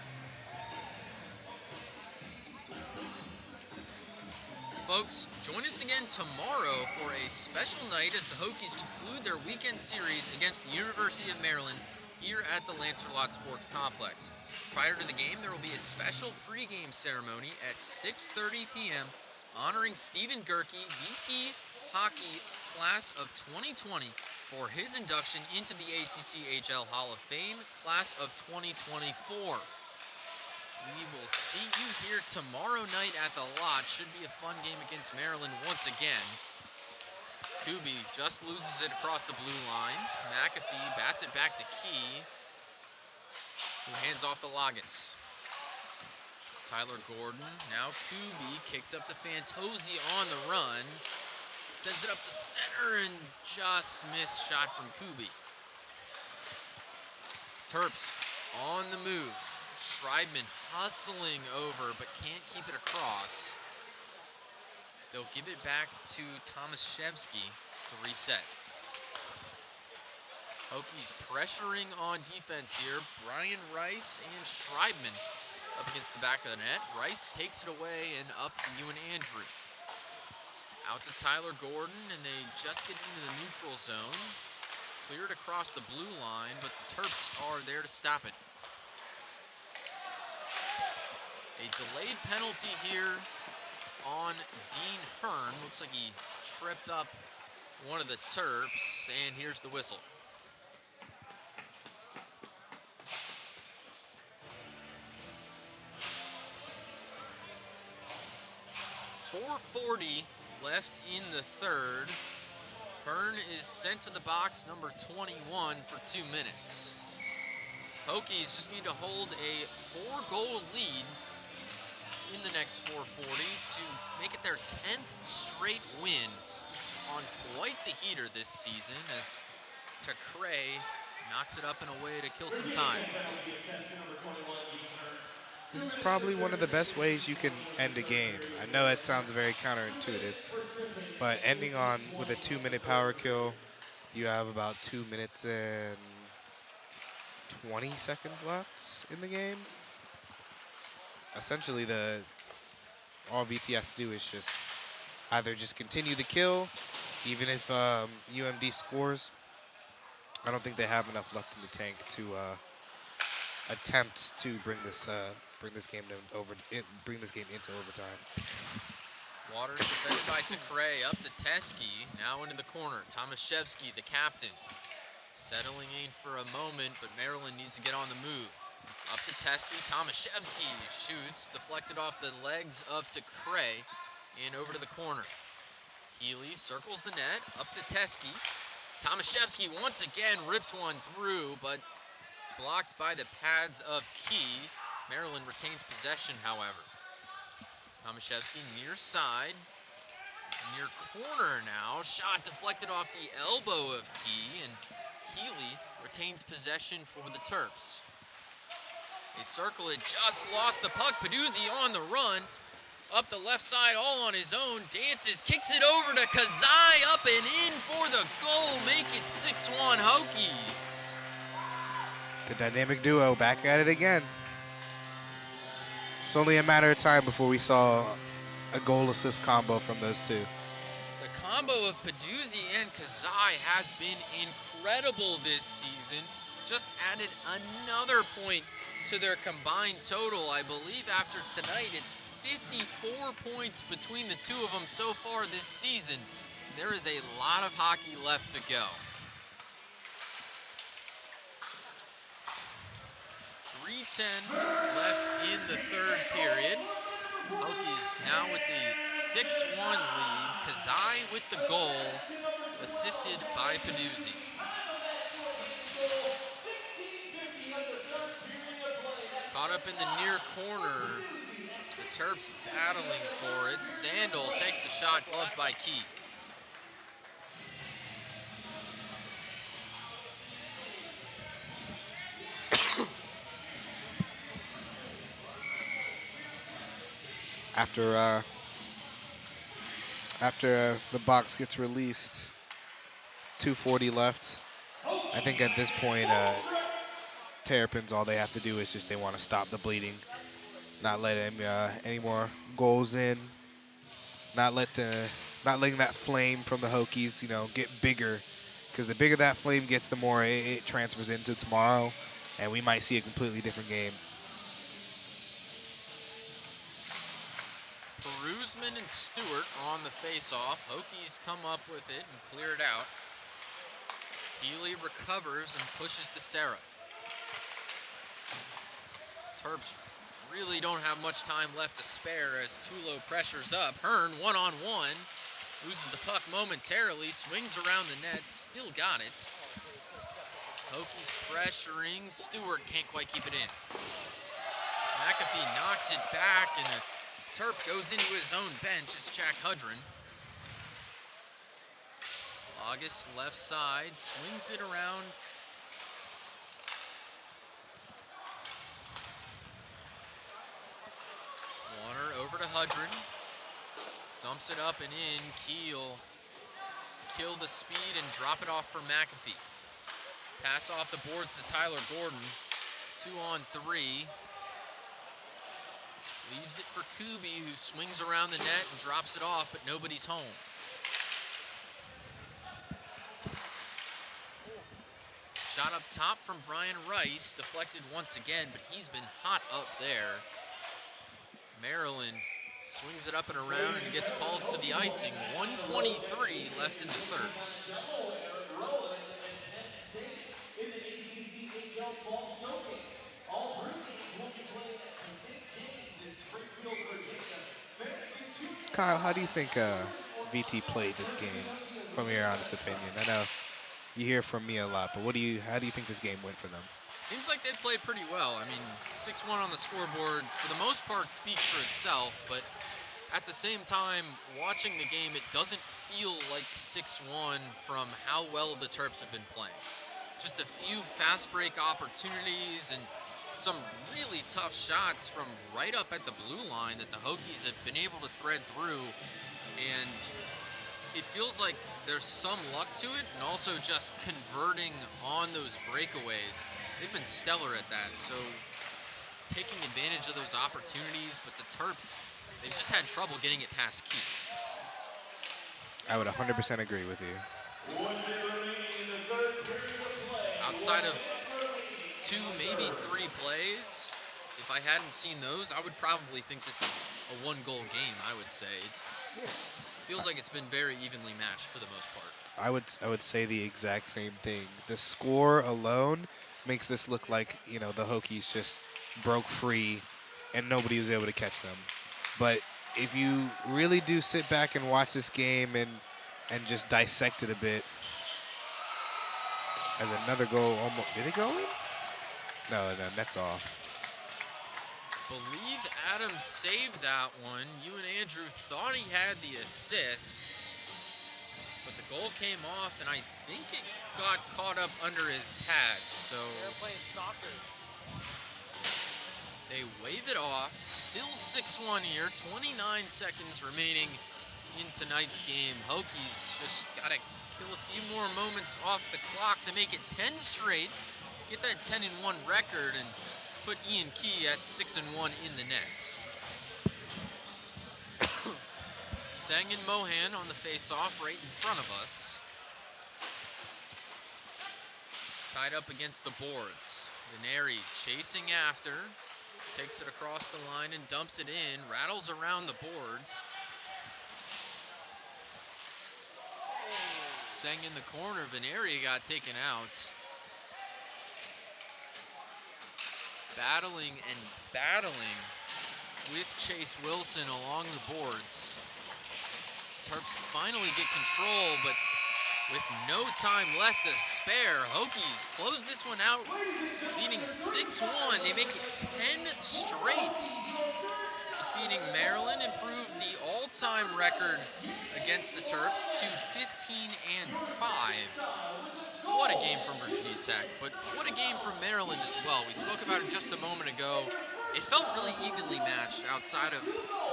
Folks, join us again tomorrow for a special night as the Hokies conclude their weekend series against the University of Maryland here at the Lancerlot Sports Complex. Prior to the game, there will be a special pregame ceremony at 6:30 p.m. honoring Stephen Gerke, VT Hockey Class of 2020, for his induction into the ACCHL Hall of Fame Class of 2024. We will see you here tomorrow night at the Lot. Should be a fun game against Maryland once again. Kubi just loses it across the blue line. McAfee bats it back to Key, who hands off to Lagas. Tyler Gordon, now Kubi kicks up to Fantozzi on the run. Sends it up the center and just missed shot from Kubi. Terps on the move. Schreibman hustling over but can't keep it across. They'll give it back to Tomaszewski to reset. Hokies pressuring on defense here. Brian Rice and Schreibman up against the back of the net. Rice takes it away and up to Ewan Andrew. Out to Tyler Gordon, and they just get into the neutral zone. Cleared across the blue line, but the Terps are there to stop it. A delayed penalty here on Dean Hearn. Looks like he tripped up one of the Terps, and here's the whistle. .440 left in the third. Hearn is sent to the box, number 21, for 2 minutes. Hokies just need to hold a 4-goal lead in the next 440 to make it their 10th straight win on quite the heater this season as Takray knocks it up and away to kill some time. This is probably one of the best ways you can end a game. I know that sounds very counterintuitive, but ending on with a 2-minute power kill, you have about 2 minutes and 20 seconds left in the game. Essentially, all VT has to do is just either just continue the kill, even if UMD scores. I don't think they have enough left in the tank to attempt to bring this game into overtime. Waters defended by Takray, up to Teske, now into the corner. Tomaszewski, the captain, settling in for a moment, but Maryland needs to get on the move. Up to Teske, Tomaszewski shoots, deflected off the legs of Takray, and over to the corner. Healy circles the net, up to Teske. Tomaszewski once again rips one through, but blocked by the pads of Key. Maryland retains possession, however. Tomaszewski near side. Near corner now. Shot deflected off the elbow of Key, and Healy retains possession for the Terps. They circle it, just lost the puck. Peduzzi on the run. Up the left side, all on his own. Dances, kicks it over to Kazai, up and in for the goal. Make it 6-1 Hokies. The dynamic duo back at it again. It's only a matter of time before we saw a goal-assist combo from those two. The combo of Peduzzi and Kazai has been incredible this season. Just added another point to their combined total. I believe after tonight, it's 54 points between the two of them so far this season. There is a lot of hockey left to go. 3:10 left in the third period. Hokies now with the 6-1 lead. Kazai with the goal, assisted by Peduzzi. Caught up in the near corner. The Terps battling for it. Sandel takes the shot, gloved by Key. After the box gets released, 2:40 left. I think at this point, Terrapins, all they have to do is just they want to stop the bleeding, not let any more goals in, not letting that flame from the Hokies, get bigger, because the bigger that flame gets, the more it transfers into tomorrow, and we might see a completely different game. Perusman and Stewart on the face-off. Hokies come up with it and clear it out. Healy recovers and pushes to Serra. Terps really don't have much time left to spare as Tulo pressures up. Hearn one-on-one. Loses the puck momentarily, swings around the net, still got it. Hokies pressuring. Stewart can't quite keep it in. McAfee knocks it back, and a Terp goes into his own bench. It's Jack Hudrin. August left side, swings it around. Warner over to Hudrin. Dumps it up and in. Keel kill the speed and drop it off for McAfee. Pass off the boards to Tyler Gordon. 2-on-3. Leaves it for Kubi, who swings around the net and drops it off, but nobody's home. Shot up top from Brian Rice, deflected once again, but he's been hot up there. Maryland swings it up and around and gets called for the icing. 1:23 left in the third. In the ACCHL Fall Showcase. All three games will be played at the St. James in Springfield, Virginia. Fans continue. Kyle, how do you think VT played this game, from your honest opinion? I know you hear from me a lot, but how do you think this game went for them? Seems like they played pretty well. I mean, 6-1 on the scoreboard, for the most part, speaks for itself, but at the same time, watching the game, it doesn't feel like 6-1 from how well the Terps have been playing. Just a few fast break opportunities and some really tough shots from right up at the blue line that the Hokies have been able to thread through, and it feels like there's some luck to it, and also just converting on those breakaways. They've been stellar at that, so taking advantage of those opportunities, but the Terps, they've just had trouble getting it past Key. I would 100% agree with you. Outside of 2, maybe 3 plays, if I hadn't seen those, I would probably think this is a 1-goal game, I would say. It feels like it's been very evenly matched for the most part. I would say the exact same thing. The score alone makes this look like, the Hokies just broke free and nobody was able to catch them. But if you really do sit back and watch this game and just dissect it a bit, as another goal almost, did it go in? No, that's off. Believe Adams saved that one. You and Andrew thought he had the assist. but the goal came off, and I think it got caught up under his pads. So They're playing soccer. they wave it off. Still 6-1 here. 29 seconds remaining in tonight's game. Hokies just got to kill a few more moments off the clock to make it 10 straight. Get that 10-1 record and put Ian Key at 6-1 in the net. Seng and Mohan on the face-off right in front of us. Tied up against the boards. Veneri chasing after. Takes it across the line and dumps it in. Rattles around the boards. Seng in the corner. Veneri got taken out. Battling and battling with Chase Wilson along the boards. Terps finally get control, but with no time left to spare, Hokies close this one out, leading 6-1. They make it 10 straight. Defeating Maryland, improve the all-time record against the Terps to 15-5. What a game from Virginia Tech, but what a game from Maryland as well. We spoke about it just a moment ago. It felt really evenly matched outside of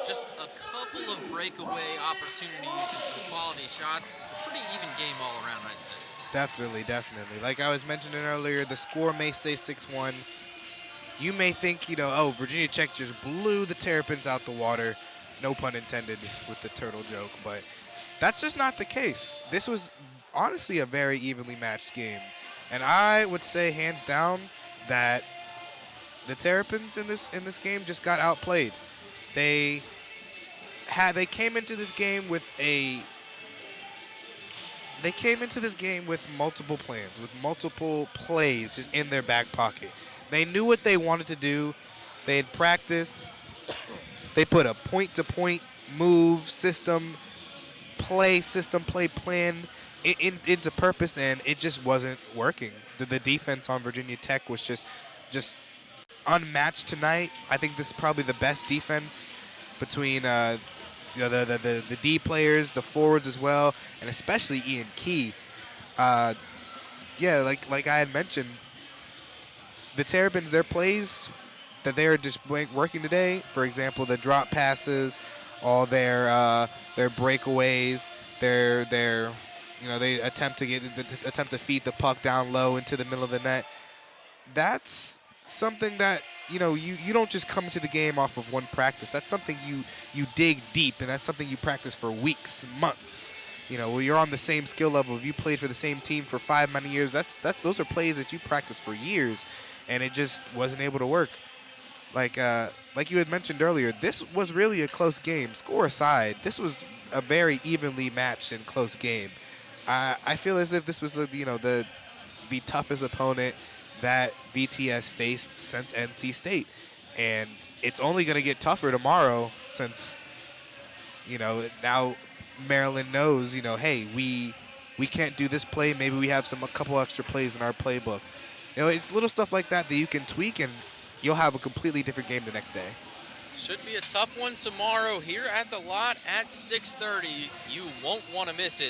just a couple of breakaway opportunities and some quality shots. Pretty even game all around, I'd say. Definitely, definitely. Like I was mentioning earlier, the score may say 6-1. You may think, you know, oh, Virginia Tech just blew the Terrapins out the water. No pun intended with the turtle joke, but that's just not the case. This was honestly a very evenly matched game. And I would say hands down that the Terrapins in this game just got outplayed. They came into this game with multiple plans, with multiple plays just in their back pocket. They knew what they wanted to do. They had practiced. They put a point-to-point move system plan into purpose, and it just wasn't working. The defense on Virginia Tech was just unmatched tonight. I think this is probably the best defense between the D players, the forwards as well, and especially Ian Key. Like I had mentioned, the Terrapins, their plays that they're just working today, for example, the drop passes, all their breakaways, they attempt to feed the puck down low into the middle of the net. That's something that you don't just come into the game off of one practice. That's something you dig deep, and that's something you practice for weeks, months. When you're on the same skill level, if you played for the same team for 5 many years, those are plays that you practice for years, and it just wasn't able to work. Like you had mentioned earlier, this was really a close game. Score aside, this was a very evenly matched and close game. I feel as if this was the toughest opponent that VTS faced since NC State, and it's only going to get tougher tomorrow since now Maryland knows hey, we can't do this play. Maybe we have a couple extra plays in our playbook. It's little stuff like that you can tweak, and you'll have a completely different game the next day. Should be a tough one tomorrow here at the lot at 6:30. You won't want to miss it.